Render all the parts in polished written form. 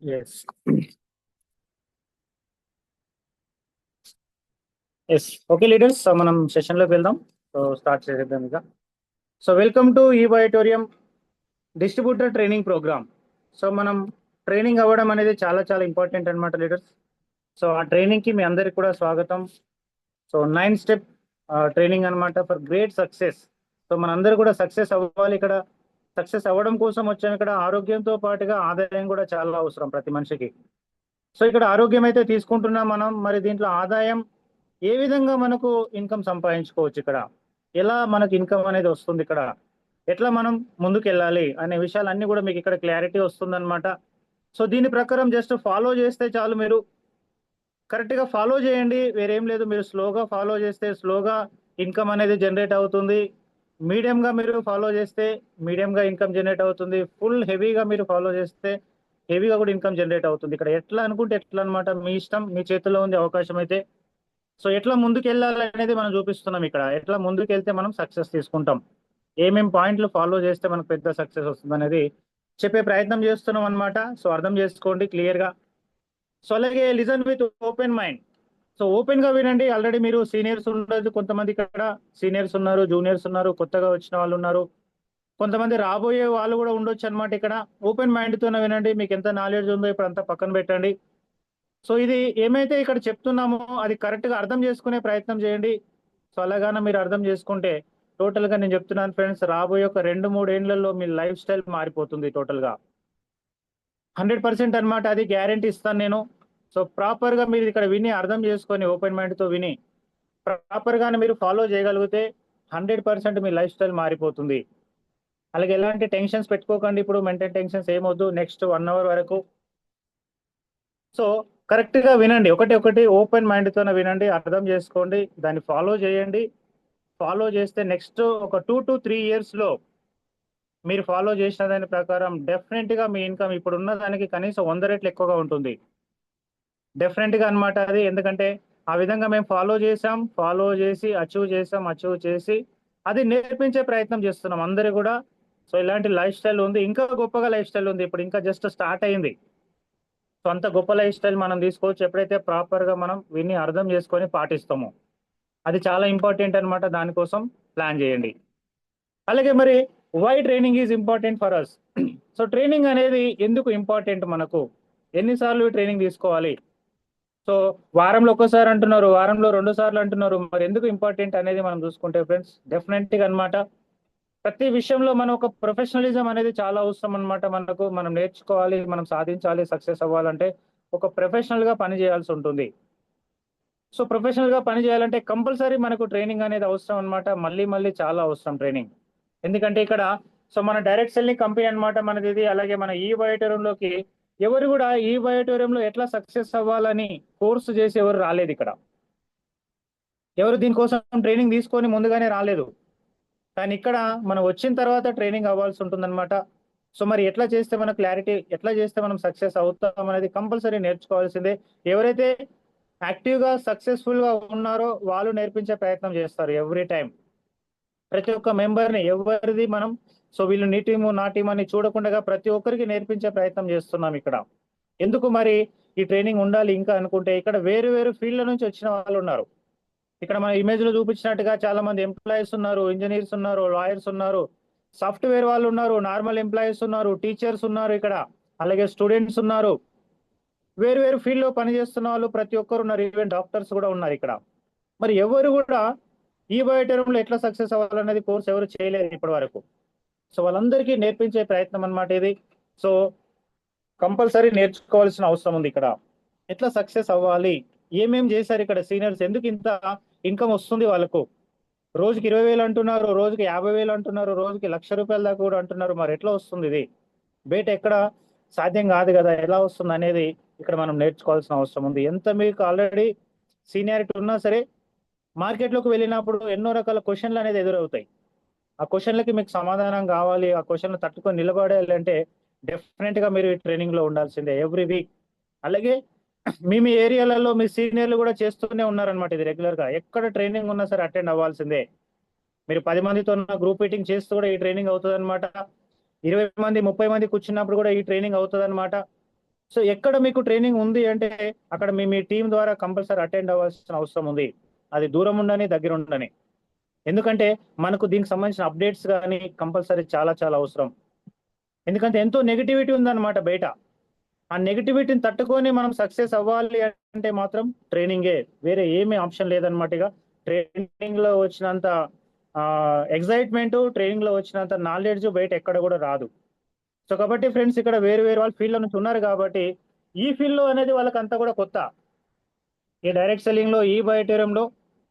Yes. Yes. Okay, leaders. So, మనం session లోకి వెళ్దాం. సో స్టార్ట్ చేద్దాం ఇక. సో వెల్కమ్ టు ఈ బయోటోరియం డిస్ట్రిబ్యూటర్ ట్రైనింగ్ ప్రోగ్రామ్. సో మనం ట్రైనింగ్ అవ్వడం అనేది చాలా చాలా ఇంపార్టెంట్ అన్నమాట లీడర్స్. సో ఆ ట్రైనింగ్ కి మీ అందరికి కూడా స్వాగతం. సో 9 స్టెప్ ట్రైనింగ్ అన్నమాట ఫర్ గ్రేట్ సక్సెస్. సో మనందరూ కూడా సక్సెస్ అవ్వాలి. ఇక్కడ సక్సెస్ అవ్వడం కోసం వచ్చాము. ఇక్కడ ఆరోగ్యంతో పాటుగా ఆదాయం కూడా చాలా అవసరం ప్రతి మనిషికి. సో ఇక్కడ ఆరోగ్యం అయితే తీసుకుంటున్నాం మనం. మరి దీంట్లో ఆదాయం ఏ విధంగా మనకు ఇన్కమ్ సంపాదించుకోవచ్చు, ఇక్కడ ఎలా మనకు ఇన్కమ్ అనేది వస్తుంది, ఇక్కడ ఎట్లా మనం ముందుకు వెళ్ళాలి అనే విషయాలన్నీ కూడా మీకు ఇక్కడ క్లారిటీ వస్తుందన్నమాట. సో దీని ప్రకారం జస్ట్ ఫాలో చేస్తే చాలు. మీరు కరెక్ట్ గా ఫాలో చేయండి, వేరేం లేదు. మీరు స్లోగా ఫాలో చేస్తే స్లోగా ఇన్కమ్ అనేది జనరేట్ అవుతుంది. మీడియం గా మీరు ఫాలో చేస్తే మీడియం గా ఇన్కమ్ జనరేట్ అవుతుంది. ఫుల్ హెవీగా మీరు ఫాలో చేస్తే హెవీగా కూడా ఇన్కమ్ జనరేట్ అవుతుంది. ఇక్కడ ఎట్లా అనుకుంటే ఎట్లా అన్నమాట, మీ ఇష్టం, మీ చేతిలో ఉంది అవకాశం అయితే. సో ఎట్లా ముందుకు వెళ్ళాలి అనేది మనం చూపిస్తున్నాం ఇక్కడ. ఎట్లా ముందుకు వెళ్తే మనం సక్సెస్ తీసుకుంటాం, ఏమేం పాయింట్లు ఫాలో చేస్తే మనకు పెద్ద సక్సెస్ వస్తుంది అనేది చెప్పే ప్రయత్నం చేస్తున్నాం అన్నమాట. సో అర్థం చేసుకోండి క్లియర్ గా. సో అలాగే listen with open mind. So open గా వినండి. ఆల్రెడీ మీరు సీనియర్స్ ఉండదు, కొంతమంది ఇక్కడ సీనియర్స్ ఉన్నారు, జూనియర్స్ ఉన్నారు, కొత్తగా వచ్చిన వాళ్ళు ఉన్నారు, కొంతమంది రాబోయే వాళ్ళు కూడా ఉండొచ్చు అన్నమాట. ఇక్కడ ఓపెన్ మైండ్ తోనే వినండి. మీకు ఎంత నాలెడ్జ్ ఉందో ఇప్పుడు అంతా పక్కన పెట్టండి. సో ఇది ఏమైతే ఇక్కడ చెప్తున్నామో అది కరెక్ట్ గా అర్థం చేసుకునే ప్రయత్నం చేయండి. సో అలాగానే మీరు అర్థం చేసుకుంటే టోటల్ గా నేను చెప్తున్నాను ఫ్రెండ్స్, రాబోయే ఒక 2-3 ఏళ్లలో మీ లైఫ్ స్టైల్ మారిపోతుంది టోటల్ గా. 100% అన్నమాట, అది గ్యారంటీ ఇస్తాను నేను. సో ప్రాపర్ గా మీరు ఇక్కడ విని అర్థం చేసుకొని ఓపెన్ మైండ్ తో విని ప్రాపర్ గానే మీరు ఫాలో చేయగలిగితే 100% మీ లైఫ్ స్టైల్ మారిపోతుంది. అలాగే ఎలాంటి టెన్షన్స్ పెట్టుకోకండి. ఇప్పుడు మెంటల్ టెన్షన్స్ ఏమొద్దు నెక్స్ట్ 1 అవర్ వరకు. సో కరెక్ట్ గా వినండి, ఒకటి ఒకటి ఓపెన్ మైండ్ తోనే వినండి, అర్థం చేసుకోండి, దాన్ని ఫాలో చేయండి. ఫాలో చేస్తే నెక్స్ట్ ఒక 2 to 3 years లో మీరు ఫాలో చేసిన దాని ప్రకారం డెఫినెట్ గా మీ ఇన్కమ్ ఇప్పుడు ఉన్న దానికి కనీసం 100 రెట్లు ఎక్కువగా ఉంటుంది. డెఫినెట్ గా అన్నమాట అది. ఎందుకంటే ఆ విధంగా మేము ఫాలో చేసాం, ఫాలో చేసి అచీవ్ చేసి అది నేర్పించే ప్రయత్నం చేస్తున్నాం అందరూ కూడా. సో ఇలాంటి లైఫ్ స్టైల్ ఉంది, ఇంకా గొప్పగా లైఫ్ స్టైల్ ఉంది. ఇప్పుడు ఇంకా జస్ట్ స్టార్ట్ అయింది. సో అంత గొప్ప లైఫ్ స్టైల్ మనం తీసుకోవచ్చు ఎప్పుడైతే ప్రాపర్ గా మనం విని అర్థం చేసుకొని పాటిస్తామో. అది చాలా ఇంపార్టెంట్ అన్నమాట. దానికోసం ప్లాన్ చేయండి. అలాగే మరి why training is important for us. So training అనేది ఎందుకు ఇంపార్టెంట్ మనకు, ఎన్నిసార్లు ట్రైనింగ్ తీసుకోవాలి. సో వారంలో ఒక్కసారి అంటున్నారు, వారంలో 2 సార్లు అంటున్నారు. మరి ఎందుకు ఇంపార్టెంట్ అనేది మనం చూసుకుంటే ఫ్రెండ్స్, డెఫినెట్ గా అన్నమాట ప్రతి విషయంలో మనం ఒక ప్రొఫెషనలిజం అనేది చాలా అవసరం అన్నమాట. మనకు మనం నేర్చుకోవాలి, మనం సాధించాలి, సక్సెస్ అవ్వాలంటే ఒక ప్రొఫెషనల్ గా పని చేయాల్సి ఉంటుంది. సో ప్రొఫెషనల్ గా పని చేయాలంటే కంపల్సరీ మనకు ట్రైనింగ్ అనేది అవసరం అన్నమాట. మళ్ళీ మళ్ళీ చాలా అవసరం ట్రైనింగ్. ఎందుకంటే ఇక్కడ సో మన డైరెక్ట్ సెల్లింగ్ కంపెనీ అన్నమాట మనది ఇది. అలాగే మన ఈ బయోటోరియంలోకి ఎవరు కూడా ఈ బయోటోరియంలో ఎట్లా సక్సెస్ అవ్వాలని కోర్సు చేసి ఎవరు రాలేదు ఇక్కడ. ఎవరు దీనికోసం ట్రైనింగ్ తీసుకొని ముందుగానే రాలేదు. కానీ ఇక్కడ మనం వచ్చిన తర్వాత ట్రైనింగ్ అవ్వాల్సి ఉంటుందన్నమాట. సో మరి ఎట్లా చేస్తే మన క్లారిటీ, ఎట్లా చేస్తే మనం సక్సెస్ అవుతాం అనేది కంపల్సరీ నేర్చుకోవాల్సిందే. ఎవరైతే యాక్టివ్ గా సక్సెస్ఫుల్ గా ఉన్నారో వాళ్ళు నేర్పించే ప్రయత్నం చేస్తారు ఎవ్రీ టైం. ప్రతి ఒక్క మెంబర్ని ఎవరిది మనం సో వీళ్ళు నీ టీము నా టీం అని చూడకుండా ప్రతి ఒక్కరికి నేర్పించే ప్రయత్నం చేస్తున్నాం ఇక్కడ. ఎందుకు మరి ఈ ట్రైనింగ్ ఉండాలి ఇంకా అనుకుంటే, ఇక్కడ వేరు వేరు ఫీల్డ్ల నుంచి వచ్చిన వాళ్ళు ఉన్నారు. ఇక్కడ మన ఇమేజ్ లో చూపించినట్టుగా చాలా మంది ఎంప్లాయీస్ ఉన్నారు, ఇంజనీర్స్ ఉన్నారు, లాయర్స్ ఉన్నారు, సాఫ్ట్వేర్ వాళ్ళు ఉన్నారు, నార్మల్ ఎంప్లాయీస్ ఉన్నారు, టీచర్స్ ఉన్నారు ఇక్కడ, అలాగే స్టూడెంట్స్ ఉన్నారు, వేరు వేరు ఫీల్డ్ లో పనిచేస్తున్న వాళ్ళు ప్రతి ఒక్కరు ఉన్నారు. ఈవెన్ డాక్టర్స్ కూడా ఉన్నారు ఇక్కడ. మరి ఎవరు కూడా ఈ బయోటోరియంలో ఎట్లా సక్సెస్ అవ్వాలనేది కోర్స్ ఎవరు చేయలేదు ఇప్పటి వరకు. సో వాళ్ళందరికీ నేర్పించే ప్రయత్నం అన్నమాట ఇది. సో కంపల్సరీ నేర్చుకోవాల్సిన అవసరం ఉంది ఇక్కడ. ఎట్లా సక్సెస్ అవ్వాలి, ఏమేం చేశారు ఇక్కడ సీనియర్స్, ఎందుకు ఇంత ఇన్కమ్ వస్తుంది వాళ్ళకు. రోజుకి 20,000 అంటున్నారు, రోజుకి 50,000 అంటున్నారు, రోజుకి ₹1,00,000 దాకా కూడా అంటున్నారు. మరి ఎట్లా వస్తుంది ఇది, బయట ఎక్కడ సాధ్యం కాదు కదా, ఎలా వస్తుంది అనేది ఇక్కడ మనం నేర్చుకోవాల్సిన అవసరం ఉంది. ఎంత మీకు ఆల్రెడీ సీనియారిటీ ఉన్నా సరే మార్కెట్లోకి వెళ్ళినప్పుడు ఎన్నో రకాల క్వశ్చన్లు అనేది ఎదురవుతాయి. ఆ క్వశ్చన్లకి మీకు సమాధానం కావాలి, ఆ క్వశ్చన్లు తట్టుకొని నిలబడాలి అంటే డెఫినెట్ గా మీరు ట్రైనింగ్ లో ఉండాల్సిందే ఎవ్రీ వీక్. అలాగే మీ ఏరియాలలో మీ సీనియర్లు కూడా చేస్తూనే ఉన్నారనమాట. ఇది రెగ్యులర్ గా ఎక్కడ ట్రైనింగ్ ఉన్నా సరే అటెండ్ అవ్వాల్సిందే. మీరు 10 మందితో గ్రూప్ మీటింగ్ చేస్తూ కూడా ఈ ట్రైనింగ్ అవుతుంది అనమాట. 20 మంది 30 మంది కూర్చున్నప్పుడు కూడా ఈ ట్రైనింగ్ అవుతుంది అనమాట. సో ఎక్కడ మీకు ట్రైనింగ్ ఉంది అంటే అక్కడ మీ మీ టీం ద్వారా కంపల్సరీ అటెండ్ అవ్వాల్సిన అవసరం ఉంది. అది దూరం ఉండని దగ్గర ఉండని. ఎందుకంటే మనకు దీనికి సంబంధించిన అప్డేట్స్ కానీ కంపల్సరీ చాలా చాలా అవసరం. ఎందుకంటే ఎంతో నెగిటివిటీ ఉందన్నమాట బయట. ఆ నెగిటివిటీని తట్టుకొని మనం సక్సెస్ అవ్వాలి అంటే మాత్రం ట్రైనింగే, వేరే ఏమీ ఆప్షన్ లేదన్నమాట. ఇక ట్రైనింగ్ లో వచ్చినంత ఎగ్జైట్మెంట్, ట్రైనింగ్ లో వచ్చినంత నాలెడ్జ్ బయట ఎక్కడ కూడా రాదు. సో కాబట్టి ఫ్రెండ్స్, ఇక్కడ వేరు వేరు వాళ్ళ ఫీల్డ్ లో నుంచి ఉన్నారు కాబట్టి ఈ ఫీల్డ్ లో అనేది వాళ్ళకి అంతా కూడా కొత్త. ఈ డైరెక్ట్ సెల్లింగ్ లో, ఈ బయోటేరియంలో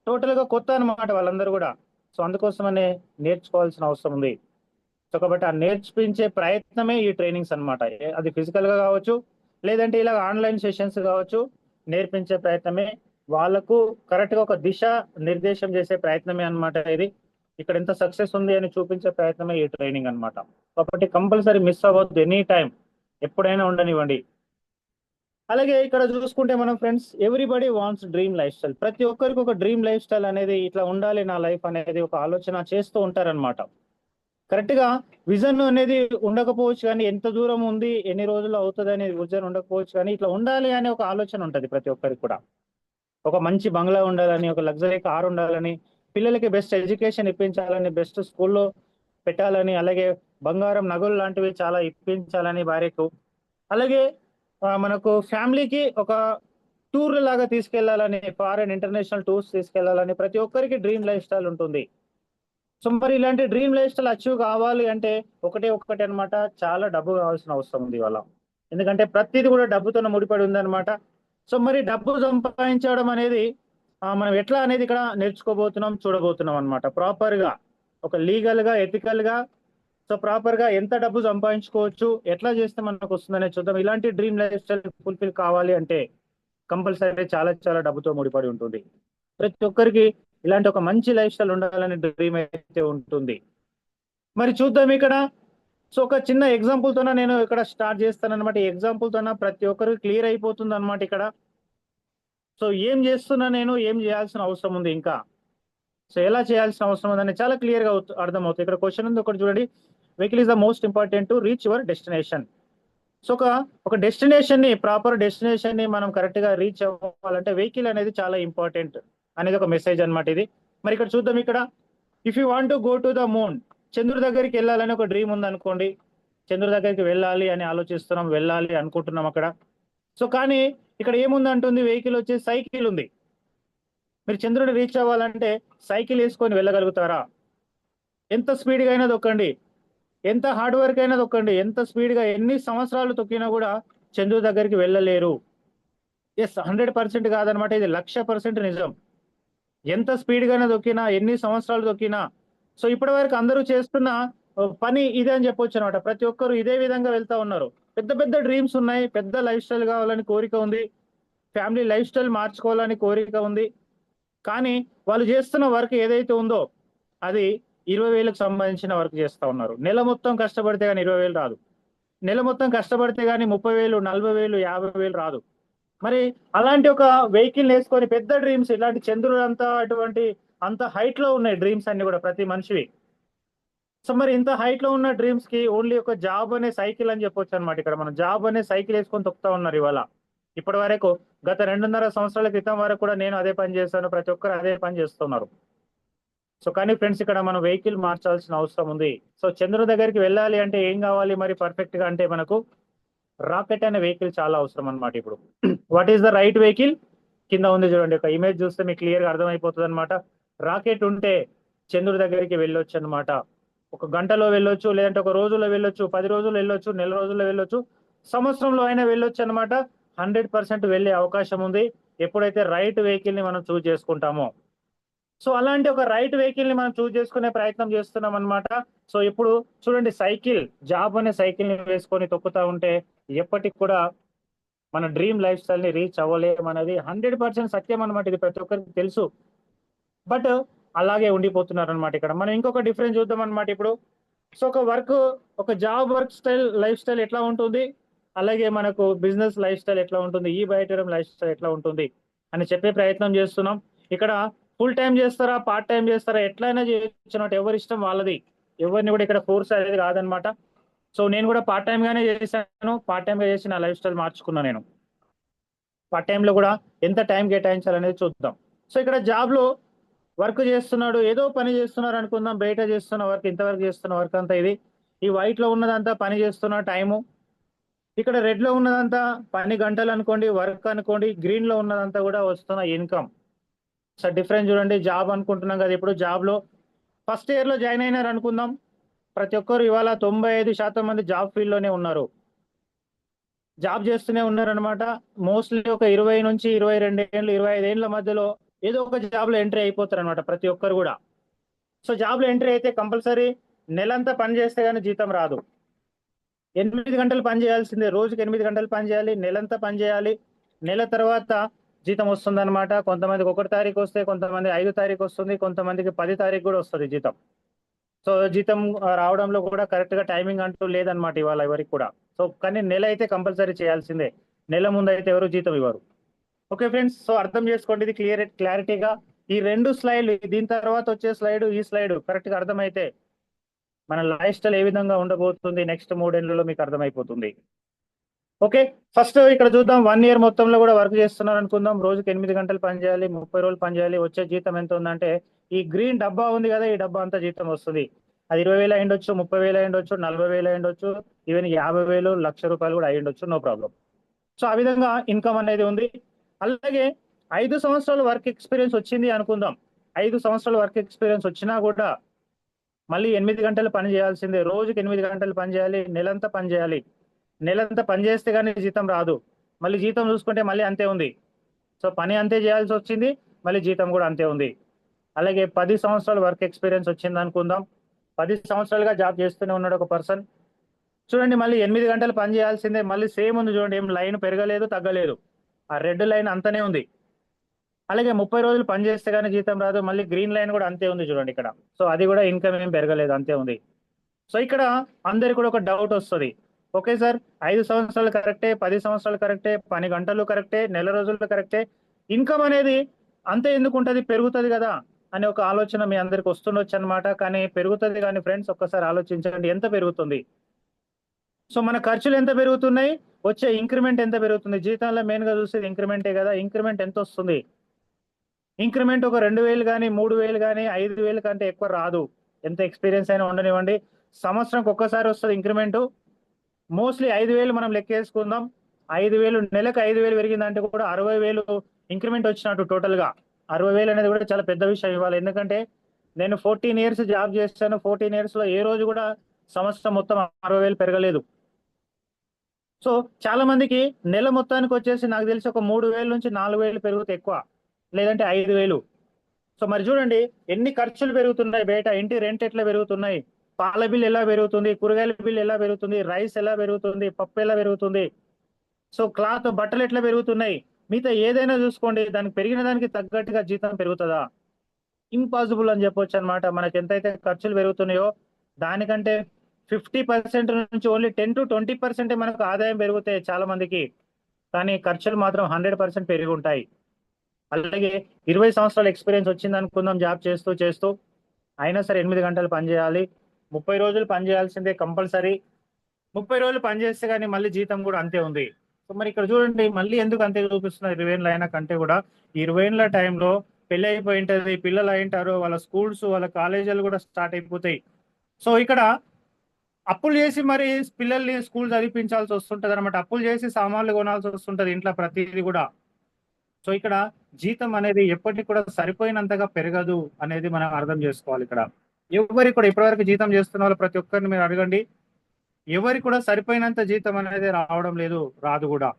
టోటల్ గా కొత్త అన్నమాట వాళ్ళందరూ కూడా. సో అందుకోసమనే నేర్చుకోవాల్సిన అవసరం ఉంది. సో కాబట్టి ఆ నేర్పించే ప్రయత్నమే ఈ ట్రైనింగ్స్ అన్నమాట. అది ఫిజికల్ గా కావచ్చు, లేదంటే ఇలా ఆన్లైన్ సెషన్స్ కావచ్చు. నేర్పించే ప్రయత్నమే, వాళ్ళకు కరెక్ట్ గా ఒక దిశ నిర్దేశం చేసే ప్రయత్నమే అన్నమాట ఇది. ఇక్కడ ఎంత సక్సెస్ ఉంది అని చూపించే ప్రయత్నమే ఈ ట్రైనింగ్ అన్నమాట. కాబట్టి కంపల్సరీ మిస్ అవ్వద్దు ఎనీ టైం, ఎప్పుడైనా ఉండనివ్వండి. అలాగే ఇక్కడ చూసుకుంటే మనం friends, everybody wants dream life style. ప్రతి ఒక్కరికి ఒక డ్రీమ్ లైఫ్ స్టైల్ అనేది, ఇట్లా ఉండాలి నా లైఫ్ అనేది ఒక ఆలోచన చేస్తూ ఉంటారన్నమాట. కరెక్ట్ గా విజన్ అనేది ఉండకపోవచ్చు కానీ, ఎంత దూరం ఉంది, ఎన్ని రోజులు అవుతుంది అనేది విజన్ ఉండకపోవచ్చు కానీ, ఇట్లా ఉండాలి అనే ఒక ఆలోచన ఉంటది ప్రతి ఒక్కరికి కూడా. ఒక మంచి బంగ్లా ఉండాలని, ఒక లగ్జరీ కార్ ఉండాలని, పిల్లలకి బెస్ట్ ఎడ్యుకేషన్ ఇప్పించాలని, బెస్ట్ స్కూల్లో పెట్టాలని, అలాగే బంగారం నగలు లాంటివి చాలా ఇప్పించాలని భార్యకు. అలాగే మనకు ఫ్యామిలీకి ఒక టూర్ లాగా తీసుకెళ్లాలని, ఫారెన్ ఇంటర్నేషనల్ టూర్స్ తీసుకెళ్లాలని ప్రతి ఒక్కరికి డ్రీమ్ లైఫ్ స్టైల్ ఉంటుంది. సో మరి ఇలాంటి డ్రీమ్ లైఫ్ స్టైల్ అచీవ్ కావాలి అంటే ఒకటే ఒక్కటి అనమాట, చాలా డబ్బు కావాల్సిన అవసరం ఉంది ఇవాళ. ఎందుకంటే ప్రతిది కూడా డబ్బుతో ముడిపడి ఉందన్నమాట. సో మరి డబ్బు సంపాదించడం అనేది మనం ఎట్లా అనేది ఇక్కడ నేర్చుకోబోతున్నాం, చూడబోతున్నాం అనమాట. ప్రాపర్ గా, ఒక లీగల్ గా, ఎథికల్ గా, సో ప్రాపర్ గా ఎంత డబ్బు సంపాదించుకోవచ్చు, ఎట్లా చేస్తే మనకు వస్తుందనే చూద్దాం. ఇలాంటి డ్రీమ్ లైఫ్ స్టైల్ ఫుల్ఫిల్ కావాలి అంటే కంపల్సరీ చాలా చాలా డబ్బుతో ముడిపడి ఉంటుంది. ప్రతి ఒక్కరికి ఇలాంటి ఒక మంచి లైఫ్ స్టైల్ ఉండాలనే డ్రీమ్ అయితే ఉంటుంది. మరి చూద్దాం ఇక్కడ. సో ఒక చిన్న ఎగ్జాంపుల్ తోన నేను ఇక్కడ స్టార్ట్ చేస్తాను అనమాట. ఈ ఎగ్జాంపుల్ తోన ప్రతి ఒక్కరికి క్లియర్ అయిపోతుంది అనమాట ఇక్కడ. సో ఏం చేస్తున్నా నేను, ఏం చేయాల్సిన అవసరం ఉంది ఇంకా, సో ఎలా చేయాల్సిన అవసరం ఉందని చాలా క్లియర్ గా అర్థమవుతుంది. ఇక్కడ క్వశ్చన్ ఉంది ఒకటి చూడండి. Vehicle is the most important to reach your destination. So ఒక డెస్టినేషన్ ని, ప్రాపర్ డెస్టినేషన్ ని మనం కరెక్ట్ గా రీచ్ అవ్వాలంటే వెహికల్ అనేది చాలా ఇంపార్టెంట్ అనేది ఒక మెసేజ్ అన్నమాట ఇది. మరి ఇక్కడ చూద్దాం ఇక్కడ. If you want to go to the moon, చంద్రుడి దగ్గరికి వెళ్ళాలని ఒక డ్రీమ్ ఉంది అనుకోండి. చంద్రుడి దగ్గరికి వెళ్ళాలి అని ఆలోచిస్తున్నాం, వెళ్ళాలి అనుకుంటున్నాం అక్కడ. సో కానీ ఇక్కడ ఏముంది అంటుంది, వెహికల్ వచ్చి సైకిల్ ఉంది. మీరు చంద్రుడిని రీచ్ అవ్వాలంటే సైకిల్ వేసుకొని వెళ్ళగలుగుతారా? ఎంత స్పీడ్గా అయినా దొక్కండి, ఎంత హార్డ్ వర్క్ అయినా దొక్కండి, ఎంత స్పీడ్గా ఎన్ని సంవత్సరాలు తొక్కినా కూడా చంద్రుడి దగ్గరికి వెళ్ళలేరు. ఎస్, 100% కాదనమాట, ఇది 1,00,000% నిజం. ఎంత స్పీడ్ గానే దొక్కినా, ఎన్ని సంవత్సరాలు దొక్కినా, సో ఇప్పటి వరకు అందరూ చేస్తున్న పని ఇదే అని చెప్పొచ్చు అనమాట. ప్రతి ఒక్కరు ఇదే విధంగా వెళ్తా ఉన్నారు. పెద్ద పెద్ద డ్రీమ్స్ ఉన్నాయి, పెద్ద లైఫ్ స్టైల్ కావాలని కోరిక ఉంది, ఫ్యామిలీ లైఫ్ స్టైల్ మార్చుకోవాలని కోరిక ఉంది. కానీ వాళ్ళు చేస్తున్న వర్క్ ఏదైతే ఉందో అది 20,000కు సంబంధించిన వర్క్ చేస్తా ఉన్నారు. నెల మొత్తం కష్టపడితే కానీ 20,000 రాదు. నెల మొత్తం కష్టపడితే కానీ 30,000, 40,000, 50,000 రాదు. మరి అలాంటి ఒక వెహికల్ వేసుకొని పెద్ద డ్రీమ్స్, ఇలాంటి చంద్రుడు అంతా అటువంటి అంత హైట్ లో ఉన్నాయి డ్రీమ్స్ అన్ని కూడా ప్రతి మనిషివి. సో మరి ఇంత హైట్ లో ఉన్న డ్రీమ్స్ కి ఓన్లీ ఒక జాబ్ అనే సైకిల్ అని చెప్పొచ్చు అనమాట. ఇక్కడ మనం జాబ్ అనే సైకిల్ వేసుకొని తొక్కుతా ఉన్నారు ఇవాళ. ఇప్పటి వరకు గత 2.5 సంవత్సరాల క్రితం వరకు కూడా నేను అదే పని చేస్తాను, ప్రతి ఒక్కరు అదే పని చేస్తున్నారు. సో కానీ ఫ్రెండ్స్, ఇక్కడ మనం వెహికల్ మార్చాల్సిన అవసరం ఉంది. సో చంద్రుడి దగ్గరికి వెళ్ళాలి అంటే ఏం కావాలి మరి పర్ఫెక్ట్ గా అంటే మనకు రాకెట్ అనే వెహికల్ చాలా అవసరం అనమాట. ఇప్పుడు what is the right vehicle? కింద ఉంది చూడండి, ఒక ఇమేజ్ చూస్తే మీకు క్లియర్ గా అర్థమైపోతుంది అనమాట. రాకెట్ ఉంటే చంద్రుడి దగ్గరికి వెళ్ళొచ్చు అనమాట. ఒక గంటలో వెళ్ళొచ్చు, లేదంటే ఒక రోజులో వెళ్ళొచ్చు, 10 రోజులు వెళ్ళొచ్చు, నెల రోజుల్లో వెళ్ళొచ్చు, సంవత్సరంలో అయినా వెళ్ళొచ్చు అనమాట. 100% వెళ్ళే అవకాశం ఉంది ఎప్పుడైతే రైట్ వెహికల్ ని మనం చూజ్ చేసుకుంటామో. సో అలాంటి ఒక రైట్ వెహికల్ ని మనం చూజ్ చేసుకునే ప్రయత్నం చేస్తున్నాం అనమాట. సో ఇప్పుడు చూడండి, సైకిల్, జాబ్ అనే సైకిల్ ని వేసుకొని తొక్కుతా ఉంటే ఎప్పటికి కూడా మన డ్రీమ్ లైఫ్ స్టైల్ ని రీచ్ అవ్వలేము అనేది 100% సత్యం అనమాట. ఇది ప్రతి ఒక్కరికి తెలుసు, బట్ అలాగే ఉండిపోతున్నారు అనమాట. ఇక్కడ మనం ఇంకొక డిఫరెన్స్ చూద్దాం అనమాట ఇప్పుడు. సో ఒక వర్క్, ఒక job work style, life style ఎట్లా ఉంటుంది, అలాగే మనకు బిజినెస్ లైఫ్ స్టైల్ ఎట్లా ఉంటుంది, ఈ బయట లైఫ్ స్టైల్ ఎట్లా ఉంటుంది అని చెప్పే ప్రయత్నం చేస్తున్నాం. ఇక్కడ ఫుల్ టైం చేస్తారా, పార్ట్ టైం చేస్తారా, ఎట్లయినా చేయొచ్చు అన్నమాట. ఎవరి ఇష్టం వాళ్ళది, ఎవరిని కూడా ఇక్కడ ఫోర్స్ అనేది కాదనమాట. సో నేను కూడా పార్ట్ టైం గానే చేశాను. పార్ట్ టైం గా చేసి నా లైఫ్ స్టైల్ మార్చుకున్నాను నేను. పార్ట్ టైంలో కూడా ఎంత టైం కేటాయించాలనేది చూద్దాం. సో ఇక్కడ జాబ్ లో వర్క్ చేస్తున్నాడు, ఏదో పని చేస్తున్నారు అనుకుందాం. బయట చేస్తున్న వర్క్, ఇంతవరకు చేస్తున్న వర్క్ అంతా ఇది. ఈ వైట్ లో ఉన్నదంతా పని చేస్తున్న టైము. ఇక్కడ రెడ్ లో ఉన్నదంతా పని గంటలు అనుకోండి, వర్క్ అనుకోండి. గ్రీన్ లో ఉన్నదంతా కూడా వస్తున్న ఇన్కమ్. సో డిఫరెన్స్ చూడండి. జాబ్ అనుకుంటున్నాం కదా, ఇప్పుడు జాబ్ లో ఫస్ట్ ఇయర్ లో జాయిన్ అయినారు అనుకుందాం. ప్రతి ఒక్కరు ఇవాళ 95% మంది జాబ్ ఫీల్డ్ లోనే ఉన్నారు, జాబ్ చేస్తూనే ఉన్నారనమాట. మోస్ట్లీ ఒక 20 నుంచి 22 ఏళ్ళు, 25 ఏళ్ళ మధ్యలో ఏదో ఒక జాబ్ లో ఎంట్రీ అయిపోతారు అనమాట ప్రతి ఒక్కరు కూడా. సో జాబ్ లో ఎంట్రీ అయితే కంపల్సరీ నెలంతా పని చేస్తే గానీ జీతం రాదు. 8 గంటలు పని చేయాల్సిందే, రోజుకి 8 గంటలు పని చేయాలి, నెలంతా పని చేయాలి. నెల తర్వాత జీతం వస్తుంది అనమాట. కొంతమందికి 1 తారీఖు వస్తే, కొంతమంది 5 తారీఖు వస్తుంది, కొంతమందికి 10 తారీఖు కూడా వస్తుంది జీతం. సో జీతం రావడంలో కూడా కరెక్ట్ గా టైమింగ్ అంటూ లేదనమాట ఇవాళ ఎవరికి కూడా. సో కానీ నెల అయితే కంపల్సరీ చేయాల్సిందే. నెల ముందు అయితే ఎవరు జీతం ఇవ్వరు. ఓకే ఫ్రెండ్స్, సో అర్థం చేసుకోండి ఇది క్లారిటీగా. ఈ 2 స్లైడ్లు, దీని తర్వాత వచ్చే స్లైడ్, ఈ స్లైడ్ కరెక్ట్ గా అర్థమైతే మన లైఫ్ స్టైల్ ఏ విధంగా ఉండబోతుంది నెక్స్ట్ 3 ఏళ్లలో మీకు అర్థమైపోతుంది. ఓకే, ఫస్ట్ ఇక్కడ చూద్దాం. 1 ఇయర్ మొత్తంలో కూడా వర్క్ చేస్తున్నారు అనుకుందాం. రోజుకి 8 గంటలు పని చేయాలి, 30 రోజులు పని చేయాలి. వచ్చే జీతం ఎంత ఉందంటే, ఈ గ్రీన్ డబ్బా ఉంది కదా, ఈ డబ్బా అంతా జీతం వస్తుంది. అది 20,000 అయ్యుండొచ్చు, 30,000 అయ్యుండొచ్చు, 40,000 అయ్యుండొచ్చు, ఈవెన్ 50,000, ₹1,00,000 కూడా అయ్యుండొచ్చు, నో ప్రాబ్లం. సో ఆ విధంగా ఇన్కమ్ అనేది ఉంది. అలాగే 5 సంవత్సరాలు వర్క్ ఎక్స్పీరియన్స్ వచ్చింది అనుకుందాం. 5 సంవత్సరాలు వర్క్ ఎక్స్పీరియన్స్ వచ్చినా కూడా మళ్ళీ 8 గంటలు పని చేయాల్సిందే. రోజుకి 8 గంటలు పని చేయాలి, నెలంతా పని చేయాలి. నెలంతా పని చేస్తే కానీ జీతం రాదు. మళ్ళీ జీతం చూసుకుంటే మళ్ళీ అంతే ఉంది. సో పని అంతే చేయాల్సి వచ్చింది, మళ్ళీ జీతం కూడా అంతే ఉంది. అలాగే 10 సంవత్సరాలు వర్క్ ఎక్స్పీరియన్స్ వచ్చింది అనుకుందాం. 10 సంవత్సరాలుగా జాబ్ చేస్తూనే ఉన్నాడు ఒక పర్సన్. చూడండి, మళ్ళీ 8 గంటలు పని చేయాల్సిందే, మళ్ళీ సేమ్ ఉంది చూడండి. ఏం లైన్ పెరగలేదు, తగ్గలేదు. ఆ రెడ్ లైన్ అంతనే ఉంది. అలాగే 30 రోజులు పని చేస్తే కానీ జీతం రాదు, మళ్ళీ గ్రీన్ లైన్ కూడా అంతే ఉంది చూడండి ఇక్కడ. సో అది కూడా ఇన్కమ్ ఏం పెరగలేదు, అంతే ఉంది. సో ఇక్కడ అందరికి కూడా ఒక డౌట్ వస్తుంది. ఓకే సార్, 5 సంవత్సరాలు కరెక్టే, 10 సంవత్సరాలు కరెక్టే, పని గంటలు కరెక్టే, నెల రోజులు కరెక్టే, ఇన్కమ్ అనేది అంతే ఎందుకు ఉంటుంది, పెరుగుతుంది కదా అనే ఒక ఆలోచన మీ అందరికి వస్తుండొచ్చు అనమాట. కానీ పెరుగుతుంది కానీ ఫ్రెండ్స్, ఒక్కసారి ఆలోచించండి ఎంత పెరుగుతుంది. సో మన ఖర్చులు ఎంత పెరుగుతున్నాయి, వచ్చే ఇంక్రిమెంట్ ఎంత పెరుగుతుంది. జీతంలో మెయిన్ గా చూసేది ఇంక్రిమెంటే కదా. ఇంక్రిమెంట్ ఎంత వస్తుంది? ఇంక్రిమెంట్ ఒక 2,000 కానీ, 3,000 కానీ, 5,000 కంటే ఎక్కువ రాదు. ఎంత ఎక్స్పీరియన్స్ అయినా ఉండనివ్వండి. సంవత్సరంకి ఒక్కసారి వస్తుంది ఇంక్రిమెంట్. మోస్ట్లీ 5,000 మనం లెక్కేసుకుందాం. 5,000 నెలకు 5,000 పెరిగిందంటే కూడా 60,000 ఇంక్రిమెంట్ వచ్చినట్టు టోటల్ గా. 60,000 అనేది కూడా చాలా పెద్ద విషయం ఇవ్వాలి. ఎందుకంటే నేను 14 ఇయర్స్ జాబ్ చేస్తాను. 14 ఇయర్స్ లో ఏ రోజు కూడా సంవత్సరం మొత్తం 60,000 పెరగలేదు. సో చాలా మందికి నెల మొత్తానికి వచ్చేసి నాకు తెలిసి ఒక 3,000 నుంచి 4,000 పెరుగుతే ఎక్కువ, లేదంటే 5,000. సో మరి చూడండి ఎన్ని ఖర్చులు పెరుగుతున్నాయి బయట. ఇంటి రెంట్ ఎట్లా పెరుగుతున్నాయి, పాల బిల్ ఎలా పెరుగుతుంది, కూరగాయల బిల్ ఎలా పెరుగుతుంది, రైస్ ఎలా పెరుగుతుంది, పప్పు ఎలా పెరుగుతుంది. సో క్లాత్, బట్టలు ఎట్లా పెరుగుతున్నాయి. మిగతా ఏదైనా చూసుకోండి, దానికి పెరిగిన దానికి తగ్గట్టుగా జీతం పెరుగుతుందా? ఇంపాసిబుల్ అని చెప్పొచ్చు అనమాట. మనకి ఎంతైతే ఖర్చులు పెరుగుతున్నాయో దానికంటే 50% నుంచి ఓన్లీ 10 to 20% మనకు ఆదాయం పెరుగుతాయి చాలా మందికి. కానీ ఖర్చులు మాత్రం 100% పెరిగి ఉంటాయి. అలాగే 20 సంవత్సరాల ఎక్స్పీరియన్స్ వచ్చింది అనుకుందాం జాబ్ చేస్తూ చేస్తూ. అయినా సరే 8 గంటలు పని చేయాలి, 30 రోజులు పని చేయాల్సిందే కంపల్సరీ. 30 రోజులు పని చేస్తే కానీ మళ్ళీ జీతం కూడా అంతే ఉంది. సో మరి ఇక్కడ చూడండి మళ్ళీ ఎందుకు అంతే చూపిస్తున్నారు 20 ఏళ్ళ అయినా కంటే కూడా. ఈ 20 ఏళ్ళ టైంలో పెళ్లి అయిపోయి ఉంటుంది, పిల్లలు అయింటారు, వాళ్ళ స్కూల్స్, వాళ్ళ కాలేజీలు కూడా స్టార్ట్ అయిపోతాయి. సో ఇక్కడ అప్పులు చేసి మరి పిల్లల్ని స్కూల్ చదివించాల్సి వస్తుంటది అనమాట. అప్పులు చేసి సామాన్లు కొనాల్సి వస్తుంటది, ఇంట్లో ప్రతిదీ కూడా. సో ఇక్కడ జీతం అనేది ఎప్పటికి కూడా సరిపోయినంతగా పెరగదు అనేది మనం అర్థం చేసుకోవాలి. ఇక్కడ ఎవరికి కూడా ఇప్పటివరకు జీతం చేస్తున్న వాళ్ళు ప్రతి ఒక్కరిని మీరు అడగండి, ఎవరికి కూడా సరిపోయినంత జీతం అనేది రావడం లేదు, రాదు కూడా.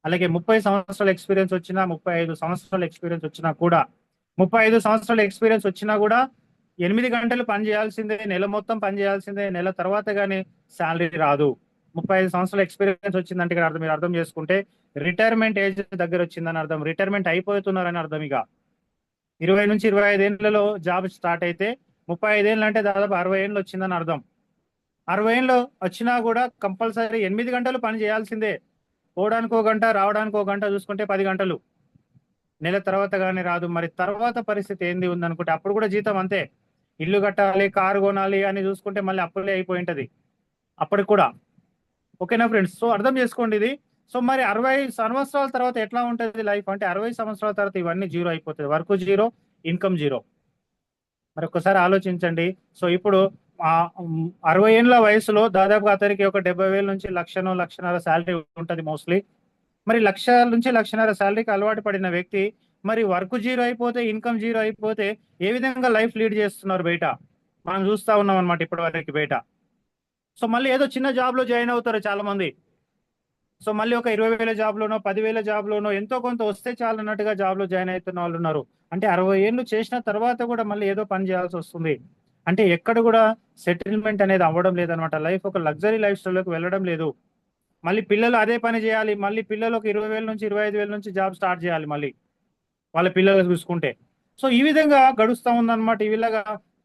అలాగే 30 సంవత్సరాల ఎక్స్పీరియన్స్ వచ్చినా, 35 సంవత్సరాల ఎక్స్పీరియన్స్ వచ్చినా కూడా, 35 సంవత్సరాల ఎక్స్పీరియన్స్ వచ్చినా కూడా 8 గంటలు పని చేయాల్సిందే, నెల మొత్తం పని చేయాల్సిందే, నెల తర్వాత కానీ శాలరీ రాదు. 35 సంవత్సరాల ఎక్స్పీరియన్స్ వచ్చిందంటే ఇక్కడ అర్థం, మీరు అర్థం చేసుకుంటే రిటైర్మెంట్ ఏజ్ దగ్గర వచ్చిందని అర్థం. రిటైర్మెంట్ అయిపోతున్నారని అర్థం. ఇక 20 నుంచి 25 ఏళ్లలో జాబ్ స్టార్ట్ అయితే 35 ఏళ్ళు అంటే దాదాపు 60 ఏళ్ళు వచ్చిందని అర్థం. 60 ఏళ్ళు వచ్చినా కూడా కంపల్సరీ 8 గంటలు పని చేయాల్సిందే. పోవడానికి 1 గంట, రావడానికి 1 గంట చూసుకుంటే 10 గంటలు. నెల తర్వాత కానీ రాదు. మరి తర్వాత పరిస్థితి ఏంది ఉందనుకుంటే అప్పుడు కూడా జీతం అంతే. ఇల్లు కట్టాలి, కారు కొనాలి అని చూసుకుంటే మళ్ళీ అప్పులే అయిపోయి ఉంటది. అప్పటికి కూడా. ఓకేనా ఫ్రెండ్స్? సో అర్థం చేసుకోండి ఇది. సో మరి 60 సంవత్సరాల తర్వాత ఎట్లా ఉంటుంది లైఫ్ అంటే 60 సంవత్సరాల తర్వాత ఇవన్నీ జీరో అయిపోతుంది. Work zero, income zero. మరి ఒక్కసారి ఆలోచించండి. సో ఇప్పుడు 60 ఏళ్ళ వయసులో దాదాపుగా అతనికి ఒక 70,000 నుంచి లక్షనో లక్షన్నర శాలరీ ఉంటుంది మోస్ట్లీ. మరి 1,00,000 నుంచి 1,50,000 శాలరీకి అలవాటు పడిన వ్యక్తి మరి వర్క్ జీరో అయిపోతే, ఇన్కమ్ జీరో అయిపోతే ఏ విధంగా లైఫ్ లీడ్ చేస్తున్నారు బయట మనం చూస్తా ఉన్నాం అనమాట ఇప్పటి వరకు బయట. సో మళ్ళీ ఏదో చిన్న జాబ్ లో జాయిన్ అవుతారు చాలా మంది. సో మళ్ళీ ఒక 20,000 జాబ్ లోనో 10,000 జాబ్ లోనో ఎంతో కొంత వస్తే చాలు అన్నట్టుగా జాబ్ లో జాయిన్ అవుతున్న వాళ్ళు ఉన్నారు. అంటే 60 ఏళ్ళు చేసిన తర్వాత కూడా మళ్ళీ ఏదో పని చేయాల్సి వస్తుంది. అంటే ఎక్కడ కూడా సెటిల్మెంట్ అనేది అవ్వడం లేదనమాట. లైఫ్ ఒక లగ్జరీ లైఫ్ స్టైల్లోకి వెళ్ళడం లేదు. మళ్ళీ పిల్లలు అదే పని చేయాలి. మళ్ళీ పిల్లలు ఒక 20,000 నుంచి 25,000 నుంచి జాబ్ స్టార్ట్ చేయాలి మళ్ళీ వాళ్ళ పిల్లలు చూసుకుంటే. సో ఈ విధంగా గడుస్తూ ఉందన్నమాట. ఈ విధంగా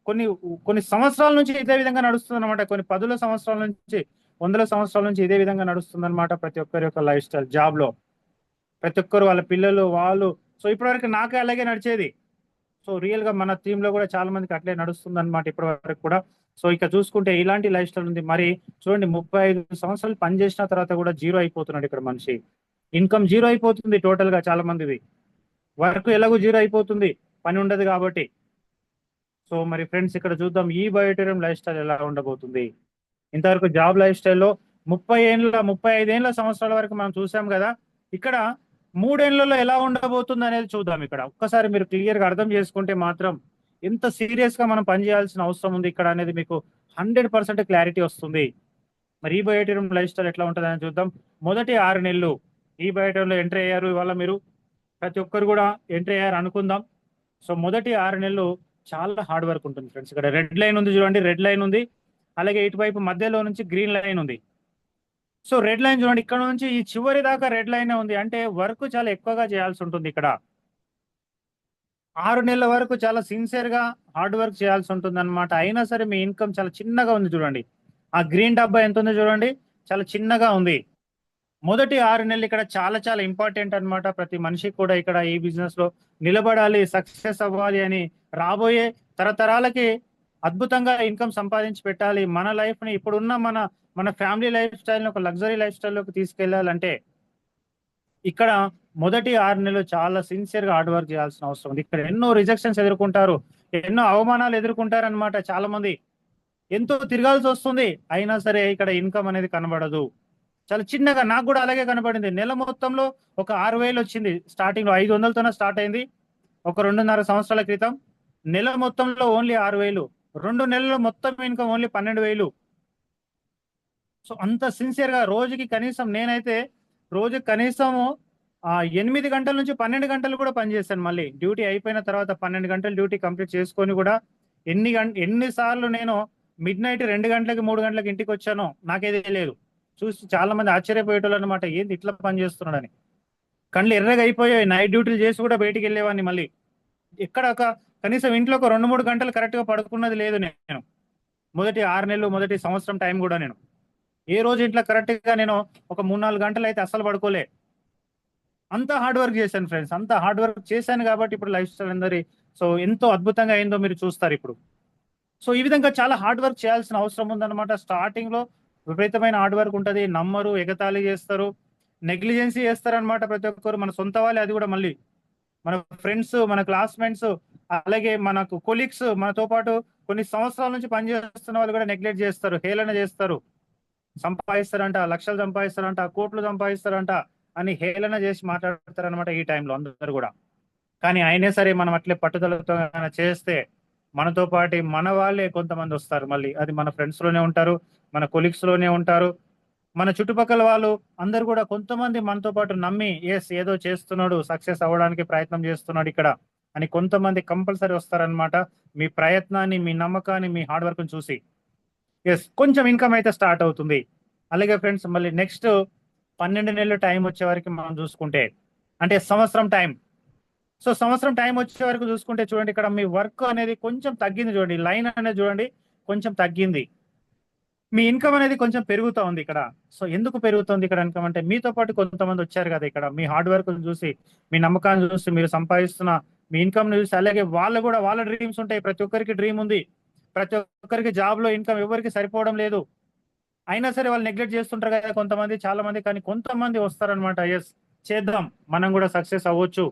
కొన్ని కొన్ని సంవత్సరాల నుంచి ఇదే విధంగా నడుస్తుంది అనమాట. కొన్ని పదుల సంవత్సరాల నుంచి, వందల సంవత్సరాల నుంచి ఇదే విధంగా నడుస్తుంది అనమాట. ప్రతి ఒక్కరి యొక్క లైఫ్ స్టైల్ జాబ్ లో ప్రతి ఒక్కరు వాళ్ళ పిల్లలు వాళ్ళు. సో ఇప్పటివరకు నాకే అలాగే నడిచేది. సో రియల్ గా మన టీమ్ లో కూడా చాలా మందికి అట్లే నడుస్తుంది అనమాట ఇప్పటి వరకు కూడా. సో ఇక చూసుకుంటే ఇలాంటి లైఫ్ స్టైల్ ఉంది. మరి చూడండి 35 సంవత్సరాలు పని చేసిన తర్వాత కూడా జీరో అయిపోతున్నాడు ఇక్కడ మనిషి. ఇన్కమ్ జీరో అయిపోతుంది టోటల్ గా చాలా మందిది. వర్క్ ఎలాగో జీరో అయిపోతుంది, పని ఉండదు కాబట్టి. సో మరి ఫ్రెండ్స్ ఇక్కడ చూద్దాం ఈ బయోటోరియం లైఫ్ స్టైల్ ఎలా ఉండబోతుంది. ఇంతవరకు జాబ్ లైఫ్ స్టైల్లో 35 ఏళ్ళ సంవత్సరాల వరకు మనం చూసాం కదా. ఇక్కడ 3 ఏళ్లలో ఎలా ఉండబోతుంది అనేది చూద్దాం. ఇక్కడ ఒక్కసారి మీరు క్లియర్ గా అర్థం చేసుకుంటే మాత్రం ఎంత సీరియస్ గా మనం పనిచేయాల్సిన అవసరం ఉంది ఇక్కడ అనేది మీకు 100% క్లారిటీ వస్తుంది. మరి ఈ బయోటోరియం లైఫ్ స్టైల్ ఎట్లా ఉంటుంది అని చూద్దాం. మొదటి 6 నెలలు ఈ బయోటోరియంలో ఎంట్రీ అయ్యారు ఇవాళ మీరు ప్రతి ఒక్కరు కూడా ఎంట్రీ అయ్యారు అనుకుందాం. సో మొదటి 6 నెలలు చాలా హార్డ్ వర్క్ ఉంటుంది ఫ్రెండ్స్. ఇక్కడ రెడ్ లైన్ ఉంది చూడండి, రెడ్ లైన్ ఉంది. అలాగే ఇటువైపు మధ్యలో నుంచి గ్రీన్ లైన్ ఉంది. సో రెడ్ లైన్ చూడండి, ఇక్కడ నుంచి ఈ చివరి దాకా రెడ్ లైన్ ఉంది. అంటే వర్క్ చాలా ఎక్కువగా చేయాల్సి ఉంటుంది ఇక్కడ. 6 నెలల వరకు చాలా సిన్సియర్ గా హార్డ్ వర్క్ చేయాల్సి ఉంటుంది అనమాట. అయినా సరే మీ ఇన్కమ్ చాలా చిన్నగా ఉంది చూడండి. ఆ గ్రీన్ డబ్బా ఎంత ఉందో చూడండి, చాలా చిన్నగా ఉంది. మొదటి 6 నెలలు ఇక్కడ చాలా చాలా ఇంపార్టెంట్ అన్నమాట. ప్రతి మనిషికి కూడా ఇక్కడ ఈ బిజినెస్ లో నిలబడాలి, సక్సెస్ అవ్వాలి అని, రాబోయే తరతరాలకి అద్భుతంగా ఇన్కమ్ సంపాదించి పెట్టాలి. మన లైఫ్ ని ఇప్పుడున్న మన మన ఫ్యామిలీ లైఫ్ స్టైల్ ని ఒక లగ్జరీ లైఫ్ స్టైల్లోకి తీసుకెళ్లాలంటే ఇక్కడ మొదటి 6 నెలలు చాలా సిన్సియర్ గా హార్డ్ వర్క్ చేయాల్సిన అవసరం ఉంది. ఇక్కడ ఎన్నో రిజెక్షన్స్ ఎదుర్కొంటారు, ఎన్నో అవమానాలు ఎదుర్కొంటారు అనమాట. చాలా మంది ఎంతో తిరగాల్సి వస్తుంది, అయినా సరే ఇక్కడ ఇన్కమ్ అనేది కనబడదు. చాలా చిన్నగా నాకు కూడా అలాగే కనబడింది. నెల మొత్తంలో ఒక 6,000 వచ్చింది. స్టార్టింగ్ లో 500తోనే స్టార్ట్ అయింది ఒక 2.5 సంవత్సరాల క్రితం. నెల మొత్తంలో ఓన్లీ 6,000, 2 నెలల్లో మొత్తం ఇన్కమ్ ఓన్లీ 12,000. సో అంత సిన్సియర్ గా రోజుకి కనీసం నేనైతే రోజు కనీసం 8 గంటల నుంచి 12 గంటలు కూడా పనిచేశాను. మళ్ళీ డ్యూటీ అయిపోయిన తర్వాత 12 గంటలు డ్యూటీ కంప్లీట్ చేసుకొని కూడా ఎన్నిసార్లు నేను మిడ్ నైట్ 2 గంటలకి 3 గంటలకి ఇంటికి వచ్చానో నాకేది లేదు. చూసి చాలా మంది ఆశ్చర్యపోయేటోళ్ళు అనమాట, ఏంది ఇట్లా పని చేస్తున్నాడని. కళ్ళు ఎర్రగా అయిపోయాయి. నైట్ డ్యూటీలు చేసి కూడా బయటికి వెళ్ళేవాడిని. మళ్ళీ ఎక్కడ ఒక కనీసం ఇంట్లో ఒక 2-3 గంటలు కరెక్ట్ గా పడుకున్నది లేదు నేను. మొదటి 6 నెలలు, మొదటి సంవత్సరం టైం కూడా నేను ఏ రోజు ఇంట్లో కరెక్ట్ గా నేను ఒక 3-4 గంటలు అయితే అస్సలు పడుకోలే. అంత హార్డ్ వర్క్ చేశాను ఫ్రెండ్స్. అంత హార్డ్ వర్క్ చేశాను కాబట్టి ఇప్పుడు లైఫ్ స్టైల్ అందరి సో ఎంతో అద్భుతంగా అయిందో మీరు చూస్తారు ఇప్పుడు. సో ఈ విధంగా చాలా హార్డ్ వర్క్ చేయాల్సిన అవసరం ఉందన్నమాట. స్టార్టింగ్ లో విపరీతమైన హార్డ్ వర్క్ ఉంటుంది. నమ్మరు, ఎగతాళి చేస్తారు, నెగ్లిజెన్సీ చేస్తారనమాట ప్రతి ఒక్కరు. మన సొంత వాళ్ళే, అది కూడా మళ్ళీ మన ఫ్రెండ్స్, మన క్లాస్మేట్స్, అలాగే మనకు కొలీగ్స్, మనతో పాటు కొన్ని సంవత్సరాల నుంచి పనిచేస్తున్న వాళ్ళు కూడా నెగ్లెక్ట్ చేస్తారు, హేళన చేస్తారు. సంపాదిస్తారంట, లక్షలు సంపాదిస్తారంట, కోట్లు సంపాదిస్తారంట అని హేళన చేసి మాట్లాడతారనమాట ఈ టైంలో అందరు కూడా. కానీ అయినా సరే మనం అట్లే పట్టుదలతో చేస్తే మనతో పాటు మన వాళ్ళే కొంతమంది వస్తారు. మళ్ళీ అది మన ఫ్రెండ్స్ లోనే ఉంటారు, మన కొలీగ్స్ లోనే ఉంటారు, మన చుట్టుపక్కల వాళ్ళు అందరు కూడా కొంతమంది మనతో పాటు నమ్మి ఎస్ ఏదో చేస్తున్నాడు, సక్సెస్ అవ్వడానికి ప్రయత్నం చేస్తున్నాడు ఇక్కడ అని కొంతమంది కంపల్సరీ వస్తారనమాట. మీ ప్రయత్నాన్ని, మీ నమ్మకాన్ని, మీ హార్డ్ వర్క్ చూసి ఎస్ కొంచెం ఇన్కమ్ అయితే స్టార్ట్ అవుతుంది. అలాగే ఫ్రెండ్స్ మళ్ళీ నెక్స్ట్ 12 నెలలు టైం వచ్చే వరకు మనం చూసుకుంటే, అంటే సంవత్సరం టైం. సో సంవత్సరం టైం వచ్చే వరకు చూసుకుంటే చూడండి, ఇక్కడ మీ వర్క్ అనేది కొంచెం తగ్గింది చూడండి. లైన్ అనేది చూడండి కొంచెం తగ్గింది. మీ ఇన్కమ్ అనేది కొంచెం పెరుగుతా ఉంది ఇక్కడ. సో ఎందుకు పెరుగుతుంది ఇక్కడ ఇన్కమ్ అంటే, మీతో పాటు కొంతమంది వచ్చారు కదా ఇక్కడ, మీ హార్డ్ వర్క్ చూసి, మీ నమ్మకాన్ని చూసి, మీరు సంపాదిస్తున్న మీ ఇన్కమ్ చూసి, అలాగే వాళ్ళు కూడా వాళ్ళ డ్రీమ్స్ ఉంటాయి. ప్రతి ఒక్కరికి డ్రీమ్ ఉంది. ప్రతి ఒక్కరికి జాబ్ లో ఇన్కమ్ ఎవరికి సరిపోవడం లేదు. అయినా సరే వాళ్ళు నెగ్లెక్ట్ చేస్తుంటారు కదా కొంతమంది, చాలా మంది. కానీ కొంతమంది వస్తారనమాట, ఎస్ చేద్దాం, మనం కూడా సక్సెస్ అవ్వచ్చు,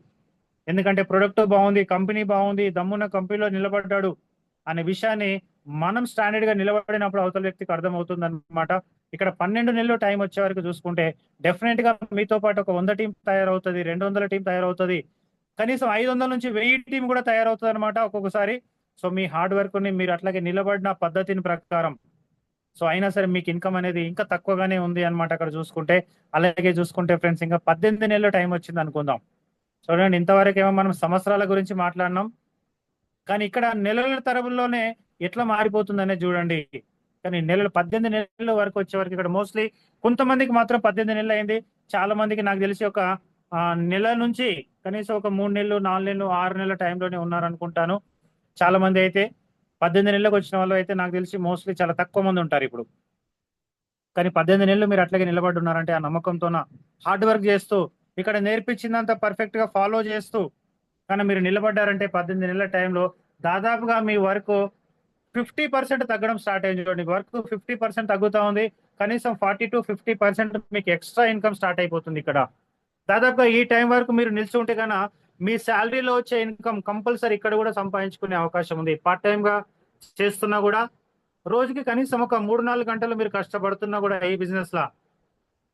ఎందుకంటే ప్రొడక్ట్ బాగుంది, కంపెనీ బాగుంది, దమ్మున్న కంపెనీలో నిలబడ్డాడు అనే విషయాన్ని మనం స్టాండర్డ్ గా నిలబడినప్పుడు అవతల వ్యక్తికి అర్థమవుతుంది అనమాట. ఇక్కడ 12 నెలలు టైం వచ్చే వరకు చూసుకుంటే డెఫినెట్ గా మీతో పాటు ఒక 100 టీం తయారవుతుంది, 200 టీం తయారవుతుంది, కనీసం 500 నుంచి 1000 టీం కూడా తయారవుతుంది అనమాట ఒక్కొక్కసారి. సో మీ హార్డ్ వర్క్ ని మీరు అట్లాగే నిలబడిన పద్ధతిని ప్రకారం, సో అయినా సరే మీకు ఇన్కమ్ అనేది ఇంకా తక్కువగానే ఉంది అనమాట అక్కడ చూసుకుంటే. అలాగే చూసుకుంటే ఫ్రెండ్స్, ఇంకా 18 నెలలు టైం వచ్చింది అనుకుందాం. చూడండి, ఇంతవరకు ఏమో మనం సంవత్సరాల గురించి మాట్లాడినాం, కానీ ఇక్కడ నెలల తరబుల్లోనే ఎట్లా మారిపోతుంది అనేది చూడండి. కానీ 18 నెలల వరకు వచ్చే వరకు ఇక్కడ మోస్ట్లీ కొంతమందికి మాత్రం 18 నెలలు అయింది. చాలా మందికి నాకు తెలిసి ఒక నెల నుంచి కనీసం ఒక 3 నెలలు, 4 నెలలు, 6 నెలల టైంలోనే ఉన్నారనుకుంటాను. చాలా మంది అయితే 18 నెలలకు వచ్చిన వాళ్ళు అయితే నాకు తెలిసి మోస్ట్లీ చాలా తక్కువ మంది ఉంటారు ఇప్పుడు. కానీ 18 నెలలు మీరు అట్లాగే నిలబడి ఉన్నారంటే ఆ నమ్మకంతోన హార్డ్ వర్క్ చేస్తూ, ఇక్కడ నేర్పించిందంతా పర్ఫెక్ట్ గా ఫాలో చేస్తూ కానీ మీరు నిలబడ్డారంటే 18 నెలల టైంలో దాదాపుగా మీ వర్క్ 50% తగ్గడం స్టార్ట్ అయింది. చూడండి, వర్క్ 50% తగ్గుతా ఉంది, కనీసం 40 to 50% మీకు ఎక్స్ట్రా ఇన్కమ్ స్టార్ట్ అయిపోతుంది ఇక్కడ. దాదాపుగా ఈ టైం వరకు మీరు నిలిచి ఉంటే కన్నా మీ శాలరీలో వచ్చే ఇన్కమ్ కంపల్సరీ ఇక్కడ కూడా సంపాదించుకునే అవకాశం ఉంది. పార్ట్ టైం గా చేస్తున్నా కూడా రోజుకి కనీసం ఒక 3-4 గంటలు మీరు కష్టపడుతున్నా కూడా ఈ బిజినెస్ లా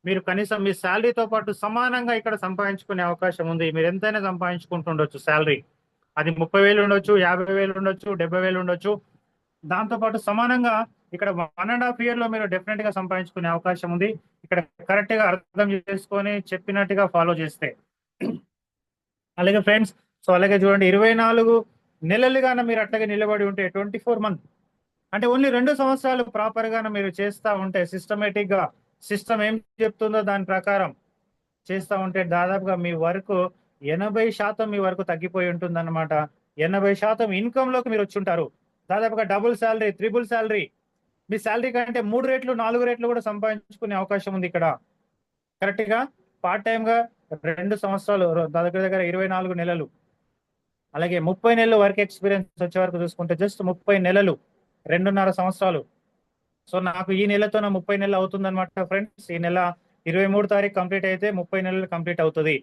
మీరు కనీసం మీ శాలరీతో పాటు సమానంగా ఇక్కడ సంపాదించుకునే అవకాశం ఉంది. మీరు ఎంతైనా సంపాదించుకుంటుండొచ్చు శాలరీ, అది 30,000 ఉండొచ్చు, 50,000 ఉండొచ్చు, 70,000 ఉండొచ్చు. దాంతో పాటు సమానంగా ఇక్కడ 1.5 year లో మీరు డెఫినెట్ గా సంపాదించుకునే అవకాశం ఉంది ఇక్కడ, కరెక్ట్ గా అర్థం చేసుకొని చెప్పినట్టుగా ఫాలో చేస్తే. అలాగే ఫ్రెండ్స్, సో అలాగే చూడండి, 24 నెలలుగానే మీరు అట్లాగే నిలబడి ఉంటే 24 months అంటే ఓన్లీ 2 సంవత్సరాలు ప్రాపర్ గా మీరు చేస్తా ఉంటే, సిస్టమేటిక్ గా సిస్టమ్ ఏం చెప్తుందో దాని ప్రకారం చేస్తా ఉంటే దాదాపుగా మీ వర్క్ 80% మీ వరకు తగ్గిపోయి ఉంటుంది అనమాట. 80% ఇన్కమ్ లోకి మీరు వచ్చి ఉంటారు. దాదాపుగా డబుల్ శాలరీ, త్రిబుల్ శాలరీ, మీ శాలరీ కంటే 3 రెట్లు 4 రెట్లు కూడా సంపాదించుకునే అవకాశం ఉంది ఇక్కడ. కరెక్ట్ గా పార్ట్ టైం గా 2 సంవత్సరాలు, దగ్గర దగ్గర 24 నెలలు, అలాగే 30 నెలలు వర్క్ ఎక్స్పీరియన్స్ వచ్చే వరకు చూసుకుంటే జస్ట్ 30 నెలలు, 2.5 సంవత్సరాలు. సో నాకు ఈ నెలతో 30 నెలలు అవుతుంది అనమాట ఫ్రెండ్స్. ఈ నెల 23 తారీఖు కంప్లీట్ అయితే 30 నెలలు కంప్లీట్ అవుతుంది.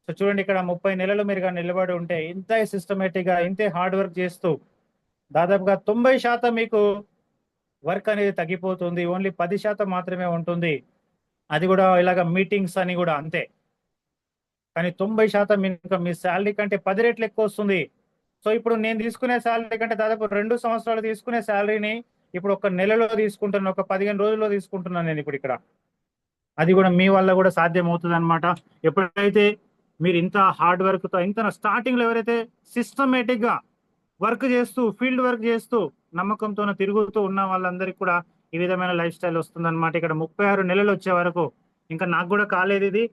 సో చూడండి, ఇక్కడ 30 నెలలు మీరు నిలబడి ఉంటే ఇంత సిస్టమేటిక్ గా ఇంతే హార్డ్ వర్క్ చేస్తూ దాదాపుగా 90% మీకు వర్క్ అనేది తగ్గిపోతుంది. ఓన్లీ 10% మాత్రమే ఉంటుంది, అది కూడా ఇలాగ మీటింగ్స్ అని కూడా అంతే. కానీ 90% ఇన్కమ్ మీ శాలరీ కంటే 10 రెట్లు ఎక్కువ వస్తుంది. సో ఇప్పుడు నేను తీసుకునే శాలరీ కంటే దాదాపు 2 సంవత్సరాలు తీసుకునే శాలరీని ఇప్పుడు ఒక నెలలో తీసుకుంటున్నాను, ఒక 15 రోజుల్లో తీసుకుంటున్నాను నేను ఇప్పుడు ఇక్కడ. అది కూడా మీ వల్ల కూడా సాధ్యం అవుతుంది అనమాట. ఎప్పుడైతే మీరు ఇంత హార్డ్ వర్క్ తో ఇంత స్టార్టింగ్ లో ఎవరైతే సిస్టమేటిక్ గా వర్క్ చేస్తూ, ఫీల్డ్ వర్క్ చేస్తూ, నమ్మకంతో తిరుగుతూ ఉన్న వాళ్ళందరికీ కూడా ఈ విధమైన లైఫ్ స్టైల్ వస్తుంది అనమాట. ఇక్కడ 36 నెలలు వచ్చే వరకు, ఇంకా నాకు కూడా కాలేదు ఇది,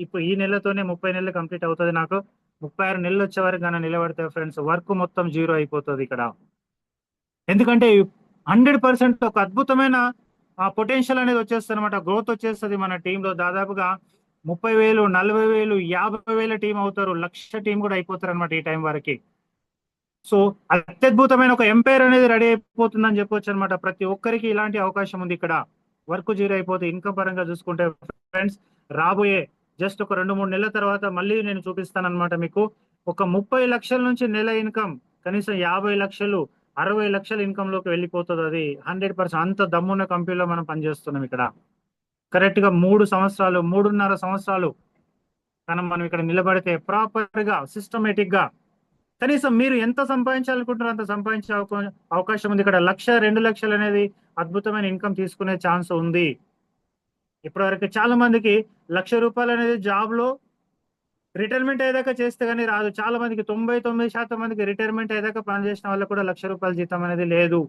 ఇప్పుడు ఈ నెలతోనే 30 నెలలు కంప్లీట్ అవుతుంది నాకు. 36 నెలలు వచ్చే వరకు కానీ నిలబడితే ఫ్రెండ్స్ వర్క్ మొత్తం జీరో అయిపోతుంది ఇక్కడ. ఎందుకంటే 100% ఒక అద్భుతమైన పొటెన్షియల్ అనేది వచ్చేస్తుంది అనమాట, గ్రోత్ వచ్చేస్తుంది మన టీంలో. దాదాపుగా 30,000, 40,000, 50,000 టీం అవుతారు, 1,00,000 టీం కూడా అయిపోతారు అనమాట ఈ టైం వరకు. సో అత్యద్భుతమైన ఒక ఎంపైర్ అనేది రెడీ అయిపోతుందని చెప్పొచ్చు అనమాట. ప్రతి ఒక్కరికి ఇలాంటి అవకాశం ఉంది ఇక్కడ. వర్క్ జీరో అయిపోతే ఇన్కమ్ పరంగా చూసుకుంటే ఫ్రెండ్స్, రాబోయే జస్ట్ ఒక 2-3 నెలల తర్వాత మళ్ళీ నేను చూపిస్తాను అనమాట మీకు. ఒక 30 లక్షల నుంచి నెల ఇన్కమ్ కనీసం 50 లక్షలు, 60 లక్షల ఇన్కమ్ లోకి వెళ్ళిపోతుంది. అది 100% అంత దమ్మున్న కంపెనీలో మనం పనిచేస్తున్నాం ఇక్కడ. కరెక్ట్ గా 3 సంవత్సరాలు, 3.5 సంవత్సరాలు మనం ఇక్కడ నిలబడితే ప్రాపర్ గా సిస్టమేటిక్ గా కనీసం మీరు ఎంత సంపాదించాలనుకుంటారో అంత సంపాదించే అవకాశం ఉంది ఇక్కడ. 1-2 లక్షలు అనేది అద్భుతమైన ఇన్కమ్ తీసుకునే ఛాన్స్ ఉంది. ఇప్పటివరకు చాలా మందికి ₹1,00,000 అనేది జాబ్ లో రిటైర్మెంట్ అయ్యేదాకా చేస్తే గానీ రాదు. చాలా మందికి 99% మందికి రిటైర్మెంట్ అయ్యేదాకా పనిచేసిన వాళ్ళకి కూడా ₹1,00,000 జీతం అనేది లేదు.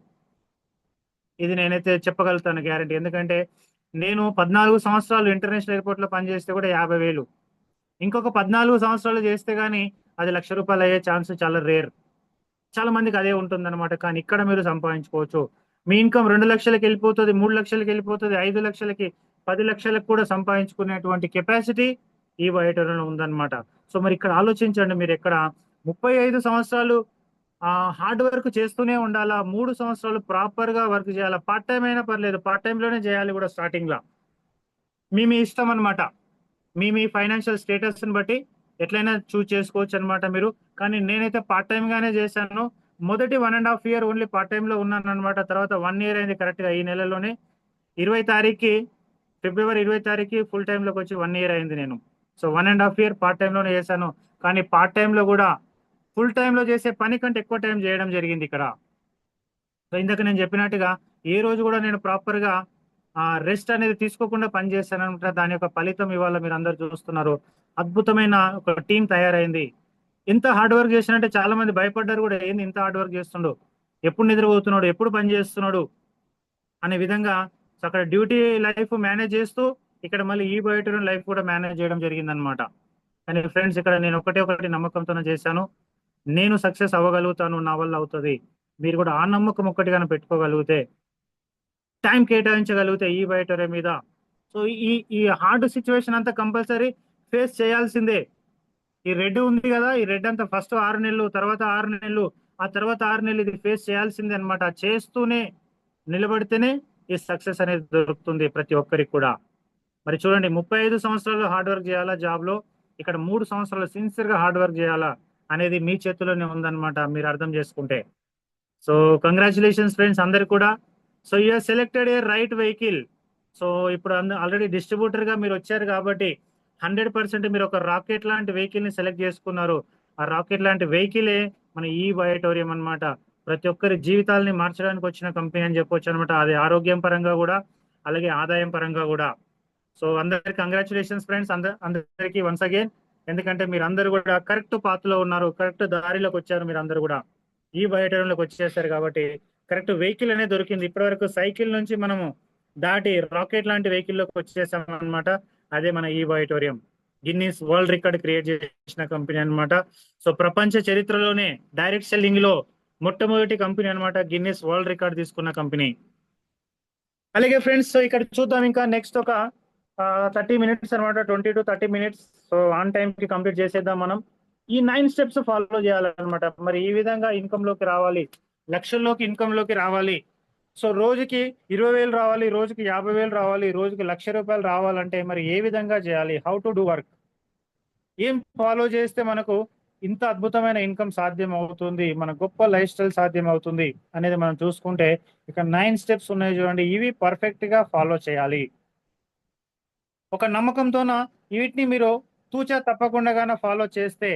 ఇది నేనైతే చెప్పగలుగుతాను గ్యారంటీ. ఎందుకంటే నేను 14 సంవత్సరాలు ఇంటర్నేషనల్ ఎయిర్పోర్ట్ లో పనిచేస్తే కూడా 50,000, ఇంకొక 14 సంవత్సరాలు చేస్తే గానీ అది ₹1,00,000 అయ్యే ఛాన్స్ చాలా రేర్. చాలా మందికి అదే ఉంటుంది అనమాట. కానీ ఇక్కడ మీరు సంపాదించుకోవచ్చు. మీ ఇన్కమ్ 2 లక్షలకి వెళ్ళిపోతుంది, 3 లక్షలకి వెళ్ళిపోతుంది, 5 లక్షలకి, 10 లక్షలకు కూడా సంపాదించుకునేటువంటి కెపాసిటీ ఈ బయటలో ఉందన్నమాట. సో మరి ఇక్కడ ఆలోచించండి, మీరు ఎక్కడ 35 సంవత్సరాలు హార్డ్ వర్క్ చేస్తూనే ఉండాలా, 3 సంవత్సరాలు ప్రాపర్ గా వర్క్ చేయాలా, పార్ట్ టైం అయినా పర్లేదు, పార్ట్ టైం లోనే చేయాలి కూడా స్టార్టింగ్ లో. మీ ఇష్టం అనమాట. మీ ఫైనాన్షియల్ స్టేటస్ ని బట్టి ఎట్లయినా చూస్ చేసుకోవచ్చు అనమాట మీరు. కానీ నేనైతే పార్ట్ టైం గానే చేశాను. మొదటి 1.5 year ఓన్లీ పార్ట్ టైం లో ఉన్నాను అనమాట. తర్వాత 1 year అయింది కరెక్ట్ గా ఈ నెలలోనే 20 తారీఖుకి, ఫిబ్రవరి 20 తారీఖుకి ఫుల్ టైం లోకి వచ్చి 1 year అయింది నేను. సో 1.5 year పార్ట్ టైం లోనే చేశాను. కానీ పార్ట్ టైం లో కూడా ఫుల్ టైం లో చేసే పని కంటే ఎక్కువ టైం చేయడం జరిగింది ఇక్కడ. సో ఇందాక నేను చెప్పినట్టుగా ఏ రోజు కూడా నేను ప్రాపర్ గా రెస్ట్ అనేది తీసుకోకుండా పని చేస్తాను అనమాట. దాని యొక్క ఫలితం ఇవాళ మీరు అందరు చూస్తున్నారు. అద్భుతమైన ఒక టీం తయారైంది. ఎంత హార్డ్ వర్క్ చేసినంటే చాలా మంది భయపడ్డారు కూడా, ఏంది ఇంత హార్డ్ వర్క్ చేస్తుండు, ఎప్పుడు నిద్రపోతున్నాడు, ఎప్పుడు పని చేస్తున్నాడు అనే విధంగా. సో అక్కడ డ్యూటీ లైఫ్ మేనేజ్ చేస్తూ ఇక్కడ మళ్ళీ ఈ బయట లైఫ్ కూడా మేనేజ్ చేయడం జరిగింది అనమాట. కానీ ఫ్రెండ్స్ ఇక్కడ నేను ఒకటి నమ్మకంతోనే చేశాను. నేను సక్సెస్ అవ్వగలుగుతాను, నా వల్ల అవుతుంది. మీరు కూడా ఆ నమ్మకం ఒక్కటిగానే పెట్టుకోగలిగితే, టైం కేటాయించగలిగితే ఈ బయట మీద, సో ఈ ఈ హార్డ్ సిచ్యువేషన్ అంతా కంపల్సరీ ఫేస్ చేయాల్సిందే. ఈ రెడ్ ఉంది కదా, ఈ రెడ్ అంతా ఫస్ట్ 6 నెలలు, తర్వాత 6 నెలలు, ఆ తర్వాత 6 నెలలు ఇది ఫేస్ చేయాల్సిందే అనమాట. చేస్తూనే నిలబడితేనే ఈ సక్సెస్ అనేది దొరుకుతుంది ప్రతి ఒక్కరికి కూడా. మరి చూడండి, 35 సంవత్సరాలు హార్డ్ వర్క్ చేయాలా జాబ్ లో, ఇక్కడ 3 సంవత్సరాలు సిన్సియర్ గా హార్డ్ వర్క్ చేయాలా అనేది మీ చేతిలోనే ఉందన్నమాట, మీరు అర్థం చేసుకుంటే. సో కంగ్రాచులేషన్స్ ఫ్రెండ్స్ అందరు కూడా. So you selected A right vehicle. So ఇప్పుడు ఆల్రెడీ డిస్ట్రిబ్యూటర్ గా మీరు వచ్చారు కాబట్టి 100% మీరు ఒక రాకెట్ లాంటి వెహికల్ ని సెలెక్ట్ చేసుకున్నారు. ఆ రాకెట్ లాంటి వెహికలే మన ఈ బయోటోరియం అన్నమాట. ప్రతి ఒక్కరి జీవితాలని మార్చడానికి వచ్చిన కంపెనీ అని చెప్పొచ్చు అనమాట. అది ఆరోగ్యం పరంగా కూడా, అలాగే ఆదాయం పరంగా కూడా. సో అందరికి కంగ్రాచులేషన్స్ ఫ్రెండ్స్, అందరికి వన్స్ అగైన్. ఎందుకంటే మీరు అందరు కూడా కరెక్ట్ పాత్ లో ఉన్నారు, కరెక్ట్ దారిలోకి వచ్చారు. మీరు అందరు కూడా ఈ బయోటోరియంలోకి వచ్చేసారు కాబట్టి కరెక్ట్ వెహికల్ అనేది దొరికింది. ఇప్పటి వరకు సైకిల్ నుంచి మనము దాటి రాకెట్ లాంటి వెహికల్ లోకి వచ్చేసాం అనమాట. అదే మన ఈ బయోటోరియం గిన్నీస్ వరల్డ్ రికార్డ్ క్రియేట్ చేసిన కంపెనీ అన్నమాట. సో ప్రపంచ చరిత్రలోనే డైరెక్ట్ సెల్లింగ్ లో మొట్టమొదటి కంపెనీ అన్నమాట, గిన్నీస్ వరల్డ్ రికార్డ్ తీసుకున్న కంపెనీ. అలాగే ఫ్రెండ్స్, సో ఇక్కడ చూద్దాం ఇంకా నెక్స్ట్ ఒక 30 minutes అనమాట, 20 to 30 minutes. So on time కి కంప్లీట్ చేసేద్దాం మనం. ఈ 9 steps ఫాలో చేయాలన్నమాట. మరి ఈ విధంగా ఇన్కమ్ లోకి రావాలి, లక్షల్లోకి ఇన్కమ్ లోకి రావాలి. సో రోజుకి 20,000 రావాలి, రోజుకి 50,000 రావాలి, రోజుకి ₹1,00,000 రావాలంటే మరి ఏ విధంగా చేయాలి, హౌ టు డూ వర్క్, ఏం ఫాలో చేస్తే మనకు ఇంత అద్భుతమైన ఇన్కమ్ సాధ్యం అవుతుంది, మన గొప్ప లైఫ్ స్టైల్ సాధ్యం అవుతుంది అనేది మనం చూసుకుంటే, ఇక 9 steps ఉన్నాయి చూడండి, ఇవి పర్ఫెక్ట్ గా ఫాలో చేయాలి. ఒక నమ్మకంతోన వీటిని మీరు తూచా తప్పకుండా ఫాలో చేస్తే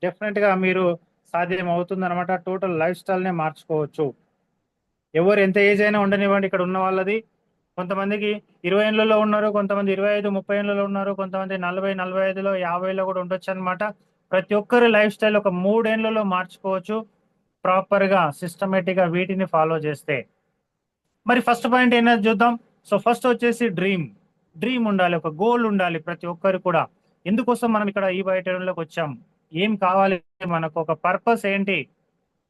డెఫినెట్ గా మీరు సాధ్యం అవుతుంది అనమాట. టోటల్ లైఫ్ స్టైల్ నే మార్చుకోవచ్చు. ఎవరు ఎంత ఏజ్ అయినా ఉండనివ్వండి, ఇక్కడ ఉన్న వాళ్ళది. కొంతమందికి 20 ఏళ్లలో ఉన్నారు, కొంతమంది 25, 30 ఏళ్లలో ఉన్నారు, కొంతమంది 40, 45లో, 50లో కూడా ఉండొచ్చు అనమాట. ప్రతి ఒక్కరి లైఫ్ స్టైల్ ఒక 3 ఏళ్లలో మార్చుకోవచ్చు ప్రాపర్ గా సిస్టమేటిక్ గా వీటిని ఫాలో చేస్తే. మరి ఫస్ట్ పాయింట్ ఏంటో చూద్దాం. సో ఫస్ట్ వచ్చేసి డ్రీమ్ ఉండాలి, ఒక గోల్ ఉండాలి ప్రతి ఒక్కరు కూడా. ఎందుకోసం మనం ఇక్కడ ఈ బయటలోకి వచ్చాం, ఏం కావాలి మనకు, ఒక పర్పస్ ఏంటి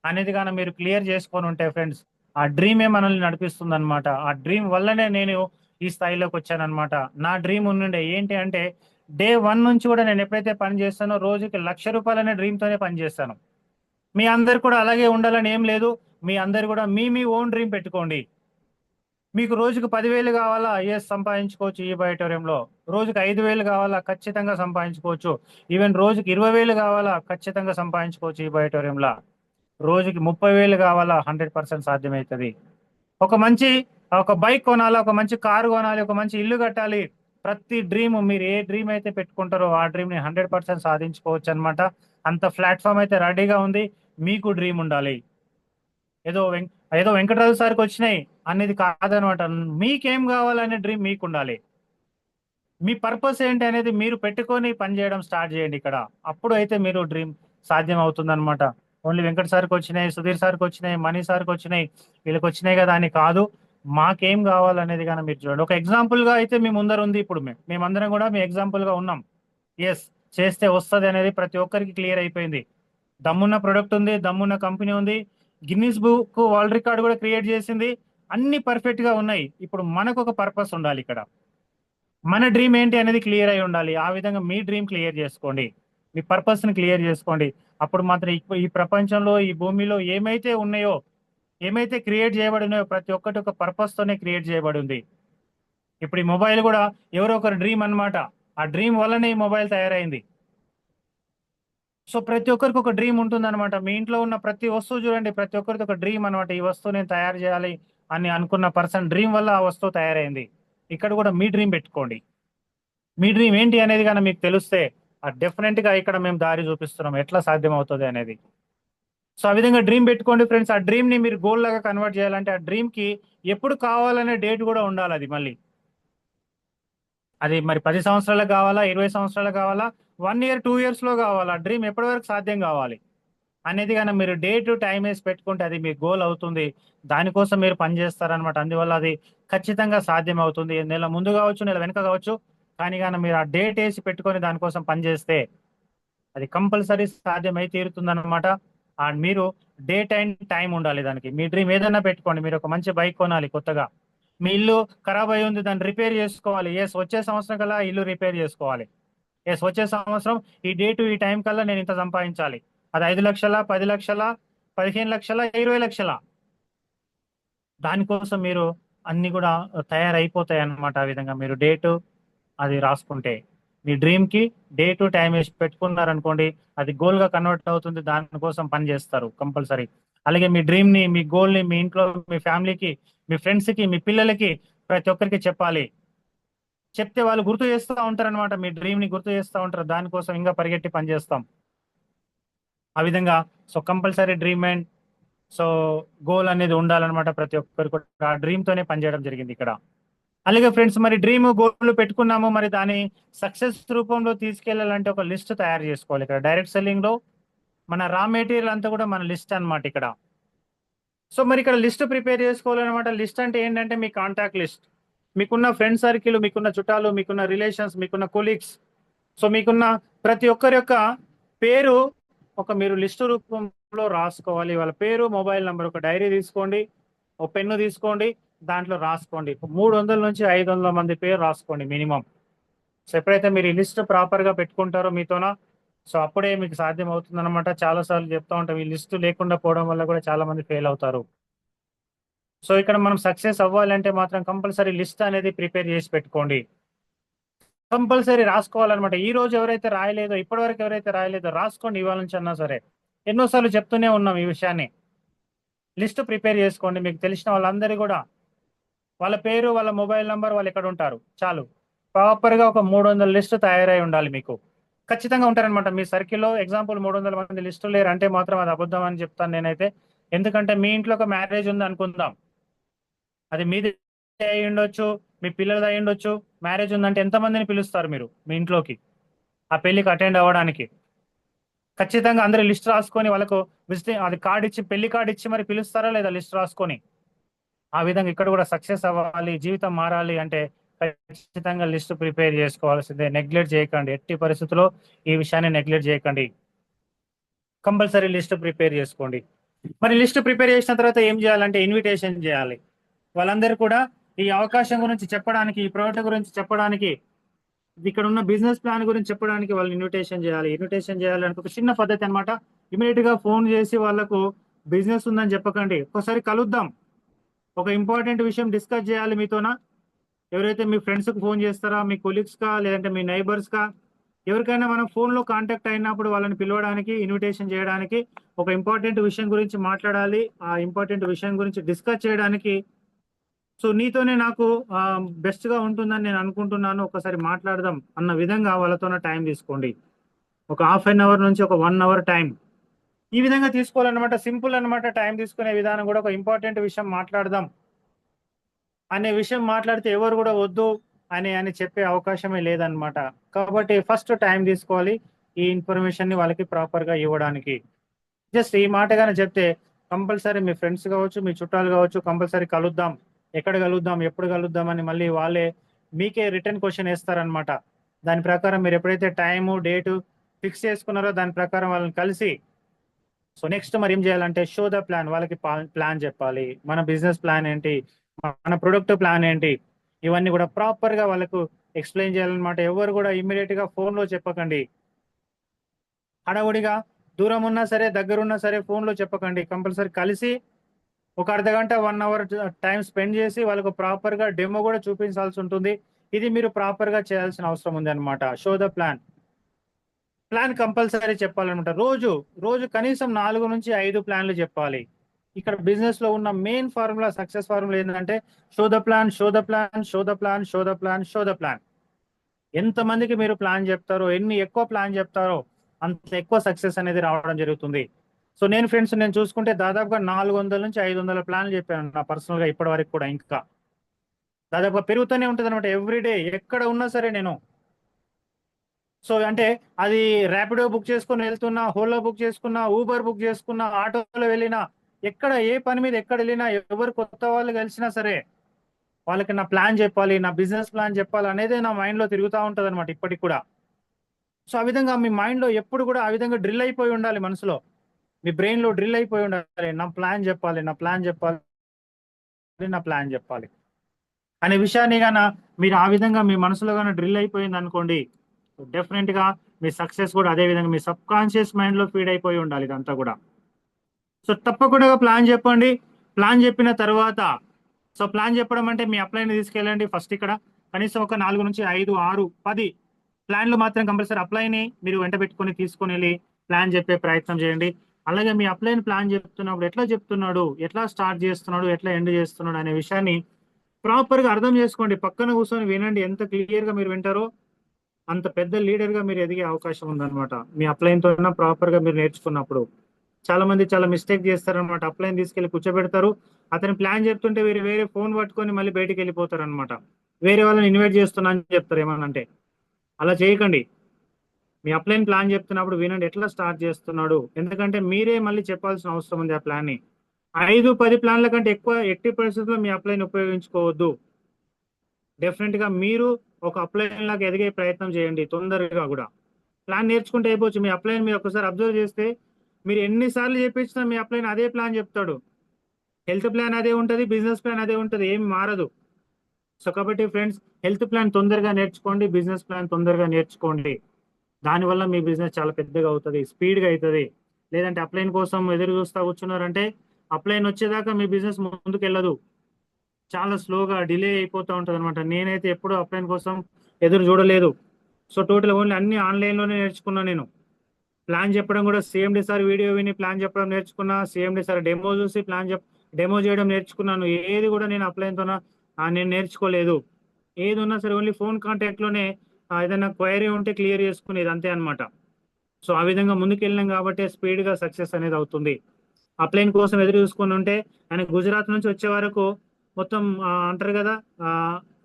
అనేది కానీ మీరు క్లియర్ చేసుకొని ఉంటే ఫ్రెండ్స్, ఆ డ్రీమే మనల్ని నడిపిస్తుంది అనమాట. ఆ డ్రీమ్ వల్లనే నేను ఈ స్థాయిలోకి వచ్చాను అనమాట. నా డ్రీమ్ ఉండే ఏంటి అంటే, డే 1 నుంచి కూడా నేను ఎప్పుడైతే పని చేస్తానో రోజుకి ₹1,00,000 అనే డ్రీమ్ తోనే పని చేస్తాను. మీ అందరు కూడా అలాగే ఉండాలని ఏం లేదు. మీ అందరు కూడా మీ ఓన్ డ్రీమ్ పెట్టుకోండి. మీకు రోజుకు 10,000 కావాలా, ఎస్ సంపాదించుకోవచ్చు ఈ బయోటోరియంలో. రోజుకు 5,000 కావాలా, ఖచ్చితంగా సంపాదించుకోవచ్చు. ఈవెన్ రోజుకి 20,000 కావాలా, ఖచ్చితంగా సంపాదించుకోవచ్చు ఈ బయోటోరియంలో. రోజుకి 30,000 కావాలా, 100% సాధ్యమవుతుంది. ఒక బైక్ కొనాలా, ఒక మంచి కారు కొనాలి, ఒక మంచి ఇల్లు కట్టాలి, ప్రతి డ్రీమ్ మీరు ఏ డ్రీమ్ అయితే పెట్టుకుంటారో ఆ డ్రీమ్ ని 100% సాధించుకోవచ్చు అనమాట. అంత ప్లాట్ఫామ్ అయితే రెడీగా ఉంది. మీకు డ్రీమ్ ఉండాలి. ఏదో ఏదో వెంకటరాజు సార్కి వచ్చినాయి అనేది కాదనమాట. మీకేం కావాలనే డ్రీమ్ మీకు ఉండాలి. మీ పర్పస్ ఏంటి అనేది మీరు పెట్టుకొని పని చేయడం స్టార్ట్ చేయండి ఇక్కడ. అప్పుడు అయితే మీరు డ్రీమ్ సాధ్యం అవుతుంది అనమాట. ఓన్లీ వెంకట సార్కి వచ్చినాయి, సుధీర్ సార్కి వచ్చినాయి, మణి సార్కి వచ్చినాయి, వీళ్ళకి వచ్చినాయి కదా అని కాదు. మాకేం కావాలనేది కానీ మీరు చూడండి. ఒక ఎగ్జాంపుల్ గా అయితే మీ ముందర ఉంది. ఇప్పుడు మేమందరం కూడా మీ ఎగ్జాంపుల్ గా ఉన్నాం. ఎస్, చేస్తే వస్తుంది అనేది ప్రతి ఒక్కరికి క్లియర్ అయిపోయింది. దమ్మున్న ప్రొడక్ట్ ఉంది, దమ్మున్న కంపెనీ ఉంది, గిన్నీస్ బుక్ వరల్డ్ రికార్డ్ కూడా క్రియేట్ చేసింది. అన్ని పర్ఫెక్ట్ గా ఉన్నాయి. ఇప్పుడు మనకు ఒక పర్పస్ ఉండాలి ఇక్కడ. మన డ్రీమ్ ఏంటి అనేది క్లియర్ అయి ఉండాలి. ఆ విధంగా మీ డ్రీమ్ క్లియర్ చేసుకోండి. మీ పర్పస్ని క్లియర్ చేసుకోండి. అప్పుడు మాత్రం ఈ ప్రపంచంలో ఈ భూమిలో ఏమైతే ఉన్నాయో, ఏమైతే క్రియేట్ చేయబడి ఉన్నాయో ప్రతి ఒక్కటి ఒక పర్పస్తోనే క్రియేట్ చేయబడి ఉంది. ఇప్పుడు ఈ మొబైల్ కూడా ఎవరో ఒకరు డ్రీమ్ అన్నమాట. ఆ డ్రీమ్ వల్లనే ఈ మొబైల్ తయారైంది. సో ప్రతి ఒక్కరికి ఒక డ్రీమ్ ఉంటుంది అనమాట. మీ ఇంట్లో ఉన్న ప్రతి వస్తువు చూడండి, ప్రతి ఒక్కరికి ఒక డ్రీమ్ అనమాట. ఈ వస్తువు నేను తయారు చేయాలి అని అనుకున్న పర్సన్ డ్రీమ్ వల్ల ఆ వస్తువు తయారైంది. ఇక్కడ కూడా మీ డ్రీమ్ పెట్టుకోండి. మీ డ్రీమ్ ఏంటి అనేది కానీ మీకు తెలిస్తే డెఫినెట్ గా ఇక్కడ మేము దారి చూపిస్తున్నాం ఎట్లా సాధ్యం అవుతుంది అనేది. సో ఆ విధంగా డ్రీమ్ పెట్టుకోండి ఫ్రెండ్స్. ఆ డ్రీమ్ ని మీరు గోల్ లాగా కన్వర్ట్ చేయాలంటే ఆ డ్రీమ్ కి ఎప్పుడు కావాలనే డేట్ కూడా ఉండాలి. అది మళ్ళీ అది మరి 10 సంవత్సరాలకు కావాలా, 20 సంవత్సరాలకు కావాలా, 1 ఇయర్ 2 ఇయర్స్ లో కావాలా, డ్రీమ్ ఎప్పటి వరకు సాధ్యం కావాలి అనేది కానీ మీరు డేట్ టైం వేసి పెట్టుకుంటే అది మీ గోల్ అవుతుంది. దానికోసం మీరు పని చేస్తారనమాట. అందువల్ల అది ఖచ్చితంగా సాధ్యం అవుతుంది. నెల ముందు కావచ్చు, నెల వెనక కావచ్చు, కానీ కానీ మీరు ఆ డేట్ వేసి పెట్టుకొని దానికోసం పని చేస్తే అది కంపల్సరీ సాధ్యమై తీరుతుంది అనమాట. అండ్ మీరు డేట్ అండ్ టైం ఉండాలి దానికి. మీ డ్రీమ్ ఏదైనా పెట్టుకోండి. మీరు ఒక మంచి బైక్ కొనాలి కొత్తగా, మీ ఇల్లు ఖరాబ్ అయి ఉంది, దాన్ని రిపేర్ చేసుకోవాలి. ఎస్, వచ్చే సంవత్సరం కల్లా ఇల్లు రిపేర్ చేసుకోవాలి. ఎస్, వచ్చే సంవత్సరం ఈ డేటు ఈ టైం కల్లా నేను ఇంత సంపాదించాలి. అది 5 లక్షల, 10 లక్షల, 15 లక్షల, 20 లక్షల, దానికోసం మీరు అన్ని కూడా తయారైపోతాయి అన్నమాట. ఆ విధంగా మీరు డేటు అది రాసుకుంటే మీ డ్రీమ్ కి డేటు టైం వేసి పెట్టుకున్నారనుకోండి, అది గోల్ గా కన్వర్ట్ అవుతుంది. దానికోసం పని చేస్తారు కంపల్సరీ. అలాగే మీ డ్రీమ్ ని, మీ గోల్ ని మీ ఇంట్లో, మీ ఫ్యామిలీకి, మీ ఫ్రెండ్స్ కి, మీ పిల్లలకి, ప్రతి ఒక్కరికి చెప్పాలి. చెప్తే వాళ్ళు గుర్తు చేస్తూ ఉంటారు అనమాట. మీ డ్రీమ్ ని గుర్తు చేస్తూ ఉంటారు. దానికోసం ఇంకా పరిగెట్టి పని చేస్తాం ఆ విధంగా. So compulsory dream and so goal అనేది ఉండాలన్నమాట. ప్రతి ఒక్కరు కూడా ఆ డ్రీమ్ తోనే పనిచేయడం జరిగింది ఇక్కడ. అలాగే ఫ్రెండ్స్, మరి డ్రీమ్ గోల్ పెట్టుకున్నాము, మరి దాని సక్సెస్ రూపంలో తీసుకెళ్లాలంటే ఒక లిస్ట్ తయారు చేసుకోవాలి. ఇక్కడ డైరెక్ట్ సెల్లింగ్ లో మన రా మెటీరియల్ అంతా కూడా మన లిస్ట్ అన్నమాట ఇక్కడ. సో మరి ఇక్కడ లిస్ట్ ప్రిపేర్ చేసుకోవాలన్నమాట. లిస్ట్ అంటే ఏంటంటే మీ కాంటాక్ట్ లిస్ట్, మీకున్న ఫ్రెండ్ సర్కిల్, మీకున్న చుట్టాలు, మీకున్న రిలేషన్స్, మీకున్న కొలీగ్స్, సో మీకున్న ప్రతి ఒక్కరి యొక్క పేరు ఒక మీరు లిస్టు రూపంలో రాసుకోవాలి. వాళ్ళ పేరు, మొబైల్ నంబర్, ఒక డైరీ తీసుకోండి, ఒక పెన్ను తీసుకోండి, దాంట్లో రాసుకోండి. 300 నుంచి 500 మంది పేరు రాసుకోండి మినిమం. సో ఎప్పుడైతే మీరు ఈ లిస్ట్ ప్రాపర్ గా పెట్టుకుంటారో మీతోన, సో అప్పుడే మీకు సాధ్యం అవుతుంది అనమాట. చాలా సార్లు చెప్తా ఉంటాం, ఈ లిస్ట్ లేకుండా పోవడం వల్ల కూడా చాలా మంది ఫెయిల్ అవుతారు. సో ఇక్కడ మనం సక్సెస్ అవ్వాలంటే మాత్రం కంపల్సరీ లిస్ట్ అనేది ప్రిపేర్ చేసి పెట్టుకోండి. కంపల్సరీ రాసుకోవాలన్నమాట. ఈ రోజు ఎవరైతే రాయలేదో, ఇప్పటివరకు ఎవరైతే రాయలేదో రాసుకోండి. ఇవాళ నుంచి అన్నా సరే. ఎన్నోసార్లు చెప్తూనే ఉన్నాం ఈ విషయాన్ని. లిస్ట్ ప్రిపేర్ చేసుకోండి. మీకు తెలిసిన వాళ్ళందరూ కూడా వాళ్ళ పేరు, వాళ్ళ మొబైల్ నంబర్, వాళ్ళు ఎక్కడ ఉంటారు, చాలు. ప్రాపర్ గా ఒక 300 లిస్ట్ తయారై ఉండాలి మీకు. ఖచ్చితంగా ఉంటారనమాట మీ సర్కిల్లో. ఎగ్జాంపుల్ 300 మంది లిస్టు లేరు అంటే మాత్రం అది అబద్ధం అని చెప్తాను నేనైతే. ఎందుకంటే మీ ఇంట్లో ఒక మ్యారేజ్ ఉంది అనుకుందాం, అది మీది అయి ఉండొచ్చు, మీ పిల్లలది అయి ఉండొచ్చు. మ్యారేజ్ ఉందంటే ఎంతమందిని పిలుస్తారు మీరు మీ ఇంట్లోకి ఆ పెళ్లికి అటెండ్ అవ్వడానికి? ఖచ్చితంగా అందరూ లిస్ట్ రాసుకొని వాళ్ళకు విజిటింగ్ అది కార్డు ఇచ్చి, పెళ్లి కార్డు ఇచ్చి మరి పిలుస్తారా లేదా లిస్ట్ రాసుకొని? ఆ విధంగా ఇక్కడ కూడా సక్సెస్ అవ్వాలి, జీవితం మారాలి అంటే ఖచ్చితంగా లిస్ట్ ప్రిపేర్ చేసుకోవాల్సిందే. నెగ్లెక్ట్ చేయకండి, ఎట్టి పరిస్థితుల్లో ఈ విషయాన్ని నెగ్లెక్ట్ చేయకండి. కంపల్సరీ లిస్ట్ ప్రిపేర్ చేసుకోండి. మరి లిస్ట్ ప్రిపేర్ చేసిన తర్వాత ఏం చేయాలంటే ఇన్విటేషన్ చేయాలి. వాళ్ళందరూ కూడా ఈ అవకాశం గురించి చెప్పడానికి, ఈ ప్రోడక్ట్ గురించి చెప్పడానికి, ఇక్కడ ఉన్న బిజినెస్ ప్లాన్ గురించి చెప్పడానికి వాళ్ళు ఇన్విటేషన్ చేయాలి. ఇన్విటేషన్ చేయాలంటే ఒక చిన్న పద్ధతి అనమాట. ఇమీడియట్ గా ఫోన్ చేసి వాళ్ళకు బిజినెస్ ఉందని చెప్పకండి. ఒకసారి కలుద్దాం, ఒక ఇంపార్టెంట్ విషయం డిస్కస్ చేయాలి మీతోన. ఎవరైతే మీ ఫ్రెండ్స్ కు ఫోన్ చేస్తారా, మీ కొలీగ్స్ కా, లేదంటే మీ నైబర్స్ కా, ఎవరికైనా మనం ఫోన్ లో కాంటాక్ట్ అయినప్పుడు వాళ్ళని పిలవడానికి, ఇన్విటేషన్ చేయడానికి, ఒక ఇంపార్టెంట్ విషయం గురించి మాట్లాడాలి, ఆ ఇంపార్టెంట్ విషయం గురించి డిస్కస్ చేయడానికి. సో నీతోనే నాకు బెస్ట్ గా ఉంటుందని నేను అనుకుంటున్నాను, ఒకసారి మాట్లాడదాం అన్న విధంగా వాళ్ళతోనే టైం తీసుకోండి. ఒక హాఫ్ నుంచి ఒక 1 అవర్ టైం ఈ విధంగా తీసుకోవాలన్నమాట. సింపుల్ అన్నమాట. టైం తీసుకునే విధానం కూడా ఒక ఇంపార్టెంట్ విషయం మాట్లాడదాం అనే విషయం మాట్లాడితే ఎవరు కూడా వద్దు అని చెప్పే అవకాశమే లేదనమాట. కాబట్టి ఫస్ట్ టైం తీసుకోవాలి ఈ ఇన్ఫర్మేషన్ ని వాళ్ళకి ప్రాపర్ గా ఇవ్వడానికి. జస్ట్ ఈ మాటగానే చెప్తే కంపల్సరీ మీ ఫ్రెండ్స్ కావచ్చు, మీ చుట్టాలు కావచ్చు, కంపల్సరీ కలుద్దాం, ఎక్కడ కలుద్దాం, ఎప్పుడు కలుద్దాం అని మళ్ళీ వాళ్ళే మీకే రిటర్న్ క్వశ్చన్ వేస్తారనమాట. దాని ప్రకారం మీరు ఎప్పుడైతే టైము డేటు ఫిక్స్ చేసుకున్నారో దాని ప్రకారం వాళ్ళని కలిసి, సో నెక్స్ట్ మరి ఏం చేయాలంటే షో ద ప్లాన్. వాళ్ళకి ప్లాన్ చెప్పాలి. మన బిజినెస్ ప్లాన్ ఏంటి, మన ప్రొడక్ట్ ప్లాన్ ఏంటి, ఇవన్నీ కూడా ప్రాపర్ గా వాళ్ళకు ఎక్స్ప్లెయిన్ చేయాలన్నమాట. ఎవరు కూడా ఇమ్మీడియట్ గా ఫోన్ లో చెప్పకండి. హడావుడిగా దూరం ఉన్నా సరే దగ్గర ఉన్నా సరే ఫోన్లో చెప్పకండి. కంపల్సరీ కలిసి ఒక అర్ధగంట 1 అవర్ టైం స్పెండ్ చేసి వాళ్ళకు ప్రాపర్గా డెమో కూడా చూపించాల్సి ఉంటుంది. ఇది మీరు ప్రాపర్గా చేయాల్సిన అవసరం ఉంది అనమాట. Show the plan. Plan compulsory చెప్పాలన్నమాట. రోజు రోజు కనీసం 4 నుంచి 5 ప్లాన్లు చెప్పాలి. ఇక్కడ బిజినెస్ లో ఉన్న మెయిన్ ఫార్ములా, సక్సెస్ ఫార్ములా ఏంటంటే show the plan, show the plan, show the plan, show the plan, show the plan. ఎంతమందికి మీరు ప్లాన్ చెప్తారో, ఎన్ని ఎక్కువ ప్లాన్ చెప్తారో అంత ఎక్కువ సక్సెస్ అనేది రావడం జరుగుతుంది. సో నేను చూసుకుంటే దాదాపుగా 400 నుంచి 500 ప్లాన్లు చెప్పాను నా పర్సనల్ గా ఇప్పటి వరకు కూడా. ఇంకా దాదాపుగా పెరుగుతూనే ఉంటుంది అనమాట ఎవ్రీడే, ఎక్కడ ఉన్నా సరే నేను. సో అంటే అది ర్యాపిడో బుక్ చేసుకుని వెళ్తున్నా, హోలో బుక్ చేసుకున్నా, ఊబర్ బుక్ చేసుకున్నా, ఆటోలో వెళ్ళినా, ఎక్కడ ఏ పని మీద ఎక్కడ వెళ్ళినా, ఎవరు కొత్త వాళ్ళు కలిసినా సరే వాళ్ళకి నా ప్లాన్ చెప్పాలి, నా బిజినెస్ ప్లాన్ చెప్పాలి అనేది నా మైండ్ లో తిరుగుతూ ఉంటది అనమాట ఇప్పటికి కూడా. సో ఆ విధంగా మీ మైండ్ లో ఎప్పుడు కూడా ఆ విధంగా డ్రిల్ అయిపోయి ఉండాలి, మనసులో మీ బ్రెయిన్ లో డ్రిల్ అయిపోయి ఉండాలి. నా ప్లాన్ చెప్పాలి, నా ప్లాన్ చెప్పాలి, నా ప్లాన్ చెప్పాలి అనే విషయాన్ని గాన మీరు ఆ విధంగా మీ మనసులో గాన డ్రిల్ అయిపోయింది అనుకోండి, డెఫినెట్ గా మీ సక్సెస్ కూడా అదే విధంగా మీ సబ్ కాన్షియస్ మైండ్ లో ఫీడ్ అయిపోయి ఉండాలి ఇదంతా కూడా. సో తప్పకుండా ప్లాన్ చెప్పండి. ప్లాన్ చెప్పిన తర్వాత, సో ప్లాన్ చెప్పడం అంటే మీ అప్లైని తీసుకెళ్ళండి ఫస్ట్. ఇక్కడ కనీసం ఒక 4 నుంచి 5, 6, 10 ప్లాన్లు మాత్రం కంపల్సరీ అప్లైని మీరు వెంట పెట్టుకొని తీసుకొని వెళ్ళి ప్లాన్ చెప్పే ప్రయత్నం చేయండి. అలాగే మీ అప్లైని ప్లాన్ చెప్తున్నప్పుడు ఎట్లా చెప్తున్నాడు, ఎట్లా స్టార్ట్ చేస్తున్నాడు, ఎట్లా ఎండ్ చేస్తున్నాడు అనే విషయాన్ని ప్రాపర్ గా అర్థం చేసుకోండి. పక్కన కూర్చొని వినండి. ఎంత క్లియర్ గా మీరు వింటారో అంత పెద్ద లీడర్ గా మీరు ఎదిగే అవకాశం ఉందన్నమాట. మీ అప్లైన్ తో ప్రాపర్ గా మీరు నేర్చుకున్నప్పుడు. చాలా మంది చాలా మిస్టేక్ చేస్తారనమాట. అప్లైన్ తీసుకెళ్లి కూర్చోబెడతారు, అతను ప్లాన్ చెప్తుంటే వేరే వేరే ఫోన్ పట్టుకొని మళ్ళీ బయటికి వెళ్ళిపోతారు అనమాట. వేరే వాళ్ళని ఇన్వైట్ చేస్తున్నా అని చెప్తారు ఏమనంటే. అలా చేయకండి. మీ అప్లైన్ ప్లాన్ చెప్తున్నప్పుడు వినండి ఎట్లా స్టార్ట్ చేస్తున్నాడు, ఎందుకంటే మీరే మళ్ళీ చెప్పాల్సిన అవసరం ఉంది ఆ ప్లాన్ ని. 5, 10 ప్లాన్ల కంటే ఎక్కువ ఎట్టి పరిస్థితుల్లో మీ అప్లైన్ ఉపయోగించుకోవద్దు. డెఫినెట్ గా మీరు ఒక అప్లైన్ లాగా ఎదిగే ప్రయత్నం చేయండి తొందరగా కూడా. ప్లాన్ నేర్చుకుంటే అయిపోవచ్చు. మీ అప్లైన్ మీరు ఒకసారి అబ్జర్వ్ చేస్తే మీరు ఎన్నిసార్లు చెప్పించినా మీ అప్లైన్ అదే ప్లాన్ చెప్తాడు. హెల్త్ ప్లాన్ అదే ఉంటుంది, బిజినెస్ ప్లాన్ అదే ఉంటుంది, ఏమి మారదు. సో కాబట్టి ఫ్రెండ్స్, హెల్త్ ప్లాన్ తొందరగా నేర్చుకోండి, బిజినెస్ ప్లాన్ తొందరగా నేర్చుకోండి. దానివల్ల మీ బిజినెస్ చాలా పెద్దగా అవుతుంది, స్పీడ్గా అవుతుంది. లేదంటే అప్లైన్ కోసం ఎదురు చూస్తా కూర్చున్నారంటే అప్లైన్ వచ్చేదాకా మీ బిజినెస్ ముందుకు వెళ్ళదు, చాలా స్లోగా డిలే అయిపోతూ ఉంటుంది అనమాట. నేనైతే ఎప్పుడూ అప్లైన్ కోసం ఎదురు చూడలేదు. సో టోటల్ ఓన్లీ అన్ని ఆన్లైన్లోనే నేర్చుకున్నాను నేను. ప్లాన్ చెప్పడం కూడా సిఎండి సార్ వీడియో విని ప్లాన్ చెప్పడం నేర్చుకున్నా, సిఎండి సార్ డెమో చూసి డెమో చేయడం నేర్చుకున్నాను. ఏది కూడా నేను అప్లైన్తో నేను నేర్చుకోలేదు. ఏది ఉన్నా సరే ఓన్లీ ఫోన్ కాంటాక్ట్ లోనే ఏదైనా క్వైరీ ఉంటే క్లియర్ చేసుకునేది అంతే అనమాట. సో ఆ విధంగా ముందుకు వెళ్ళినాం కాబట్టి స్పీడ్ గా సక్సెస్ అనేది అవుతుంది. అప్లైన్ కోసం ఎదురు చూసుకుని ఉంటే ఆయన గుజరాత్ నుంచి వచ్చే వరకు మొత్తం అంటారు కదా, ఆ,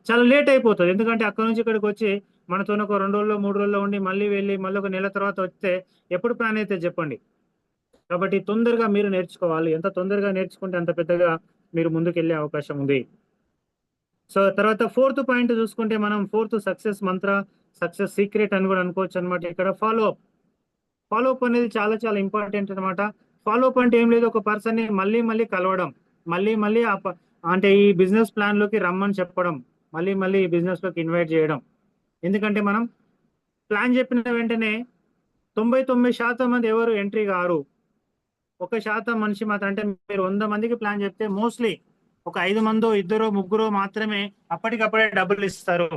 చాలా లేట్ అయిపోతుంది. ఎందుకంటే అక్కడ నుంచి ఇక్కడికి వచ్చి మనతో ఒక 2 రోజుల్లో 3 రోజుల్లో ఉండి మళ్ళీ వెళ్ళి మళ్ళీ ఒక నెల తర్వాత వస్తే ఎప్పుడు ప్లాన్ అయితే చెప్పండి. కాబట్టి తొందరగా మీరు నేర్చుకోవాలి. ఎంత తొందరగా నేర్చుకుంటే అంత పెద్దగా మీరు ముందుకు వెళ్ళే అవకాశం ఉంది. సో తర్వాత ఫోర్త్ పాయింట్ చూసుకుంటే మనం ఫోర్త్ సక్సెస్ మంత్ర, సక్సెస్ సీక్రెట్ అని కూడా అనుకోవచ్చు అనమాట. ఇక్కడ ఫాలో అప్. ఫాలో అప్ అనేది చాలా చాలా ఇంపార్టెంట్ అనమాట. ఫాలో అప్ అంటే ఏం లేదు, ఒక పర్సన్ ని మళ్ళీ మళ్ళీ కలవడం, మళ్ళీ మళ్ళీ అంటే ఈ బిజినెస్ ప్లాన్ లోకి రమ్మని చెప్పడం, మళ్ళీ మళ్ళీ ఈ బిజినెస్ లోకి ఇన్వైట్ చేయడం. ఎందుకంటే మనం ప్లాన్ చెప్పిన వెంటనే 99% మంది ఎవరు ఎంట్రీ కారు. 1% మనిషి మాత్రం, అంటే మీరు 100 మందికి ప్లాన్ చెప్తే మోస్ట్లీ ఒక 5 మందో 2, 3 మాత్రమే అప్పటికప్పుడే డబ్బులు ఇస్తారు.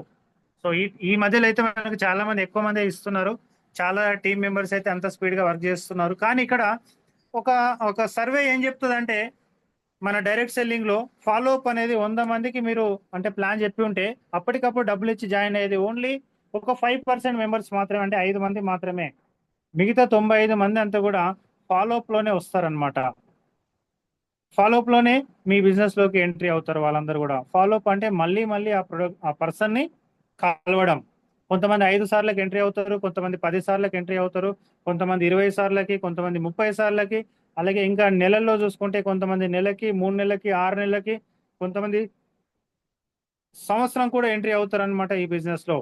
సో ఈ మధ్యలో అయితే మనకు చాలా మంది ఎక్కువ మంది ఇస్తున్నారు. చాలా టీం మెంబర్స్ అయితే అంత స్పీడ్ గా వర్క్ చేస్తున్నారు. కానీ ఇక్కడ ఒక ఒక సర్వే ఏం చెప్తుంది అంటే, మన డైరెక్ట్ సెల్లింగ్ లో ఫాలో అప్ అనేది 100 మందికి మీరు అంటే ప్లాన్ చెప్పి ఉంటే అప్పటికప్పుడు డబ్బులు ఇచ్చి జాయిన్ అయ్యేది ఓన్లీ ఒక 5% మెంబర్స్ మాత్రమే, అంటే 5 మంది మాత్రమే. మిగతా 95 మంది అంతా కూడా ఫాలో అప్ లోనే వస్తారనమాట. ఫాలో అప్ లోనే మీ బిజినెస్ లోకి ఎంట్రీ అవుతారు వాళ్ళందరూ కూడా. ఫాలో అప్ అంటే మళ్ళీ మళ్ళీ ఆ పర్సన్ ని కలవడం. కొంతమంది 5 సార్లకు ఎంట్రీ అవుతారు, కొంతమంది 10 సార్లకు ఎంట్రీ అవుతారు, కొంతమంది 20 సార్లకి, కొంతమంది 30 సార్లకి. అలాగే ఇంకా నెలల్లో చూసుకుంటే కొంతమంది నెలకి, 3 నెలలకి, 6 నెలలకి, కొంతమంది సంవత్సరం కూడా ఎంట్రీ అవుతారు అనమాట ఈ బిజినెస్ లో.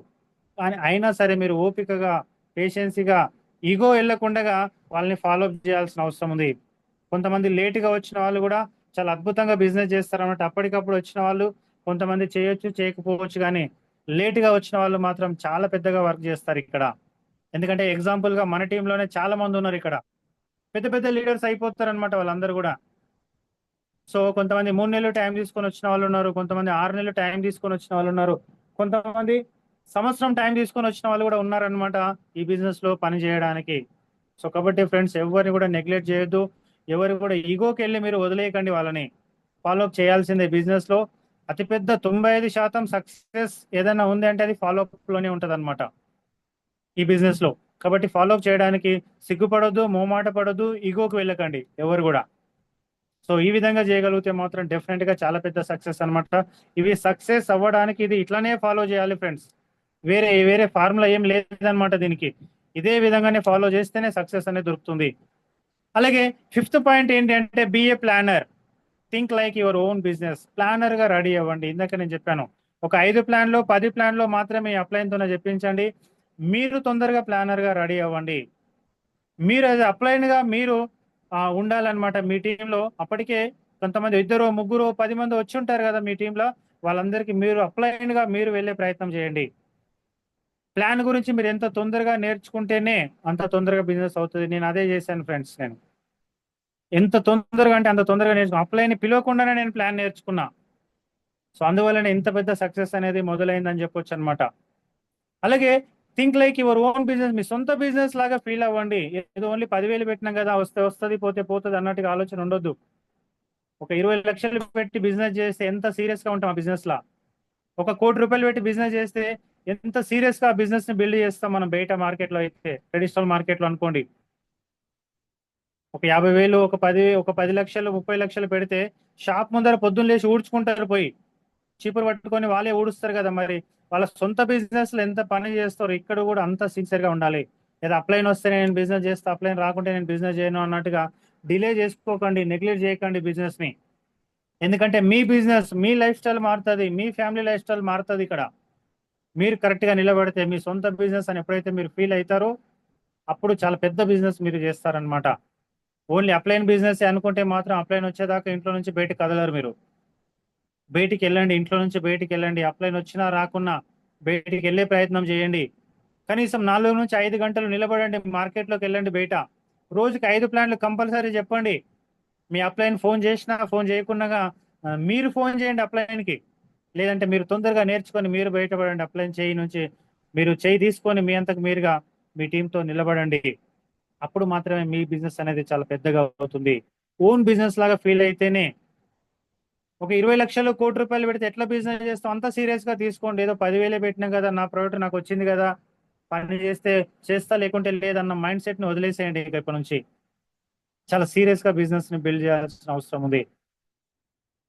కానీ అయినా సరే మీరు ఓపికగా, పేషెన్సీగా, ఈగో వెళ్లకుండా వాళ్ళని ఫాలో అప్ చేయాల్సిన అవసరం ఉంది. కొంతమంది లేట్ గా వచ్చిన వాళ్ళు కూడా చాలా అద్భుతంగా బిజినెస్ చేస్తారన్నమాట. అప్పటికప్పుడు వచ్చిన వాళ్ళు కొంతమంది చేయొచ్చు చేయకపోవచ్చు, కానీ లేట్ గా వచ్చిన వాళ్ళు మాత్రం చాలా పెద్దగా వర్క్ చేస్తారు ఇక్కడ. ఎందుకంటే ఎగ్జాంపుల్ గా మన టీంలోనే చాలా మంది ఉన్నారు ఇక్కడ, పెద్ద పెద్ద లీడర్స్ అయిపోతారు అనమాట వాళ్ళందరూ కూడా. సో కొంతమంది 3 నెలలు టైం తీసుకొని వచ్చిన వాళ్ళు ఉన్నారు, కొంతమంది 6 నెలలు టైం తీసుకొని వచ్చిన వాళ్ళు ఉన్నారు, కొంతమంది సంవత్సరం టైం తీసుకొని వచ్చిన వాళ్ళు కూడా ఉన్నారనమాట ఈ బిజినెస్ లో పని చేయడానికి. సో కాబట్టి ఫ్రెండ్స్, ఎవరిని కూడా నెగ్లెక్ట్ చేయొద్దు, ఎవరు కూడా ఈగోకి వెళ్ళి మీరు వదిలేయకండి వాళ్ళని. ఫాలో అప్ చేయాల్సిందే బిజినెస్ లో. అతిపెద్ద 95% సక్సెస్ ఏదైనా ఉంది అంటే అది ఫాలో అప్ లోనే ఉంటది అనమాట ఈ బిజినెస్ లో. కాబట్టి ఫాలో అప్ చేయడానికి సిగ్గుపడొద్దు, మోమాట పడొద్దు, ఈగోకి వెళ్ళకండి ఎవరు కూడా. సో ఈ విధంగా చేయగలిగితే మాత్రం డెఫినెట్ గా చాలా పెద్ద సక్సెస్ అన్నమాట. ఇవి సక్సెస్ అవ్వడానికి ఇది ఇట్లానే ఫాలో చేయాలి ఫ్రెండ్స్, వేరే వేరే ఫార్ములా ఏం లేదనమాట దీనికి. ఇదే విధంగానే ఫాలో చేస్తేనే సక్సెస్ అనేది దొరుకుతుంది. అలాగే ఫిఫ్త్ పాయింట్ ఏంటి అంటే be a planner. Think like your own business. Planner గా రెడీ అవ్వండి. ఇందాక నేను చెప్పాను, ఒక 5 ప్లాన్లో 10 ప్లాన్లో మాత్రమే అప్లైన్తోనే చెప్పించండి. మీరు తొందరగా ప్లానర్ గా రెడీ అవ్వండి. మీరు అది అప్లైన్ గా మీరు ఉండాలన్నమాట మీ టీంలో. అప్పటికే కొంతమంది 2 3 10 మంది వచ్చి ఉంటారు కదా మీ టీంలో, వాళ్ళందరికీ మీరు అప్లైన్ గా మీరు వెళ్ళే ప్రయత్నం చేయండి. ప్లాన్ గురించి మీరు ఎంత తొందరగా నేర్చుకుంటేనే అంత తొందరగా బిజినెస్ అవుతుంది. నేను అదే చేశాను ఫ్రెండ్స్. నేను ఎంత తొందరగా అంటే అంత తొందరగా నేర్చుకున్నా, అప్లైన్ పిలవకుండానే నేను ప్లాన్ నేర్చుకున్నా. సో అందువల్లనే ఇంత పెద్ద సక్సెస్ అనేది మొదలైందని చెప్పొచ్చు అనమాట. అలాగే think like your own business. మీ సొంత బిజినెస్ లాగా ఫీల్ అవ్వండి. ఏదో ఓన్లీ 10,000 పెట్టినాం కదా, వస్తే వస్తుంది పోతే పోతుంది అన్నట్టుగా ఆలోచన ఉండొద్దు. ఒక 20 లక్షలు పెట్టి బిజినెస్ చేస్తే ఎంత సీరియస్ గా ఉంటాం ఆ బిజినెస్ లా. ఒక 1,00,00,000 పెట్టి బిజినెస్ చేస్తే ఎంత సీరియస్ గా బిజినెస్ ని బిల్డ్ చేస్తాం మనం బయట మార్కెట్ లో అయితే, ట్రెడిషనల్ మార్కెట్ లో అనుకోండి. ఒక 50,000 ఒక 10 లక్షలు 30 లక్షలు పెడితే షాప్ ముందర పొద్దున్న లేచి ఊడ్చుకుంటారు పోయి, చీపురు పట్టుకొని వాళ్ళే ఊడుస్తారు కదా. మరి వాళ్ళ సొంత బిజినెస్ లో ఎంత పని చేస్తారో ఇక్కడ కూడా అంత సిన్సియర్ గా ఉండాలి. లేదా అప్లైన్ వస్తే నేను బిజినెస్ చేస్తా, అప్లైన్ రాకుంటే నేను బిజినెస్ చేయను అన్నట్టుగా డిలే చేసుకోకండి, నెగ్లెక్ట్ చేయకండి బిజినెస్ ని. ఎందుకంటే మీ బిజినెస్, మీ లైఫ్ స్టైల్ మారుతుంది, మీ ఫ్యామిలీ లైఫ్ స్టైల్ మారుతుంది ఇక్కడ. మీరు కరెక్ట్ గా నిలబడితే మీ సొంత బిజినెస్ అని ఎప్పుడైతే మీరు ఫీల్ అవుతారో అప్పుడు చాలా పెద్ద బిజినెస్ మీరు చేస్తారనమాట. ఓన్లీ అప్లైన్ బిజినెస్ అనుకుంటే మాత్రం అప్లైన్ వచ్చేదాకా ఇంట్లో నుంచి బయటకు కదలరు మీరు. బయటికి వెళ్ళండి, ఇంట్లో నుంచి బయటికి వెళ్ళండి. అప్లైన్ వచ్చినా రాకున్నా బయటికి వెళ్ళే ప్రయత్నం చేయండి. కనీసం 4 నుంచి 5 గంటలు నిలబడండి, మార్కెట్లోకి వెళ్ళండి బయట. రోజుకి 5 ప్లాన్లు కంపల్సరీ చెప్పండి. మీ అప్లైన్ ఫోన్ చేసినా ఫోన్ చేయకుండా మీరు ఫోన్ చేయండి అప్లైన్కి. లేదంటే మీరు తొందరగా నేర్చుకొని మీరు బయటపడండి అప్లైన్ చేయి నుంచి. మీరు చేయి తీసుకొని మీ అంతకు మీరుగా మీ టీంతో నిలబడండి. అప్పుడు మాత్రమే మీ బిజినెస్ అనేది చాలా పెద్దగా అవుతుంది. ఓన్ బిజినెస్ లాగా ఫీల్ అయితేనే. ఒక 20 లక్షలు 1,00,00,000 పెడితే ఎట్లా బిజినెస్ చేస్తాం, అంత సీరియస్ గా తీసుకోండి. ఏదో 10,000 పెట్టినాం కదా, నా ప్రోడక్ట్ నాకు వచ్చింది కదా, పని చేస్తే చేస్తా లేకుంటే లేదన్న మైండ్ సెట్ ని వదిలేసేయండి. ఇక ఇప్పటి నుంచి చాలా సీరియస్ గా బిజినెస్ ని బిల్డ్ చేయాల్సిన అవసరం ఉంది.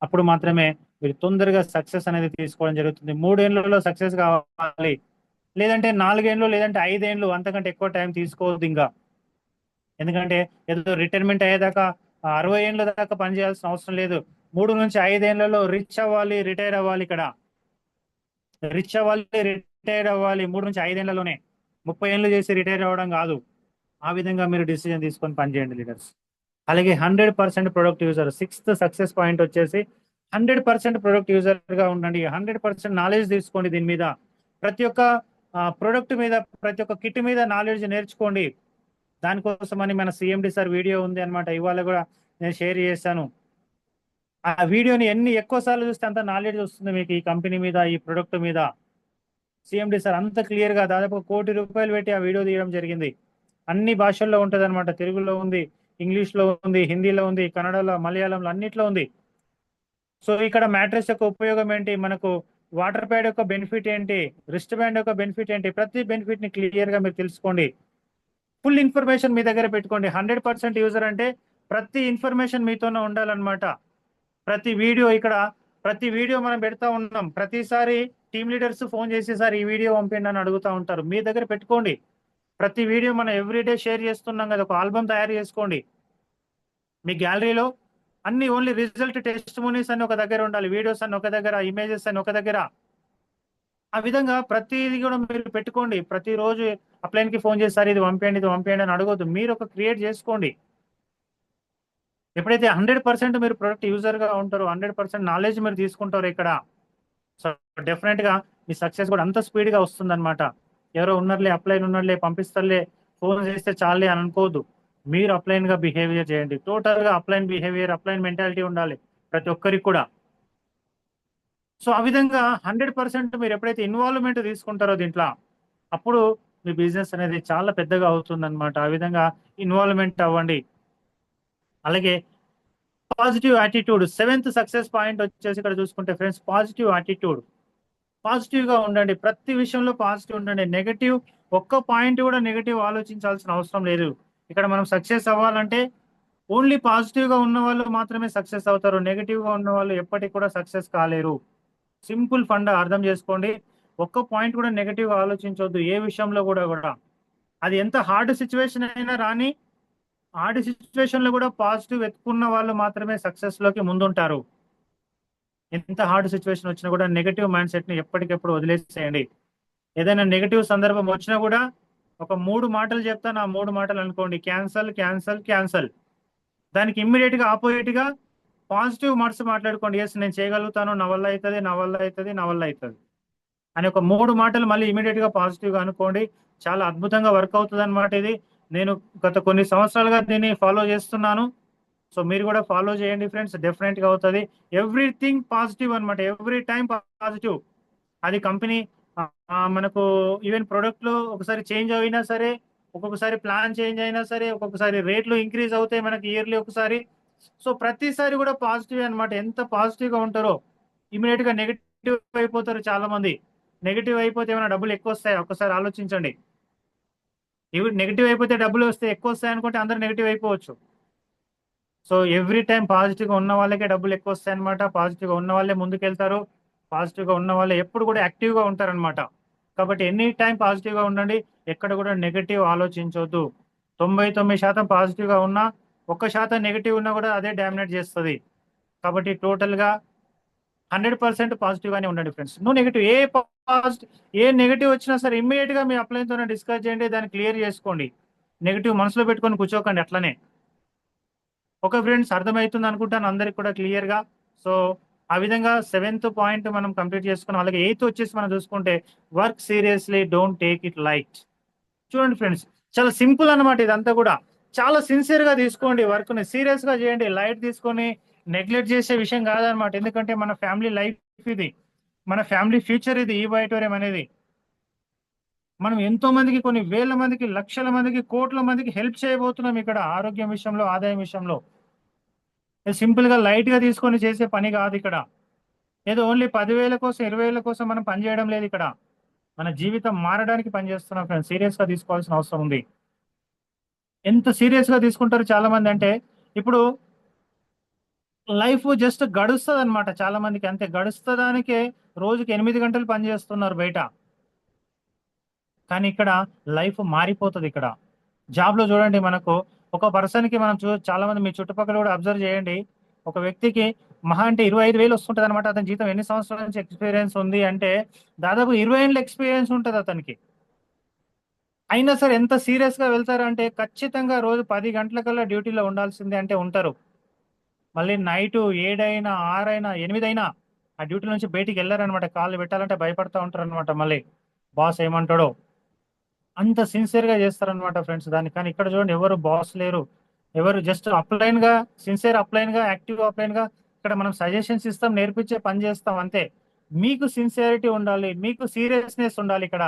అప్పుడు మాత్రమే మీరు తొందరగా సక్సెస్ అనేది తీసుకోవడం జరుగుతుంది. 3 ఏళ్లలో సక్సెస్ కావాలి, లేదంటే 4 ఏళ్ళు, లేదంటే 5 ఏళ్ళు, అంతకంటే ఎక్కువ టైం తీసుకోవద్దు ఇంకా. ఎందుకంటే ఏదో రిటైర్మెంట్ అయ్యేదాకా 60 ఏళ్ళ దాకా పని చేయాల్సిన అవసరం లేదు. 3 నుంచి 5 ఏళ్లలో రిచ్ అవ్వాలి, రిటైర్ అవ్వాలి. ఇక్కడ రిచ్ అవ్వాలి, రిటైర్ అవ్వాలి 3 నుంచి 5 ఏళ్లలోనే. 30 ఏళ్ళు చేసి రిటైర్ అవ్వడం కాదు. ఆ విధంగా మీరు డిసిజన్ తీసుకొని పనిచేయండి లీడర్స్. అలాగే 100% product user. Sixth success point వచ్చేసి 100% ప్రొడక్ట్ యూజర్ గా ఉండండి. 100% నాలెడ్జ్ తీసుకోండి దీని మీద. ప్రతి ఒక్క ప్రొడక్ట్ మీద, ప్రతి ఒక్క కిట్ మీద నాలెడ్జ్ నేర్చుకోండి. దానికోసమని మన సిఎండి సార్ వీడియో ఉంది అనమాట, ఇవాళ కూడా నేను షేర్ చేశాను. ఆ వీడియోని ఎన్ని ఎక్కువ సార్లు చూస్తే అంత నాలెడ్జ్ వస్తుంది మీకు ఈ కంపెనీ మీద, ఈ ప్రొడక్ట్ మీద. సిఎండి సార్ అంత క్లియర్ గా దాదాపు ₹1,00,00,000 పెట్టి ఆ వీడియో తీయడం జరిగింది. అన్ని భాషల్లో ఉంటది అనమాట. తెలుగులో ఉంది, ఇంగ్లీష్ లో ఉంది, హిందీలో ఉంది, కన్నడలో, మలయాళంలో అన్నిట్లో ఉంది. సో ఇక్కడ మ్యాట్రెస్ యొక్క ఉపయోగం ఏంటి, మనకు వాటర్ ప్యాడ్ యొక్క బెనిఫిట్ ఏంటి, రిస్ట్ బ్యాండ్ యొక్క బెనిఫిట్ ఏంటి, ప్రతి బెనిఫిట్ ని క్లియర్ గా మీరు తెలుసుకోండి. ఫుల్ ఇన్ఫర్మేషన్ మీ దగ్గర పెట్టుకోండి. 100% యూజర్ అంటే ప్రతి ఇన్ఫర్మేషన్ మీతోనే ఉండాలన్నమాట. ప్రతి వీడియో ఇక్కడ, ప్రతి వీడియో మనం పెడతా ఉన్నాం. ప్రతిసారి టీమ్ లీడర్స్ ఫోన్ చేసి సార్ ఈ వీడియో పంపిండి అని అడుగుతా ఉంటారు. మీ దగ్గర పెట్టుకోండి. ప్రతి వీడియో మనం ఎవ్రీడే షేర్ చేస్తున్నాం కదా, ఒక ఆల్బమ్ తయారు చేసుకోండి. మీ గ్యాలరీలో అన్ని ఓన్లీ రిజల్ట్ టెస్టిమోనీస్ అని ఒక దగ్గర ఉండాలి, వీడియోస్ అని ఒక దగ్గర, ఇమేజెస్ అని ఒక దగ్గర. ఆ విధంగా ప్రతిది కూడా మీరు పెట్టుకోండి. ప్రతిరోజు అప్లైన్ కి ఫోన్ చేస్తారు, ఇది పంపేయండి ఇది పంపేయండి అని అడగొద్దు. మీరు ఒక క్రియేట్ చేసుకోండి. ఎప్పుడైతే 100% మీరు ప్రొడక్ట్ యూజర్ గా ఉంటారో, 100% నాలెడ్జ్ మీరు తీసుకుంటారో ఇక్కడ, సో డెఫినెట్ గా మీ సక్సెస్ కూడా అంత స్పీడ్ గా వస్తుంది అనమాట. ఎవరో ఉన్నారులే అప్లైన్ ఉన్నారులే పంపిస్తారులే ఫోన్ చేస్తే చాలే అని అనుకోవద్దు. మీరు అప్లైన్ గా బిహేవియర్ చేయండి. టోటల్ గా అప్లైన్ బిహేవియర్, అప్లైన్ మెంటాలిటీ ఉండాలి ప్రతి ఒక్కరికి కూడా. సో ఆ విధంగా 100% మీరు ఎప్పుడైతే ఇన్వాల్వ్మెంట్ తీసుకుంటారో దీంట్లో, అప్పుడు మీ బిజినెస్ అనేది చాలా పెద్దగా అవుతుంది అనమాట. ఆ విధంగా ఇన్వాల్వ్మెంట్ అవ్వండి. అలాగే positive attitude, seventh success point వచ్చేసి ఇక్కడ చూసుకుంటే ఫ్రెండ్స్, పాజిటివ్ యాటిట్యూడ్. పాజిటివ్ గా ఉండండి, ప్రతి విషయంలో పాజిటివ్ ఉండండి. నెగటివ్ ఒక్క పాయింట్ కూడా నెగటివ్ ఆలోచించాల్సిన అవసరం లేదు. ఇక్కడ మనం సక్సెస్ అవ్వాలంటే ఓన్లీ పాజిటివ్ గా ఉన్న వాళ్ళు మాత్రమే సక్సెస్ అవుతారు. నెగటివ్ గా ఉన్న వాళ్ళు ఎప్పటికి కూడా సక్సెస్ కాలేరు. సింపుల్ ఫండ్ అర్థం చేసుకోండి. ఒక్క పాయింట్ కూడా నెగటివ్ గా ఆలోచించవద్దు ఏ విషయంలో కూడా. అది ఎంత హార్డ్ సిచ్యువేషన్ అయినా రాని, హార్డ్ సిచ్యువేషన్ లో కూడా పాజిటివ్ ఎత్తుకున్న వాళ్ళు మాత్రమే సక్సెస్ లోకి ముందుంటారు. ఎంత హార్డ్ సిచ్యువేషన్ వచ్చినా కూడా నెగటివ్ మైండ్ సెట్ ని ఎప్పటికెప్పుడు వదిలేసేయండి. ఏదైనా నెగటివ్ సందర్భం వచ్చినా కూడా ఒక 3 మాటలు చెప్తాను, ఆ 3 మాటలు అనుకోండి: క్యాన్సల్, క్యాన్సల్, క్యాన్సల్. దానికి ఇమ్మీడియట్ గా ఆపోజిట్ గా పాజిటివ్ వర్డ్స్ మాట్లాడుకోండి. ఎస్, నేను చేయగలుగుతాను, నా వల్ల అవుతుంది, నా వల్ల అవుతుంది, నా వల్ల అవుతుంది అని ఒక 3 మాటలు మళ్ళీ ఇమీడియట్ గా పాజిటివ్ గా అనుకోండి. చాలా అద్భుతంగా వర్క్ అవుతుంది అనమాట ఇది. నేను గత కొన్ని సంవత్సరాలుగా దీన్ని ఫాలో చేస్తున్నాను. సో మీరు కూడా ఫాలో చేయండి ఫ్రెండ్స్, డెఫినెట్ గా అవుతుంది. ఎవ్రీథింగ్ పాజిటివ్ అనమాట, ఎవ్రీ టైం పాజిటివ్. అది కంపెనీ మనకు ఈవెన్ ప్రొడక్ట్ లో ఒకసారి చేంజ్ అయినా సరే, ఒక్కొక్కసారి ప్లాన్ చేంజ్ అయినా సరే, ఒక్కొక్కసారి రేట్లు ఇంక్రీజ్ అవుతాయి మనకి ఇయర్లీ ఒకసారి. సో ప్రతిసారి కూడా పాజిటివ్ అనమాట. ఎంత పాజిటివ్ గా ఉంటారో ఇమీడియట్ గా నెగిటివ్ అయిపోతారు చాలా మంది. నెగిటివ్ అయిపోతే ఏమైనా డబ్బులు ఎక్కువ వస్తాయి? ఒక్కసారి ఆలోచించండి. ఇవి నెగిటివ్ అయిపోతే డబ్బులు వస్తే ఎక్కువ వస్తాయి అనుకుంటే అందరు నెగిటివ్ అయిపోవచ్చు. సో ఎవ్రీ టైం పాజిటివ్ గా ఉన్న వాళ్ళకే డబ్బులు ఎక్కువ వస్తాయి అనమాట. పాజిటివ్ గా ఉన్న వాళ్ళే ముందుకెళ్తారు. పాజిటివ్ గా ఉన్న వాళ్ళే ఎప్పుడు కూడా యాక్టివ్ గా ఉంటారనమాట. కాబట్టి ఎనీ టైం పాజిటివ్ గా ఉండండి. ఎక్కడ కూడా నెగటివ్ ఆలోచించవద్దు. 99% పాజిటివ్ గా ఉన్నా, 1% నెగిటివ్ ఉన్నా కూడా అదే డామినేట్ చేస్తుంది. కాబట్టి టోటల్ గా 100% పాజిటివ్ గానే ఉండండి ఫ్రెండ్స్. No negative. ఏ నెగిటివ్ వచ్చినా సరే ఇమ్మీడియట్ గా మీ అప్లైన్ తోనే డిస్కస్ చేయండి, దాన్ని క్లియర్ చేసుకోండి. నెగిటివ్ మనసులో పెట్టుకొని కూర్చోకండి అట్లనే. ఓకే ఫ్రెండ్స్, అర్థమవుతుంది అనుకుంటాను అందరికి కూడా క్లియర్ గా. సో ఆ విధంగా 7th పాయింట్ మనం కంప్లీట్ చేసుకున్నాం. అలాగే 8th వచ్చేసి మనం చూసుకుంటే, work seriously, don't take it light. చూడండి ఫ్రెండ్స్, చాలా సింపుల్ అన్నమాట ఇదంతా కూడా. చాలా సిన్సియర్ గా తీసుకోండి, వర్క్ ని సీరియస్ గా చేయండి. లైట్ తీసుకొని నెగ్లెక్ట్ చేసే విషయం కాదనమాట. ఎందుకంటే మన ఫ్యామిలీ లైఫ్ ఇది, మన ఫ్యామిలీ ఫ్యూచర్ ఇది, ఈ వైటోరియం అనేది. మనం ఎంతో మందికి, కొన్ని వేల మందికి, లక్షల మందికి, కోట్ల మందికి హెల్ప్ చేయబోతున్నాం ఇక్కడ, ఆరోగ్యం విషయంలో, ఆదాయం విషయంలో. సింపుల్ గా లైట్ గా తీసుకొని చేసే పని కాదు ఇక్కడ. ఏదో ఓన్లీ 10,000 కోసం, 20,000 కోసం మనం పని చేయడం లేదు ఇక్కడ. మన జీవితం మారడానికి పనిచేస్తున్నాం ఫ్రెండ్స్. సీరియస్ గా తీసుకోవాల్సిన అవసరం ఉంది. ఎంత సీరియస్ గా తీసుకుంటారు చాలా మంది అంటే, ఇప్పుడు లైఫ్ జస్ట్ గడుస్తుంది అనమాట చాలా మందికి. అంతే, గడుస్తదానికే రోజుకి 8 గంటలు పని చేస్తున్నారు బయట. కానీ ఇక్కడ లైఫ్ మారిపోతుంది. ఇక్కడ జాబ్ లో చూడండి, మనకు ఒక పర్సన్ కి మనం చాలా మంది మీ చుట్టుపక్కల కూడా అబ్జర్వ్ చేయండి. ఒక వ్యక్తికి మహా అంటే 25,000 వస్తుంటది అనమాట. అతని జీతం ఎన్ని సంవత్సరాల నుంచి ఎక్స్పీరియన్స్ ఉంది అంటే, దాదాపు 20 ఏళ్ళ ఎక్స్పీరియన్స్ ఉంటుంది అతనికి. అయినా సరే ఎంత సీరియస్ గా వెళ్తారు అంటే, ఖచ్చితంగా రోజు 10 గంటలకల్లా డ్యూటీలో ఉండాల్సిందే అంటే ఉంటారు. మళ్ళీ నైట్ 7 అయినా, 6 అయినా, 8 అయినా ఆ డ్యూటీ నుంచి బయటికి వెళ్ళారనమాట. కాళ్ళు పెట్టాలంటే భయపడతా ఉంటారు అనమాట. మళ్ళీ బాస్ ఏమంటాడో, అంత సిన్సియర్ గా చేస్తారనమాట ఫ్రెండ్స్ దాన్ని. కానీ ఇక్కడ చూడండి, ఎవరు బాస్ లేరు, ఎవరు జస్ట్ అప్లైన్ గా, సిన్సియర్ అప్లైన్ గా, యాక్టివ్ అప్లైన్ గా ఇక్కడ మనం సజెషన్స్ ఇస్తాం, నేర్పించే పని చేస్తాం అంతే. మీకు సిన్సియారిటీ ఉండాలి, మీకు సీరియస్నెస్ ఉండాలి ఇక్కడ.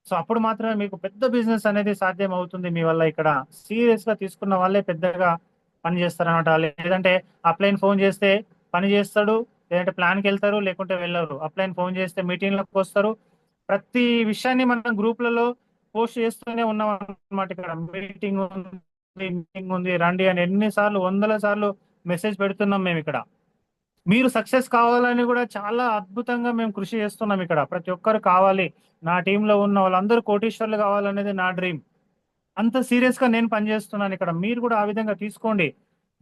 సో అప్పుడు మాత్రమే మీకు పెద్ద బిజినెస్ అనేది సాధ్యం అవుతుంది మీ వల్ల. ఇక్కడ సీరియస్ గా తీసుకున్న వాళ్ళే పెద్దగా పని చేస్తారనమాట. లేదంటే అప్లైన్ ఫోన్ చేస్తే పని చేస్తాడు, లేదంటే ప్లాన్కి వెళ్తారు, లేకుంటే వెళ్ళరు. అప్లైన్ ఫోన్ చేస్తే మీటింగ్లకు వస్తారు. ప్రతి విషయాన్ని మనం గ్రూప్లలో పోస్ట్ చేస్తూనే ఉన్నాం అనమాట. ఇక్కడ మీటింగ్ ఉంది, మీటింగ్ ఉంది, రండి అని ఎన్నిసార్లు, వందల సార్లు మెసేజ్ పెడుతున్నాం మేము ఇక్కడ. మీరు సక్సెస్ కావాలని కూడా చాలా అద్భుతంగా మేము కృషి చేస్తున్నాం ఇక్కడ. ప్రతి ఒక్కరు కావాలి, నా టీంలో ఉన్న వాళ్ళందరూ కోటీశ్వర్లు కావాలనేది నా డ్రీమ్. అంత సీరియస్ గా నేను పనిచేస్తున్నాను ఇక్కడ. మీరు కూడా ఆ విధంగా తీసుకోండి.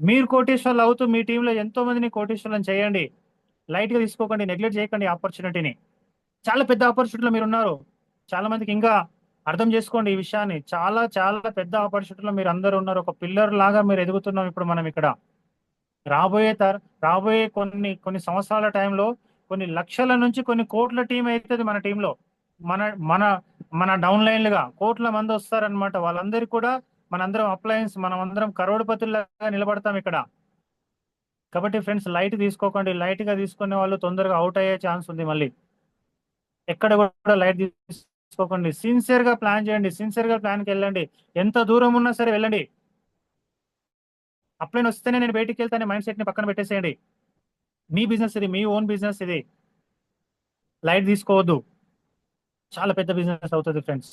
మీరు కోటీశ్వర్లు అవుతూ మీ టీంలో ఎంతో మందిని కోటీశ్వర్లను చేయండి. లైట్ గా తీసుకోకండి, నెగ్లెక్ట్ చేయకండి ఆపర్చునిటీని. చాలా పెద్ద ఆపర్చునిటీలో మీరు ఉన్నారు. చాలా మందికి ఇంకా అర్థం చేసుకోండి ఈ విషయాన్ని. చాలా చాలా పెద్ద ఆపర్చునిటీలో మీరు అందరూ ఉన్నారు. ఒక పిల్లర్ లాగా మీరు ఎదుగుతున్నాం ఇప్పుడు మనం ఇక్కడ. రాబోయే కొన్ని కొన్ని సంవత్సరాల టైంలో కొన్ని లక్షల నుంచి కొన్ని కోట్ల టీం అవుతుంది మన టీంలో. మన మన మన డౌన్ లైన్లుగా కోట్ల మంది వస్తారనమాట. వాళ్ళందరికీ కూడా మనందరం అప్లయన్స్, మనం అందరం కరోడ్పతుల్లాగా నిలబడతాం ఇక్కడ. కాబట్టి ఫ్రెండ్స్ లైట్ తీసుకోకండి. లైట్ గా తీసుకునే వాళ్ళు తొందరగా అవుట్ అయ్యే ఛాన్స్ ఉంది. మళ్ళీ ఎక్కడ కూడా లైట్ తీసుకోకండి. సిన్సియర్ గా ప్లాన్ చేయండి. సిన్సియర్ గా ప్లాన్కి వెళ్ళండి. ఎంత దూరం ఉన్నా సరే వెళ్ళండి. అప్లైన్ వస్తేనే నేను బయటికి వెళ్తానే మైండ్ సెట్ ని పక్కన పెట్టేసేయండి. మీ బిజినెస్ ఇది, మీ ఓన్ బిజినెస్ ఇది. లైట్ తీసుకోవద్దు, చాలా పెద్ద బిజినెస్ అవుతుంది ఫ్రెండ్స్.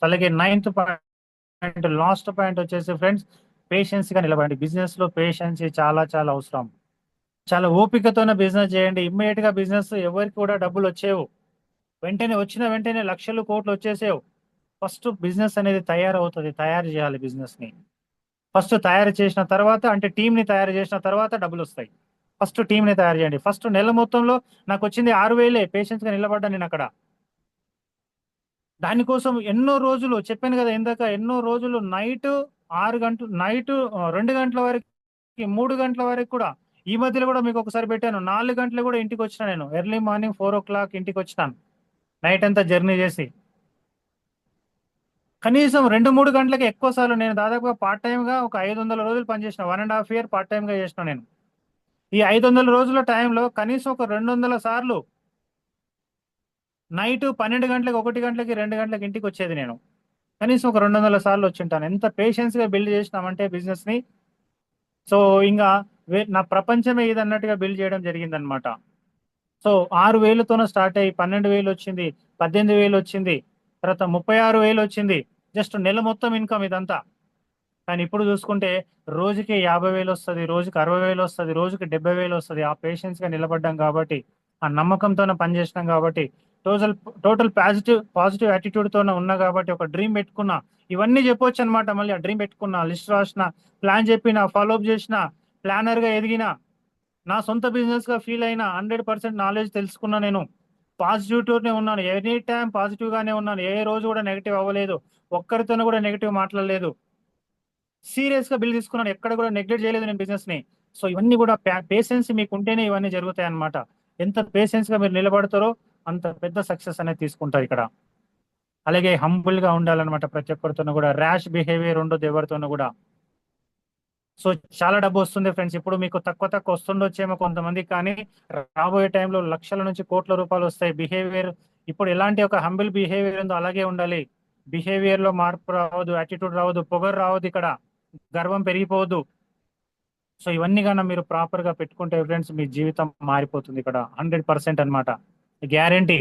అలాగే నైన్త్ పాయింట్, లాస్ట్ పాయింట్ వచ్చేసి ఫ్రెండ్స్, పేషెన్స్ గా నిలబడండి. బిజినెస్ లో పేషెన్స్ చాలా చాలా అవసరం. చాలా ఓపికతోనే బిజినెస్ చేయండి. ఇమ్మీడియట్ గా బిజినెస్ ఎవరికి కూడా డబ్బులు వచ్చేవు, వెంటనే వచ్చిన వెంటనే లక్షలు కోట్లు వచ్చేసేవు. ఫస్ట్ బిజినెస్ అనేది తయారవుతుంది. తయారు చేయాలి బిజినెస్ ని. ఫస్ట్ తయారు చేసిన తర్వాత, అంటే టీం ని తయారు చేసిన తర్వాత డబ్బులు వస్తాయి. ఫస్ట్ టీం ని తయారు చేయండి. ఫస్ట్ నెల మొత్తంలో నాకు వచ్చింది 6,000. పేషెన్స్ గా నిలబడ్డా నేను అక్కడ. దానికోసం ఎన్నో రోజులు చెప్పాను కదా ఇందాక, ఎన్నో రోజులు నైట్ 6 గంటలు, నైట్ 2 గంటల వరకు, 3 గంటల వరకు కూడా. ఈ మధ్యలో కూడా మీకు ఒకసారి పెట్టాను, 4 గంటలు కూడా ఇంటికి వచ్చిన నేను. ఎర్లీ మార్నింగ్ 4 o'clock ఇంటికి వచ్చినాను, నైట్ అంతా జర్నీ చేసి. కనీసం 2-3 గంటలకి ఎక్కువ సార్లు నేను దాదాపుగా పార్ట్ టైం గా ఒక 500 రోజులు పనిచేసిన. 1.5 year పార్ట్ టైం గా చేసిన నేను. ఈ 500 రోజుల టైంలో కనీసం ఒక 200 సార్లు నైట్ 12 గంటలకు, 1 గంటలకి, 2 గంటలకి ఇంటికి వచ్చేది నేను. కనీసం ఒక 200 సార్లు వచ్చింటాను. ఎంత పేషెన్స్ గా బిల్డ్ చేసినామంటే బిజినెస్ ని. సో ఇంకా నా ప్రపంచమే ఇది అన్నట్టుగా బిల్డ్ చేయడం జరిగింది అనమాట. సో 6,000తోనే స్టార్ట్ అయ్యి 12,000 వచ్చింది, 18,000 వచ్చింది, తర్వాత 36,000 వచ్చింది. జస్ట్ నెల మొత్తం ఇన్కమ్ ఇదంతా. కానీ ఇప్పుడు చూసుకుంటే రోజుకి 50,000 వస్తుంది, రోజుకి 60,000 వస్తుంది, రోజుకి 70,000 వస్తుంది. ఆ పేషెన్స్ గా నిలబడ్డాం కాబట్టి, ఆ నమ్మకంతోనే పనిచేసినాం కాబట్టి, total total positive positive attitude తోనే ఉన్నా కాబట్టి, ఒక డ్రీమ్ పెట్టుకున్నా. ఇవన్నీ చెప్పొచ్చు అనమాట. మళ్ళీ ఆ డ్రీమ్ పెట్టుకున్నా, లిస్ట్ రాసిన, ప్లాన్ చెప్పిన, ఫాలోఅప్ చేసిన, ప్లానర్ గా ఎదిగిన, నా సొంత బిజినెస్ గా ఫీల్ అయినా, 100% నాలెడ్జ్ తెలుసుకున్నా. నేను పాజిటివ్ తోనే ఉన్నాను, ఎనీ టైం పాజిటివ్ గానే ఉన్నాను. ఏ రోజు కూడా నెగిటివ్ అవ్వలేదు, ఒక్కరితోనూ కూడా నెగిటివ్ మాట్లాడలేదు. సీరియస్ గా బిల్ తీసుకున్నాను, ఎక్కడ కూడా నెగ్లెక్ట్ చేయలేదు నేను బిజినెస్ ని. సో ఇవన్నీ కూడా పేషెన్స్ మీకు ఉంటేనే ఇవన్నీ జరుగుతాయి అన్నమాట. ఎంత పేషెన్స్ గా మీరు నిలబడతారో అంత పెద్ద సక్సెస్ అనేది తీసుకుంటారు ఇక్కడ. అలాగే హంబుల్ గా ఉండాలన్నమాట. ప్రతి ఒక్కరితోనూ కూడా ర్యాష్ బిహేవియర్ ఉండదు ఎవరితోనూ కూడా. సో చాలా డబ్బు వస్తుంది ఫ్రెండ్స్. ఇప్పుడు మీకు తక్కువ తక్కువ వస్తుండొచ్చేమో కొంతమంది, కానీ రాబోయే టైంలో లక్షల నుంచి కోట్ల రూపాయలు వస్తాయి. బిహేవియర్ ఇప్పుడు ఎలాంటి ఒక హంబుల్ బిహేవియర్ ఉందో అలాగే ఉండాలి. బిహేవియర్ లో మార్పు రావద్దు, యాటిట్యూడ్ రావద్దు, పొగరు రావద్దు, ఇక్కడ గర్వం పెరిగిపోవద్దు. సో ఇవన్నీ కన్నా మీరు ప్రాపర్ గా పెట్టుకుంటే ఫ్రెండ్స్, మీ జీవితం మారిపోతుంది ఇక్కడ 100% అన్నమాట, గ్యారంటీ.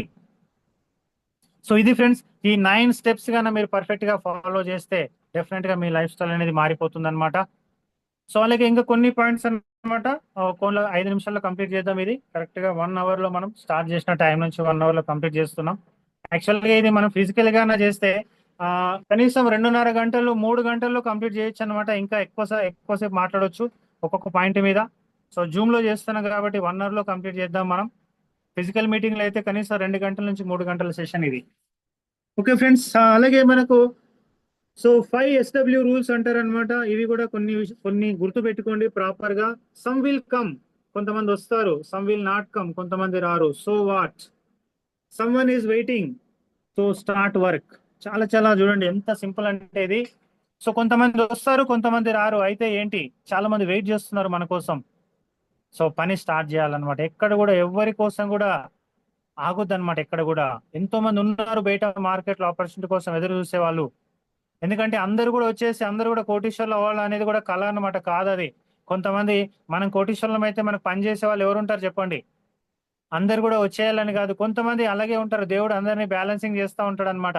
సో ఇది ఫ్రెండ్స్, ఈ 9 steps గాన మీరు పర్ఫెక్ట్ గా ఫాలో చేస్తే డెఫినెట్ గా మీ లైఫ్ స్టైల్ అనేది మారిపోతుంది అనమాట. సో అలాగే ఇంకా కొన్ని పాయింట్స్ అనమాట. 5 నిమిషాల్లో కంప్లీట్ చేద్దాం. ఇది కరెక్ట్ గా 1 hour లో మనం స్టార్ట్ చేసిన టైం నుంచి 1 hour లో కంప్లీట్ చేస్తున్నాం. యాక్చువల్ గా ఇది మనం ఫిజికల్ గానే చేస్తే ఆ, కనీసం 2.5 గంటలు, 3 గంటల్లో కంప్లీట్ చేయొచ్చు అనమాట. ఇంకా ఎక్కువసేపు మాట్లాడొచ్చు ఒక్కొక్క పాయింట్ మీద. సో జూమ్ లో చేస్తున్నాం కాబట్టి 1 hour లో కంప్లీట్ చేద్దాం మనం. ఫిజికల్ మీటింగ్ లో అయితే కనీసం 2 గంటల నుంచి 3 గంటల సెషన్ ఇది. ఓకే ఫ్రెండ్స్, అలాగే మనకు సో 5 SW రూల్స్ అంటారనమాట. ఇవి కూడా కొన్ని గుర్తు పెట్టుకోండి ప్రాపర్ గా. సమ్ విల్ కమ్, కొంతమంది వస్తారు. సమ్ విల్ నాట్ కమ్, కొంతమంది రారు. So what, some one is waiting, so start work. చాలా చాలా చూడండి ఎంత సింపుల్ అంటే ఇది. సో కొంతమంది వస్తారు, కొంతమంది రారు. అయితే ఏంటి, చాలా మంది వెయిట్ చేస్తున్నారు మన కోసం. సో పని స్టార్ట్ చేయాలన్నమాట. ఎక్కడ కూడా ఎవరి కోసం కూడా ఆగొద్దు అనమాట. ఎక్కడ కూడా ఎంతో మంది ఉన్నారు బయట మార్కెట్ లో ఆపర్చునిటీ కోసం ఎదురు చూసే వాళ్ళు. ఎందుకంటే అందరూ కూడా వచ్చేసి అందరూ కూడా కోటీశ్వర్లు అవ్వాలి అనేది కూడా కళ అన్నమాట, కాదు అది. కొంతమంది, మనం కోటీశ్వరులం అయితే మనకు పని చేసే వాళ్ళు ఎవరు ఉంటారు చెప్పండి. అందరు కూడా వచ్చేయాలని కాదు, కొంతమంది అలాగే ఉంటారు. దేవుడు అందరినీ బ్యాలెన్సింగ్ చేస్తూ ఉంటాడు అనమాట.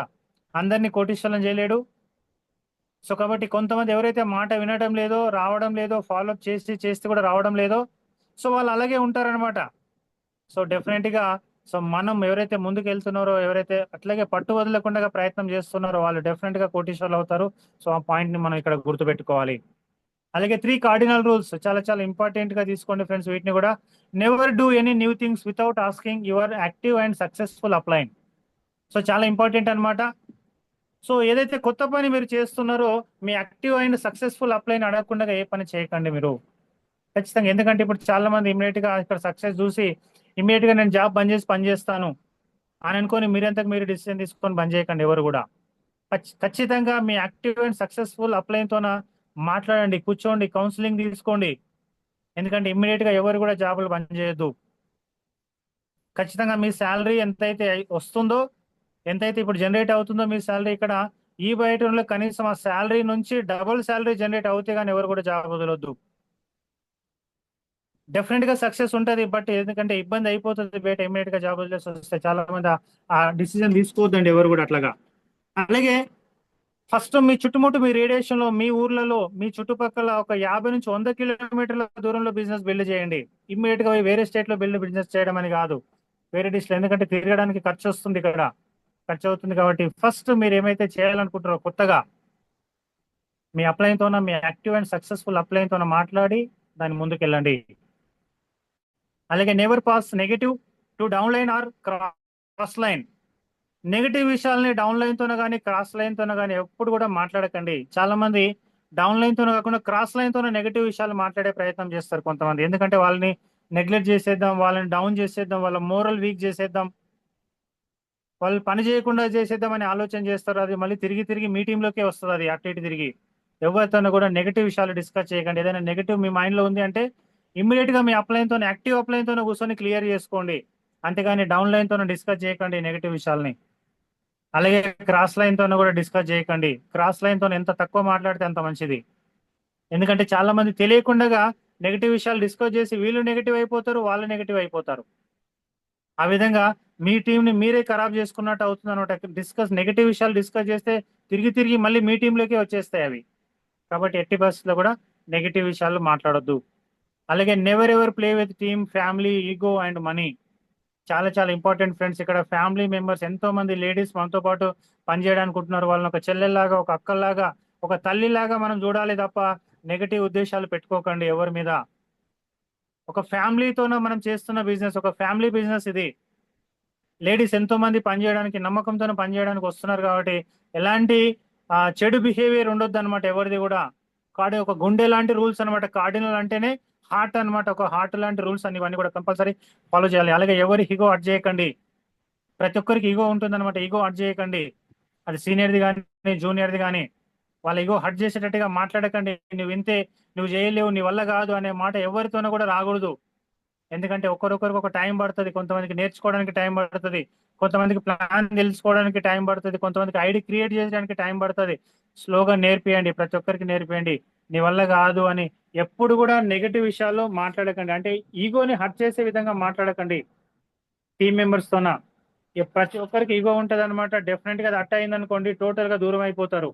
అందరినీ కోటీశ్వరం చేయలేడు. సో కాబట్టి కొంతమంది ఎవరైతే మాట వినడం లేదో, రావడం లేదో, ఫాలోఅప్ చేసి చేస్తే కూడా రావడం లేదో, సో వాళ్ళు అలాగే ఉంటారనమాట. సో డెఫినెట్ గా, సో మనం ఎవరైతే ముందుకు వెళ్తున్నారో, ఎవరైతే అట్లాగే పట్టు వదలకుండా ప్రయత్నం చేస్తున్నారో, వాళ్ళు డెఫినెట్ గా కోటీశ్వర్లు అవుతారు. సో ఆ పాయింట్ ని మనం ఇక్కడ గుర్తుపెట్టుకోవాలి. అలాగే 3 కార్డినల్ రూల్స్ చాలా చాలా ఇంపార్టెంట్ గా తీసుకోండి ఫ్రెండ్స్. వీటిని కూడా, never do any new things without asking your active and successful upline. So చాలా ఇంపార్టెంట్ అన్నమాట. సో ఏదైతే కొత్త పని మీరు చేస్తున్నారో, మీ యాక్టివ్ అండ్ సక్సెస్ఫుల్ అప్లైన్ అడగకుండా ఏ పని చేయకండి మీరు ఖచ్చితంగా. ఎందుకంటే ఇప్పుడు చాలా మంది ఇమీడియట్ గా ఇక్కడ సక్సెస్ చూసి ఇమీడియట్ గా నేను జాబ్ బంద్ చేసి పని చేస్తాను, అని అనుకొని మీరంతకు మీరు డిసిజన్ తీసుకొని బంద్ చేయకండి ఎవరు కూడా. ఖచ్చితంగా మీ యాక్టివ్ అండ్ సక్సెస్ఫుల్ అప్లైన్తోన మాట్లాడండి, కూర్చోండి, కౌన్సిలింగ్ తీసుకోండి. ఎందుకంటే ఇమ్మీడియట్ గా ఎవరు కూడా జాబులు బంద్ చేయొద్దు. ఖచ్చితంగా మీ శాలరీ ఎంతైతే వస్తుందో, ఎంతైతే ఇప్పుడు జనరేట్ అవుతుందో మీ శాలరీ ఇక్కడ ఈ బయటలో కనీసం ఆ శాలరీ నుంచి డబుల్ శాలరీ జనరేట్ అవుతే కానీ ఎవరు కూడా జాబ్ వదలొద్దు. డెఫినెట్ గా సక్సెస్ ఉంటుంది, బట్ ఎందుకంటే ఇబ్బంది అయిపోతుంది బయట ఇమ్మీడియట్ గా జాబ్ వదిలేసి వస్తే. చాలా మంది ఆ డిసిజన్ తీసుకోవద్దండి ఎవరు కూడా అట్లాగా. అలాగే ఫస్ట్ మీ చుట్టుముట్టు మీ రేడియేషన్ లో మీ ఊర్లలో మీ చుట్టుపక్కల ఒక 50 నుంచి 100 కిలోమీటర్ల దూరంలో బిజినెస్ బిల్డ్ చేయండి. ఇమ్మీడియట్ గా వేరే స్టేట్ లో బిజినెస్ చేయడం అని కాదు, వేరే డిస్ట్రిక్ట్. ఎందుకంటే తిరగడానికి ఖర్చు వస్తుంది, ఇక్కడ ఖర్చు అవుతుంది. కాబట్టి ఫస్ట్ మీరు ఏమైతే చేయాలనుకుంటారో కొత్తగా మీ అప్లైన్ తోన, మీ యాక్టివ్ అండ్ సక్సెస్ఫుల్ అప్లైన్ తోన మాట్లాడి దాని ముందుకెళ్ళండి. అలాగే never pass negative to downline or cross line. Negative విషయాల్ని డౌన్ లైన్ తోన కానీ క్రాస్ లైన్ తోన కానీ ఎప్పుడు కూడా మాట్లాడకండి. చాలా మంది డౌన్ లైన్ తోన కాకుండా క్రాస్ లైన్ తోన నెగటివ్ విషయాలు మాట్లాడే ప్రయత్నం చేస్తారు కొంతమంది. ఎందుకంటే వాళ్ళని నెగ్లెక్ట్ చేసేద్దాం, వాళ్ళని డౌన్ చేసేద్దాం, వాళ్ళ మోరల్ వీక్ చేసేద్దాం, వాళ్ళు పని చేయకుండా చేసేద్దాం అని ఆలోచన చేస్తారు. అది మళ్ళీ తిరిగి తిరిగి మీ టీంలోకే వస్తుంది. అది అటు ఇటు తిరిగి ఎవరితోనూ కూడా నెగటివ్ విషయాలు డిస్కస్ చేయకండి. ఏదైనా నెగటివ్ మీ మైండ్ లో ఉంది అంటే ఇమ్మీడియట్ గా మీ అప్లైన్ తో, యాక్టివ్ అప్లైన్ తోనే కూర్చొని క్లియర్ చేసుకోండి. అంతేగాని డౌన్ లైన్ తోనే డిస్కస్ చేయకండి నెగటివ్ విషయాల్ని. అలాగే క్రాస్ లైన్ తోనే కూడా డిస్కస్ చేయకండి. క్రాస్ లైన్ తో ఎంత తక్కువ మాట్లాడితే అంత మంచిది. ఎందుకంటే చాలా మంది తెలియకుండా నెగటివ్ విషయాలు డిస్కస్ చేసి వీళ్ళు నెగటివ్ అయిపోతారు, వాళ్ళు నెగటివ్ అయిపోతారు. ఆ విధంగా మీ టీం ని మీరే ఖరాబ్ చేసుకున్నట్టు అవుతుంది అనమాట. నెగటివ్ విషయాలు డిస్కస్ చేస్తే తిరిగి తిరిగి మళ్ళీ మీ టీంలోకి వచ్చేస్తాయి అవి. కాబట్టి ఎట్టి పరిస్థితుల్లో కూడా నెగటివ్ విషయాలు మాట్లాడొద్దు. అలాగే never ever play with team, family, ego and money. చాలా చాలా ఇంపార్టెంట్ ఫ్రెండ్స్. ఇక్కడ ఫ్యామిలీ మెంబర్స్ ఎంతో మంది లేడీస్ మనతో పాటు పనిచేయడానికి ఉంటున్నారు. వాళ్ళని ఒక చెల్లెల్లాగా, ఒక అక్కల్లాగా, ఒక తల్లిలాగా మనం చూడాలి తప్ప నెగటివ్ ఉద్దేశాలు పెట్టుకోకండి ఎవరి మీద. ఒక ఫ్యామిలీతోనే మనం చేస్తున్న బిజినెస్, ఒక ఫ్యామిలీ బిజినెస్ ఇది. లేడీస్ ఎంతో మంది పనిచేయడానికి, నమ్మకంతోనే పనిచేయడానికి వస్తున్నారు. కాబట్టి ఎలాంటి చెడు బిహేవియర్ ఉండొద్దు అనమాట ఎవరిది కూడా. కాబట్టి ఒక గుండె లాంటి రూల్స్ అనమాట. కార్డినల్ అంటేనే హార్ట్ అనమాట. ఒక హార్ట్ లాంటి రూల్స్ అని ఇవన్నీ కూడా కంపల్సరీ ఫాలో చేయాలి. అలాగే ఎవరి ఈగో అడ్ చేయకండి. ప్రతి ఒక్కరికి ఈగో ఉంటుంది అనమాట. ఈగో హర్ట్ చేయకండి. అది సీనియర్ది కానీ జూనియర్ది కానీ. వాళ్ళ ఈగో హర్ట్ చేసేటట్టుగా మాట్లాడకండి. నువ్వు ఇంతే, నువ్వు చేయలేవు, నీ వల్ల కాదు అనే మాట ఎవరితోనూ కూడా రాకూడదు. ఎందుకంటే ఒకరొకరికి ఒక టైం పడుతుంది. కొంతమందికి నేర్చుకోవడానికి టైం పడుతుంది, కొంతమందికి ప్లాన్ తెలుసుకోవడానికి టైం పడుతుంది, కొంతమందికి ఐడి క్రియేట్ చేయడానికి టైం పడుతుంది. స్లోగా నేర్పియండి, ప్రతి ఒక్కరికి నేర్పియండి. నీ వల్ల కాదు అని ఎప్పుడు కూడా నెగటివ్ విషయాల్లో మాట్లాడకండి. అంటే ఈగోని హర్ట్ చేసే విధంగా మాట్లాడకండి టీం మెంబర్స్ తోన. ప్రతి ఒక్కరికి ఈగో ఉంటది అనమాట. డెఫినెట్ గా అది అట్ట అయింది అనుకోండి, టోటల్ గా దూరం అయిపోతారు.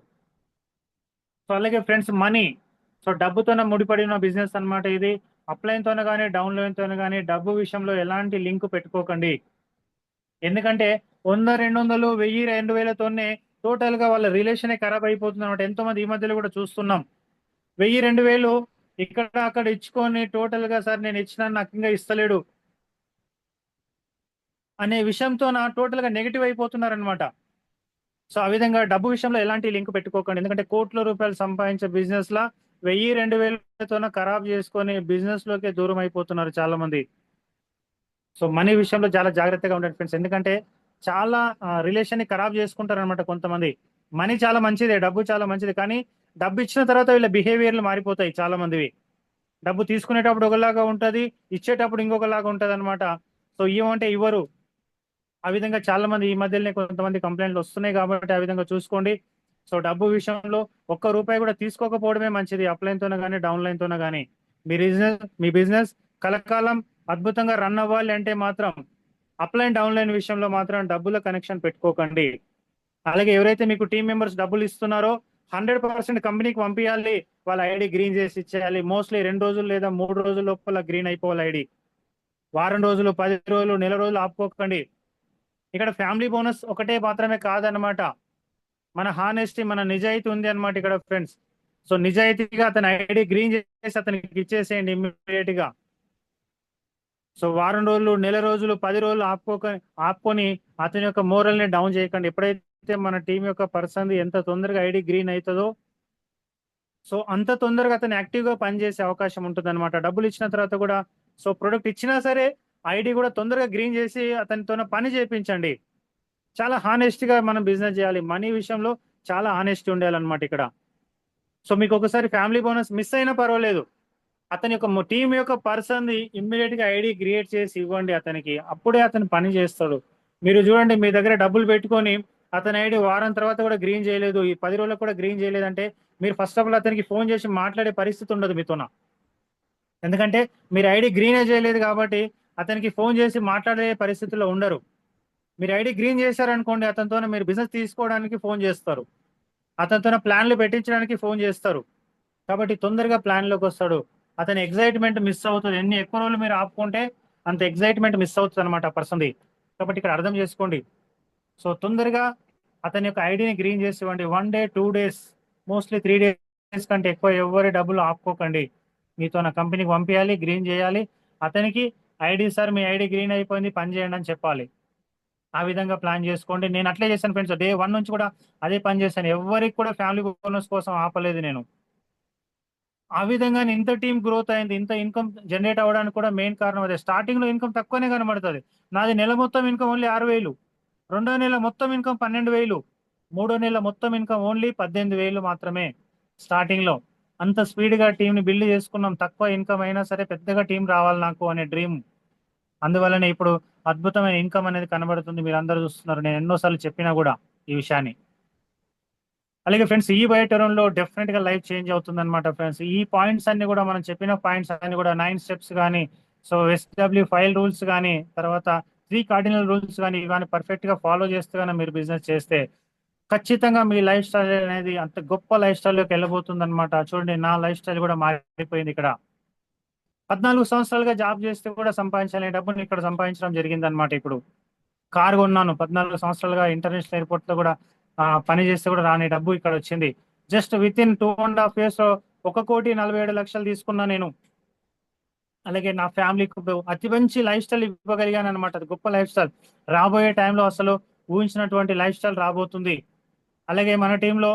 సో అలాగే ఫ్రెండ్స్ మనీ, సో డబ్బుతోనే ముడిపడిన బిజినెస్ అనమాట ఇది. అప్లైన్ తోనే కానీ డౌన్ లైన్ తోనే కానీ డబ్బు విషయంలో ఎలాంటి లింక్ పెట్టుకోకండి. ఎందుకంటే 100, 200, 1000, 2000తోనే టోటల్ గా వాళ్ళ రిలేషన్ ఖరాబ్ అయిపోతుంది అనమాట. ఎంతో మంది ఈ మధ్యలో కూడా చూస్తున్నాం. 1000, 2000 ఇక్కడ అక్కడ ఇచ్చుకొని టోటల్ గా సార్ నేను ఇచ్చినా నాకు ఇంకా ఇస్తలేడు అనే విషయంతో టోటల్ గా నెగిటివ్ అయిపోతున్నారు అనమాట. సో ఆ విధంగా డబ్బు విషయంలో ఎలాంటి లింక్ పెట్టుకోకండి. ఎందుకంటే కోట్ల రూపాయలు సంపాదించే బిజినెస్ లా 1000, 2000తోనే ఖరాబ్ చేసుకొని బిజినెస్ లోకి దూరం అయిపోతున్నారు చాలా మంది. సో మనీ విషయంలో చాలా జాగ్రత్తగా ఉండండి ఫ్రెండ్స్. ఎందుకంటే చాలా రిలేషన్ ని ఖరాబ్ చేసుకుంటారు అనమాట కొంతమంది. మనీ చాలా మంచిదే, డబ్బు చాలా మంచిది, కానీ డబ్బు ఇచ్చిన తర్వాత వీళ్ళ బిహేవియర్లు మారిపోతాయి చాలా మందివి. డబ్బు తీసుకునేటప్పుడు ఒకలాగా ఉంటది, ఇచ్చేటప్పుడు ఇంకొకలాగా ఉంటది అనమాట. సో ఇవ్వమంటే ఇవ్వరు. ఆ విధంగా చాలా మంది ఈ మధ్యలోనే కొంతమంది కంప్లైంట్లు వస్తున్నాయి. కాబట్టి ఆ విధంగా చూసుకోండి. సో డబ్బు విషయంలో ఒక్క రూపాయి కూడా తీసుకోకపోవడమే మంచిది, అప్లైన్ తోనే కానీ డౌన్ లైన్ తోనే కానీ. మీ బిజినెస్ కలకాలం అద్భుతంగా రన్ అవ్వాలి అంటే మాత్రం అప్లైన్ డౌన్ లైన్ విషయంలో మాత్రం డబ్బుల కనెక్షన్ పెట్టుకోకండి. అలాగే ఎవరైతే మీకు టీం మెంబర్స్ డబ్బులు ఇస్తున్నారో 100% కంపెనీకి పంపించాలి. వాళ్ళ ఐడి గ్రీన్ చేసి ఇచ్చేయాలి. మోస్ట్లీ 2 రోజులు లేదా 3 రోజుల లోపల గ్రీన్ అయిపోవాలి ఐడి. వారం రోజులు, 10 రోజులు, నెల రోజులు ఆపుకోకండి. ఇక్కడ ఫ్యామిలీ బోనస్ ఒకటే మాత్రమే కాదనమాట. మన హానెస్టీ, మన నిజాయితీ ఉంది అనమాట ఇక్కడ ఫ్రెండ్స్. సో నిజాయితీగా అతని ఐడి గ్రీన్ చేసి అతనికి ఇచ్చేసేయండి ఇమ్మీడియట్ గా. సో వారం రోజులు, నెల రోజులు, 10 రోజులు ఆపుకొని అతని యొక్క మోరల్ ని డౌన్ చేయకండి. ఎప్పుడైతే మన టీం యొక్క పర్సన్ ఎంత తొందరగా ఐడి గ్రీన్ అవుతుందో, సో అంత తొందరగా అతను యాక్టివ్ గా పనిచేసే అవకాశం ఉంటుంది అనమాట. డబ్బులు ఇచ్చిన తర్వాత కూడా, సో ప్రొడక్ట్ ఇచ్చినా సరే ఐడి కూడా తొందరగా గ్రీన్ చేసి అతనితో పని చేయించండి. చాలా హానెస్ట్ గా మనం బిజినెస్ చేయాలి. మనీ విషయంలో చాలా హానెస్ట్ ఉండాలన్నమాట ఇక్కడ. సో మీకు ఒకసారి ఫ్యామిలీ బోనస్ మిస్ అయినా పర్వాలేదు, అతని యొక్క టీం యొక్క పర్సన్ ఇమ్మీడియట్ గా ఐడి క్రియేట్ చేసి ఇవ్వండి అతనికి, అప్పుడే అతను పని చేస్తాడు. మీరు చూడండి, మీ దగ్గర డబ్బులు పెట్టుకొని అతని ఐడి వారం తర్వాత కూడా గ్రీన్ చేయలేదు, ఈ 10 రోజులకు కూడా గ్రీన్ చేయలేదంటే మీరు ఫస్ట్ ఆఫ్ ఆల్ అతనికి ఫోన్ చేసి మాట్లాడే పరిస్థితి ఉండదు మీతోన. ఎందుకంటే మీరు ఐడి గ్రీనే చేయలేదు కాబట్టి అతనికి ఫోన్ చేసి మాట్లాడే పరిస్థితుల్లో ఉండరు. మీరు ఐడి గ్రీన్ చేశారనుకోండి, అతనితో మీరు బిజినెస్ తీసుకోవడానికి ఫోన్ చేస్తారు, అతనితో ప్లాన్లు పెట్టించడానికి ఫోన్ చేస్తారు. కాబట్టి తొందరగా ప్లాన్ లోకి వస్తాడు. అతని ఎగ్జైట్మెంట్ మిస్ అవుతుంది. ఎన్ని ఎక్కువ రోజులు మీరు ఆపుకుంటే అంత ఎగ్జైట్మెంట్ మిస్ అవుతుంది అనమాట ఆ పర్సన్ది. కాబట్టి ఇక్కడ అర్థం చేసుకోండి. సో తొందరగా అతని యొక్క ఐడిని గ్రీన్ చేసి ఇవ్వండి. 1 డే 2 డేస్, మోస్ట్లీ 3 డేస్ కంటే ఎక్కువ ఎవరి డబ్బులు ఆపుకోకండి. మీతో నా కంపెనీకి పంపించాలి, గ్రీన్ చేయాలి. అతనికి ఐడి సార్ మీ ఐడి గ్రీన్ అయిపోయింది పని చేయండి అని చెప్పాలి. ఆ విధంగా ప్లాన్ చేసుకోండి. నేను అట్లే చేశాను ఫ్రెండ్స్, డే 1 నుంచి కూడా అదే పని చేశాను. ఎవరికి కూడా ఫ్యామిలీ బోనస్ కోసం ఆపలేదు నేను. ఆ విధంగా ఇంత టీం గ్రోత్ అయింది, ఇంత ఇన్కమ్ జనరేట్ అవ్వడానికి కూడా మెయిన్ కారణం అదే. స్టార్టింగ్ లో ఇన్కమ్ తక్కువనే కనబడుతుంది. నాది నెల మొత్తం ఇన్కమ్ ఓన్లీ 6,000, రెండో నెల మొత్తం ఇన్కమ్ 12,000, మూడో నెల మొత్తం ఇన్కమ్ ఓన్లీ 18,000 మాత్రమే. స్టార్టింగ్ లో అంత స్పీడ్ గా టీం ని బిల్డ్ చేసుకున్నాం. తక్కువ ఇన్కమ్ అయినా సరే పెద్దగా టీం రావాలి నాకు అనే డ్రీమ్. అందువల్లనే ఇప్పుడు అద్భుతమైన ఇన్కమ్ అనేది కనబడుతుంది. మీరు అందరూ చూస్తున్నారు, నేను ఎన్నోసార్లు చెప్పినా కూడా ఈ విషయాన్ని. అలాగే ఫ్రెండ్స్, ఈ బయటంలో డెఫినెట్ గా లైఫ్ చేంజ్ అవుతుంది అనమాట ఫ్రెండ్స్. ఈ పాయింట్స్ అన్ని కూడా మనం చెప్పిన పాయింట్స్ అన్ని కూడా 9 స్టెప్స్ కానీ, సో SW5 రూల్స్ కానీ, తర్వాత 3 కార్డినల్ రూల్స్ కానీ, ఇవన్నీ పర్ఫెక్ట్ గా ఫాలో చేస్తే కానీ మీరు బిజినెస్ చేస్తే ఖచ్చితంగా మీ లైఫ్ స్టైల్ అనేది అంత గొప్ప లైఫ్ స్టైల్లోకి వెళ్ళబోతుంది అనమాట. చూడండి, నా లైఫ్ స్టైల్ కూడా మారిపోయింది ఇక్కడ. 14 సంవత్సరాలుగా జాబ్ చేస్తే కూడా సంపాదించాలనే డబ్బుని ఇక్కడ సంపాదించడం జరిగింది అనమాట. ఇప్పుడు కారు కొన్నాను, 14 సంవత్సరాలుగా ఇంటర్నేషనల్ ఎయిర్పోర్ట్ లో కూడా పని చేస్తే కూడా రాని డబ్బు ఇక్కడ వచ్చింది. జస్ట్ విత్ ఇన్ 2.5 years 1,47,00,000 తీసుకున్నా నేను. అలాగే నా ఫ్యామిలీకి అతి మంచి లైఫ్ స్టైల్ ఇవ్వగలిగాను అనమాట. అది గొప్ప లైఫ్ స్టైల్. రాబోయే టైంలో అసలు ఊహించినటువంటి లైఫ్ స్టైల్ రాబోతుంది. అలాగే మన టీంలో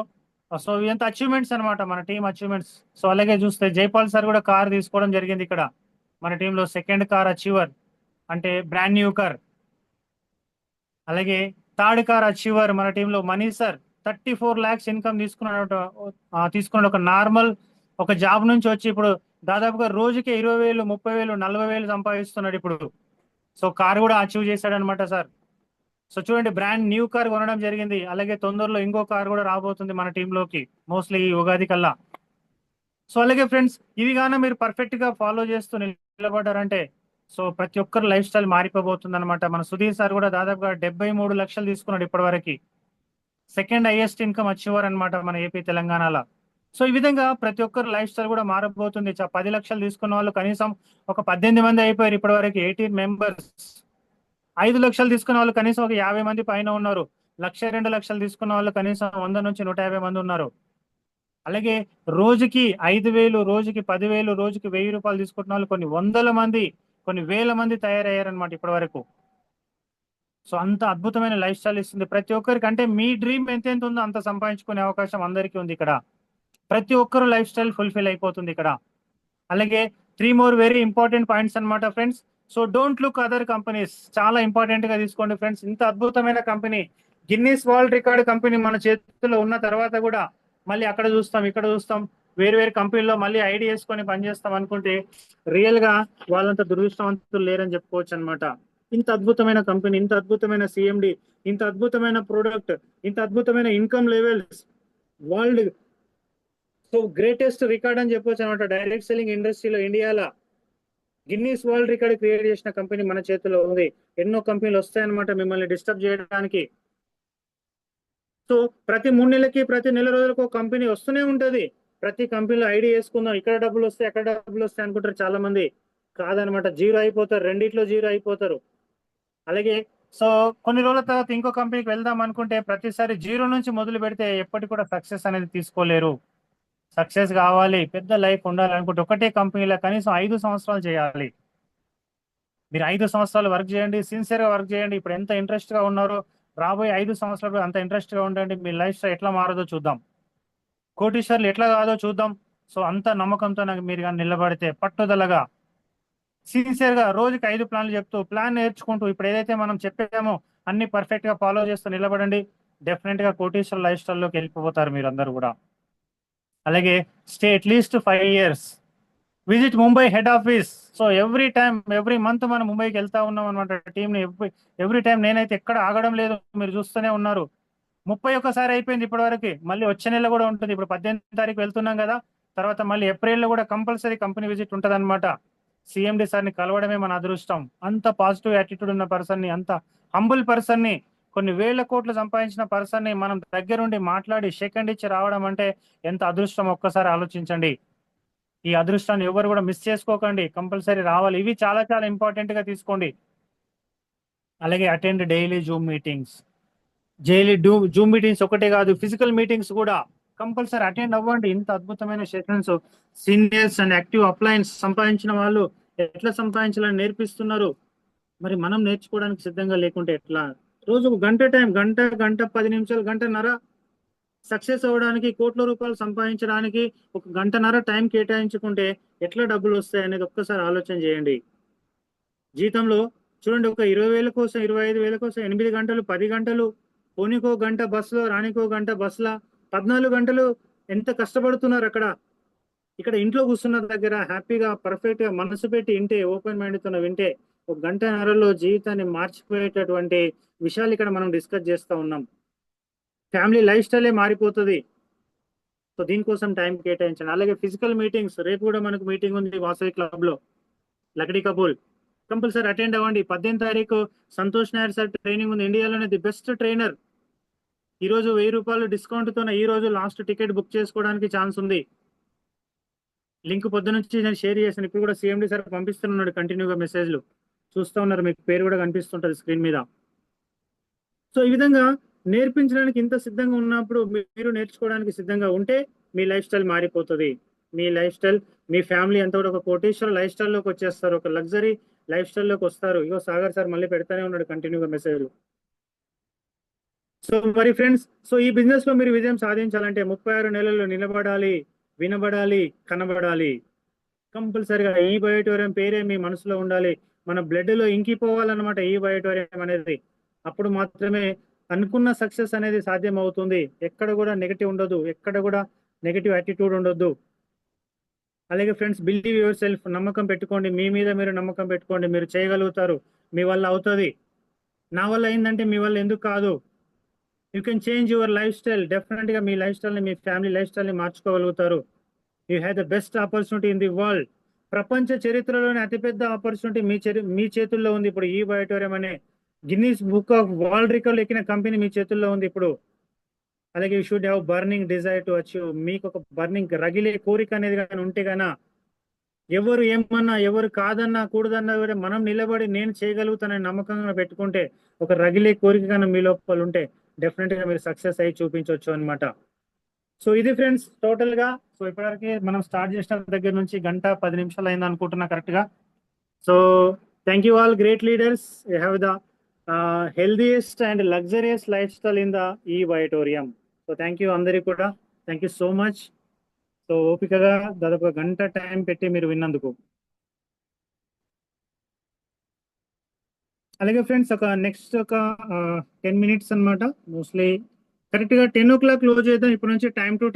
సో ఎంత అచీవ్మెంట్స్ అనమాట, మన టీం అచీవ్మెంట్స్. సో అలాగే చూస్తే జైపాల్ సార్ కూడా కార్ తీసుకోవడం జరిగింది ఇక్కడ. మన టీంలో సెకండ్ కార్ అచీవర్, అంటే బ్రాండ్ న్యూ కార్. అలాగే థర్డ్ కార్ అచీవర్ మన టీంలో మనీ సార్. 34 lakhs ఇన్కమ్ తీసుకున్నాడు ఒక నార్మల్ ఒక జాబ్ నుంచి వచ్చి ఇప్పుడు దాదాపుగా రోజుకి 20,000, 30,000, 40,000 సంపాదిస్తున్నాడు ఇప్పుడు. సో కార్ కూడా అచీవ్ చేశాడు అనమాట సార్. సో చూడండి, బ్రాండ్ న్యూ కార్ కొనడం జరిగింది. అలాగే తొందరలో ఇంకో కార్ కూడా రాబోతుంది మన టీంలోకి, మోస్ట్లీ ఈ ఉగాది కల్లా. సో అలాగే ఫ్రెండ్స్, ఇవి గాన మీరు పర్ఫెక్ట్ గా ఫాలో చేస్తూ నిలబడ్డారంటే సో ప్రతి ఒక్కరు లైఫ్ స్టైల్ మారిపోబోతుంది అనమాట. మన సుధీర్ సార్ కూడా దాదాపుగా 73 లక్షలు తీసుకున్నాడు ఇప్పటి వరకు. సెకండ్ హైయెస్ట్ ఇన్కమ్ అచీవర్ అనమాట మన ఏపీ తెలంగాణలో. సో ఈ విధంగా ప్రతి ఒక్కరు లైఫ్ స్టైల్ కూడా మారబోతుంది. 10 లక్షలు తీసుకున్న వాళ్ళు కనీసం ఒక 18 మంది అయిపోయారు ఇప్పటి వరకు, 18 మెంబర్స్. 5 లక్షలు తీసుకున్న వాళ్ళు కనీసం ఒక 50 మంది పైన ఉన్నారు. 1,02,00,000 తీసుకున్న వాళ్ళు కనీసం 100 నుంచి 150 మంది ఉన్నారు. అలాగే రోజుకి 5,000, రోజుకి 10,000, రోజుకి 1,000 రూపాయలు తీసుకుంటున్న వాళ్ళు కొన్ని వందల మంది, కొన్ని వేల మంది తయారయ్యారనమాట ఇప్పటి వరకు. సో అంత అద్భుతమైన లైఫ్ స్టైల్ ఇస్తుంది ప్రతి ఒక్కరికి. అంటే మీ డ్రీమ్ ఎంత ఉందో అంత సంపాదించుకునే అవకాశం అందరికీ ఉంది ఇక్కడ. ప్రతి ఒక్కరు లైఫ్ స్టైల్ ఫుల్ఫిల్ అయిపోతుంది ఇక్కడ. అలాగే 3 more వెరీ ఇంపార్టెంట్ పాయింట్స్ అన్నమాట friends. So don't look other companies, చాలా ఇంపార్టెంట్ గా తీసుకోండి ఫ్రెండ్స్. ఇంత అద్భుతమైన company, Guinness world record company మన చేతుల్లో ఉన్న తర్వాత కూడా మళ్ళీ అక్కడ చూస్తాం, ఇక్కడ చూస్తాం, వేరు వేరు కంపెనీలో మళ్ళీ ఐడి వేసుకొని పనిచేస్తాం అనుకుంటే రియల్ గా వాళ్ళంత దురదృష్టవంతులు లేరని చెప్పుకోవచ్చు అనమాట. ఇంత అద్భుతమైన కంపెనీ, ఇంత అద్భుతమైన సిఎండి, ఇంత అద్భుతమైన ప్రోడక్ట్, ఇంత అద్భుతమైన income levels, world so greatest record అని చెప్పొచ్చు అనమాట. డైరెక్ట్ సెల్లింగ్ ఇండస్ట్రీలో ఇండియాలో గిన్నీస్ వరల్డ్ రికార్డ్ క్రియేట్ చేసిన కంపెనీ మన చేతిలో ఉంది. ఎన్నో కంపెనీలు వస్తాయన్నమాట మిమ్మల్ని డిస్టర్బ్ చేయడానికి. సో ప్రతి 3 నెలలకి, ప్రతి నెల రోజులకు ఒక కంపెనీ వస్తూనే ఉంటది. ప్రతి కంపెనీలో ఐడి వేసుకుందాం, ఇక్కడ డబ్బులు వస్తాయి, అక్కడ డబ్బులు వస్తాయి అనుకుంటారు చాలా మంది. కాదనమాట, జీరో అయిపోతారు, రెండిట్లో జీరో అయిపోతారు. అలాగే సో కొన్ని రోజుల తర్వాత ఇంకో కంపెనీకి వెళ్దాం అనుకుంటే ప్రతిసారి జీరో నుంచి మొదలు పెడితే ఎప్పటికి కూడా సక్సెస్ అనేది తీసుకోలేరు. సక్సెస్ కావాలి, పెద్ద లైఫ్ ఉండాలి అనుకుంటే ఒకటే కంపెనీలో కనీసం 5 సంవత్సరాలు చేయాలి. మీరు 5 సంవత్సరాలు వర్క్ చేయండి, సిన్సియర్ గా వర్క్ చేయండి. ఇప్పుడు ఎంత ఇంట్రెస్ట్ గా ఉన్నారో రాబోయే 5 సంవత్సరాలు అంత ఇంట్రెస్ట్ గా ఉండండి. మీ లైఫ్ స్టైల్ ఎట్లా మారదో చూద్దాం, కోటీశ్వర్లు ఎట్లా కాదో చూద్దాం. సో అంత నమ్మకంతో నాకు మీరు కానీ నిలబడితే పట్టుదలగా సిన్సియర్ గా రోజుకి 5 ప్లాన్లు చెప్తూ ప్లాన్ నేర్చుకుంటూ ఇప్పుడు ఏదైతే మనం చెప్పామో అన్ని పర్ఫెక్ట్ గా ఫాలో చేస్తూ నిలబడండి. డెఫినెట్ గా కోటీశ్వర లైఫ్ స్టైల్లోకి వెళ్ళిపోతారు మీరు అందరూ కూడా. అలాగే stay at least 5 years. Visit Mumbai head office. So every month మనం ముంబైకి వెళ్తా ఉన్నాం అనమాట టీంని. ఎవ్రీ టైం నేనైతే ఎక్కడ ఆగడం లేదు, మీరు చూస్తూనే ఉన్నారు. 31 అయిపోయింది ఇప్పటి వరకు. మళ్ళీ వచ్చే నెల కూడా ఉంటుంది. ఇప్పుడు 18 వెళ్తున్నాం కదా, తర్వాత మళ్ళీ ఏప్రిల్లో కూడా కంపల్సరీ కంపెనీ విజిట్ ఉంటుంది అనమాట. సిఎండి సార్ని కలవడమే మన అదృష్టం. అంత పాజిటివ్ యాటిట్యూడ్ ఉన్న పర్సన్ని, అంత హంబుల్ పర్సన్ని, కొన్ని వేల కోట్లు సంపాదించిన పర్సన్ని మనం దగ్గరుండి మాట్లాడి సెకండ్ ఇచ్చి రావడం అంటే ఎంత అదృష్టం ఒక్కసారి ఆలోచించండి. ఈ అదృష్టాన్ని ఎవరు కూడా మిస్ చేసుకోకండి, కంపల్సరీ రావాలి. ఇవి చాలా చాలా ఇంపార్టెంట్ గా తీసుకోండి. అలాగే attend daily zoom meetings. Zoom meetings ఒకటే కాదు, ఫిజికల్ మీటింగ్స్ కూడా కంపల్సరీ అటెండ్ అవ్వండి. ఇంత అద్భుతమైన sessions, seniors and active appliance సంపాదించిన వాళ్ళు ఎట్లా సంపాదించాలని నేర్పిస్తున్నారు. మరి మనం నేర్చుకోవడానికి సిద్ధంగా లేకుంటే ఎట్లా? రోజు ఒక గంట టైం, గంట గంట 10 నిమిషాలు, గంటన్నర సక్సెస్ అవ్వడానికి, కోట్ల రూపాయలు సంపాదించడానికి ఒక గంటన్నర టైం కేటాయించుకుంటే ఎట్లా డబ్బులు వస్తాయి అనేది ఒక్కసారి ఆలోచన చేయండి. జీతంలో చూడండి, ఒక 20,000 కోసం, 25,000 కోసం 8 గంటలు, 10 గంటలు, పోనీకో గంట బస్సులో, రానికో గంట బస్సులో, 14 గంటలు ఎంత కష్టపడుతున్నారు అక్కడ. ఇక్కడ ఇంట్లో కూర్చున్న దగ్గర హ్యాపీగా పర్ఫెక్ట్ గా మనసు పెట్టి వింటే, ఓపెన్ మైండ్ తో వింటే ఒక గంటన్నరలో జీవితాన్ని మార్చిపోయేటటువంటి విషయాలు ఇక్కడ మనం డిస్కస్ చేస్తూ ఉన్నాం. ఫ్యామిలీ లైఫ్ స్టైలే మారిపోతుంది. సో దీనికోసం టైం కేటాయించండి. అలాగే ఫిజికల్ మీటింగ్స్, రేపు కూడా మనకు మీటింగ్ ఉంది వాసవి క్లబ్ లో, లక్డీ కపూల్. కంపల్సరీ అటెండ్ అవ్వండి. 18 సంతోష్ నాయర్ సార్ ట్రైనింగ్ ఉంది. ఇండియాలోనే ది బెస్ట్ ట్రైనర్. ఈ రోజు ₹1000 డిస్కౌంట్ తో ఈ రోజు లాస్ట్ టికెట్ బుక్ చేసుకోవడానికి ఛాన్స్ ఉంది. లింక్ పొద్దు నుంచి నేను షేర్ చేశాను. ఇప్పుడు కూడా సిఎండి సార్ పంపిస్తున్నాడు కంటిన్యూగా మెసేజ్లు. చూస్తూ ఉన్నారు, మీకు పేరు కూడా కనిపిస్తుంటది స్క్రీన్ మీద. సో ఈ విధంగా నేర్పించడానికి ఇంత సిద్ధంగా ఉన్నప్పుడు మీరు నేర్చుకోవడానికి సిద్ధంగా ఉంటే మీ లైఫ్ స్టైల్ మారిపోతుంది. మీ లైఫ్ స్టైల్, మీ ఫ్యామిలీ అంతా కూడా ఒక కోటీశ్వర లైఫ్ స్టైల్లోకి వచ్చేస్తారు, ఒక లగ్జరీ లైఫ్ స్టైల్లోకి వస్తారు. ఇగో సాగర్ సార్ మళ్ళీ పెడతానే ఉన్నాడు కంటిన్యూగా మెసేజ్లు. సో మరి ఫ్రెండ్స్, సో ఈ బిజినెస్ లో మీరు విజయం సాధించాలంటే 36 నెలల్లో నిలబడాలి, వినబడాలి, కనబడాలి. కంపల్సరిగా ఈ బయోటోరియం పేరే మీ మనసులో ఉండాలి. మన బ్లడ్ లో ఇంకిపోవాలన్నమాట ఈ బయోటోరియం అనేది. అప్పుడు మాత్రమే అనుకున్న సక్సెస్ అనేది సాధ్యం అవుతుంది. ఎక్కడ కూడా నెగటివ్ ఉండదు, ఎక్కడ కూడా నెగటివ్ యాటిట్యూడ్ ఉండొద్దు. అలాగే ఫ్రెండ్స్, బిలీవ్ యువర్ సెల్ఫ్. నమ్మకం పెట్టుకోండి, మీ మీద మీరు నమ్మకం పెట్టుకోండి. మీరు చేయగలుగుతారు, మీ వల్ల అవుతుంది. నా వల్ల అయిందంటే మీ వల్ల ఎందుకు కాదు? You can change your life style. Definite గా మీ లైఫ్ స్టైల్ ని, మీ ఫ్యామిలీ లైఫ్ స్టైల్ ని మార్చుకోగలుగుతారు. You have the best opportunity in the world. ప్రపంచ చరిత్రలోని అతిపెద్ద ఆపర్చునిటీ మీ చేతుల్లో ఉంది ఇప్పుడు. ఈ బయోటోరియం అనే Guinness book of world record ఎక్కిన కంపెనీ మీ చేతుల్లో ఉంది ఇప్పుడు. అలాగే you should have burning desire to achieve. మీకు ఒక బర్నింగ్, రగిలే కోరిక అనేది కానీ ఉంటే గానా, ఎవరు ఏమన్నా, ఎవరు కాదన్నా, కూడదన్నా కూడా మనం నిలబడి నేను చేయగలుగుతానని నమ్మకంగా పెట్టుకుంటే, ఒక రగిలే కోరిక కానీ మీ లోపల ఉంటే డెఫినెట్ గా మీరు సక్సెస్ అయ్యి చూపించవచ్చు అనమాట. సో ఇది ఫ్రెండ్స్ టోటల్ గా. సో ఇప్పటివరకు మనం స్టార్ట్ చేసిన దగ్గర నుంచి గంట 10 నిమిషాలు అయింది అనుకుంటున్నా కరెక్ట్ గా. So thank you all great leaders. You have the healthiest and luxurious life style in the ఈ బయోటోరియం. సో థ్యాంక్ యూ అందరికీ కూడా. Thank you so much. So ఓపికగా దాదాపు గంట టైం పెట్టి మీరు విన్నందుకు. అలాగే ఫ్రెండ్స్, ఒక నెక్స్ట్ ఒక 10 minutes అన్నమాట. మోస్ట్లీ కరెక్ట్ గా 10 o'clock క్లోజ్ చేద్దాం. ఇప్పటి నుంచి టైం టు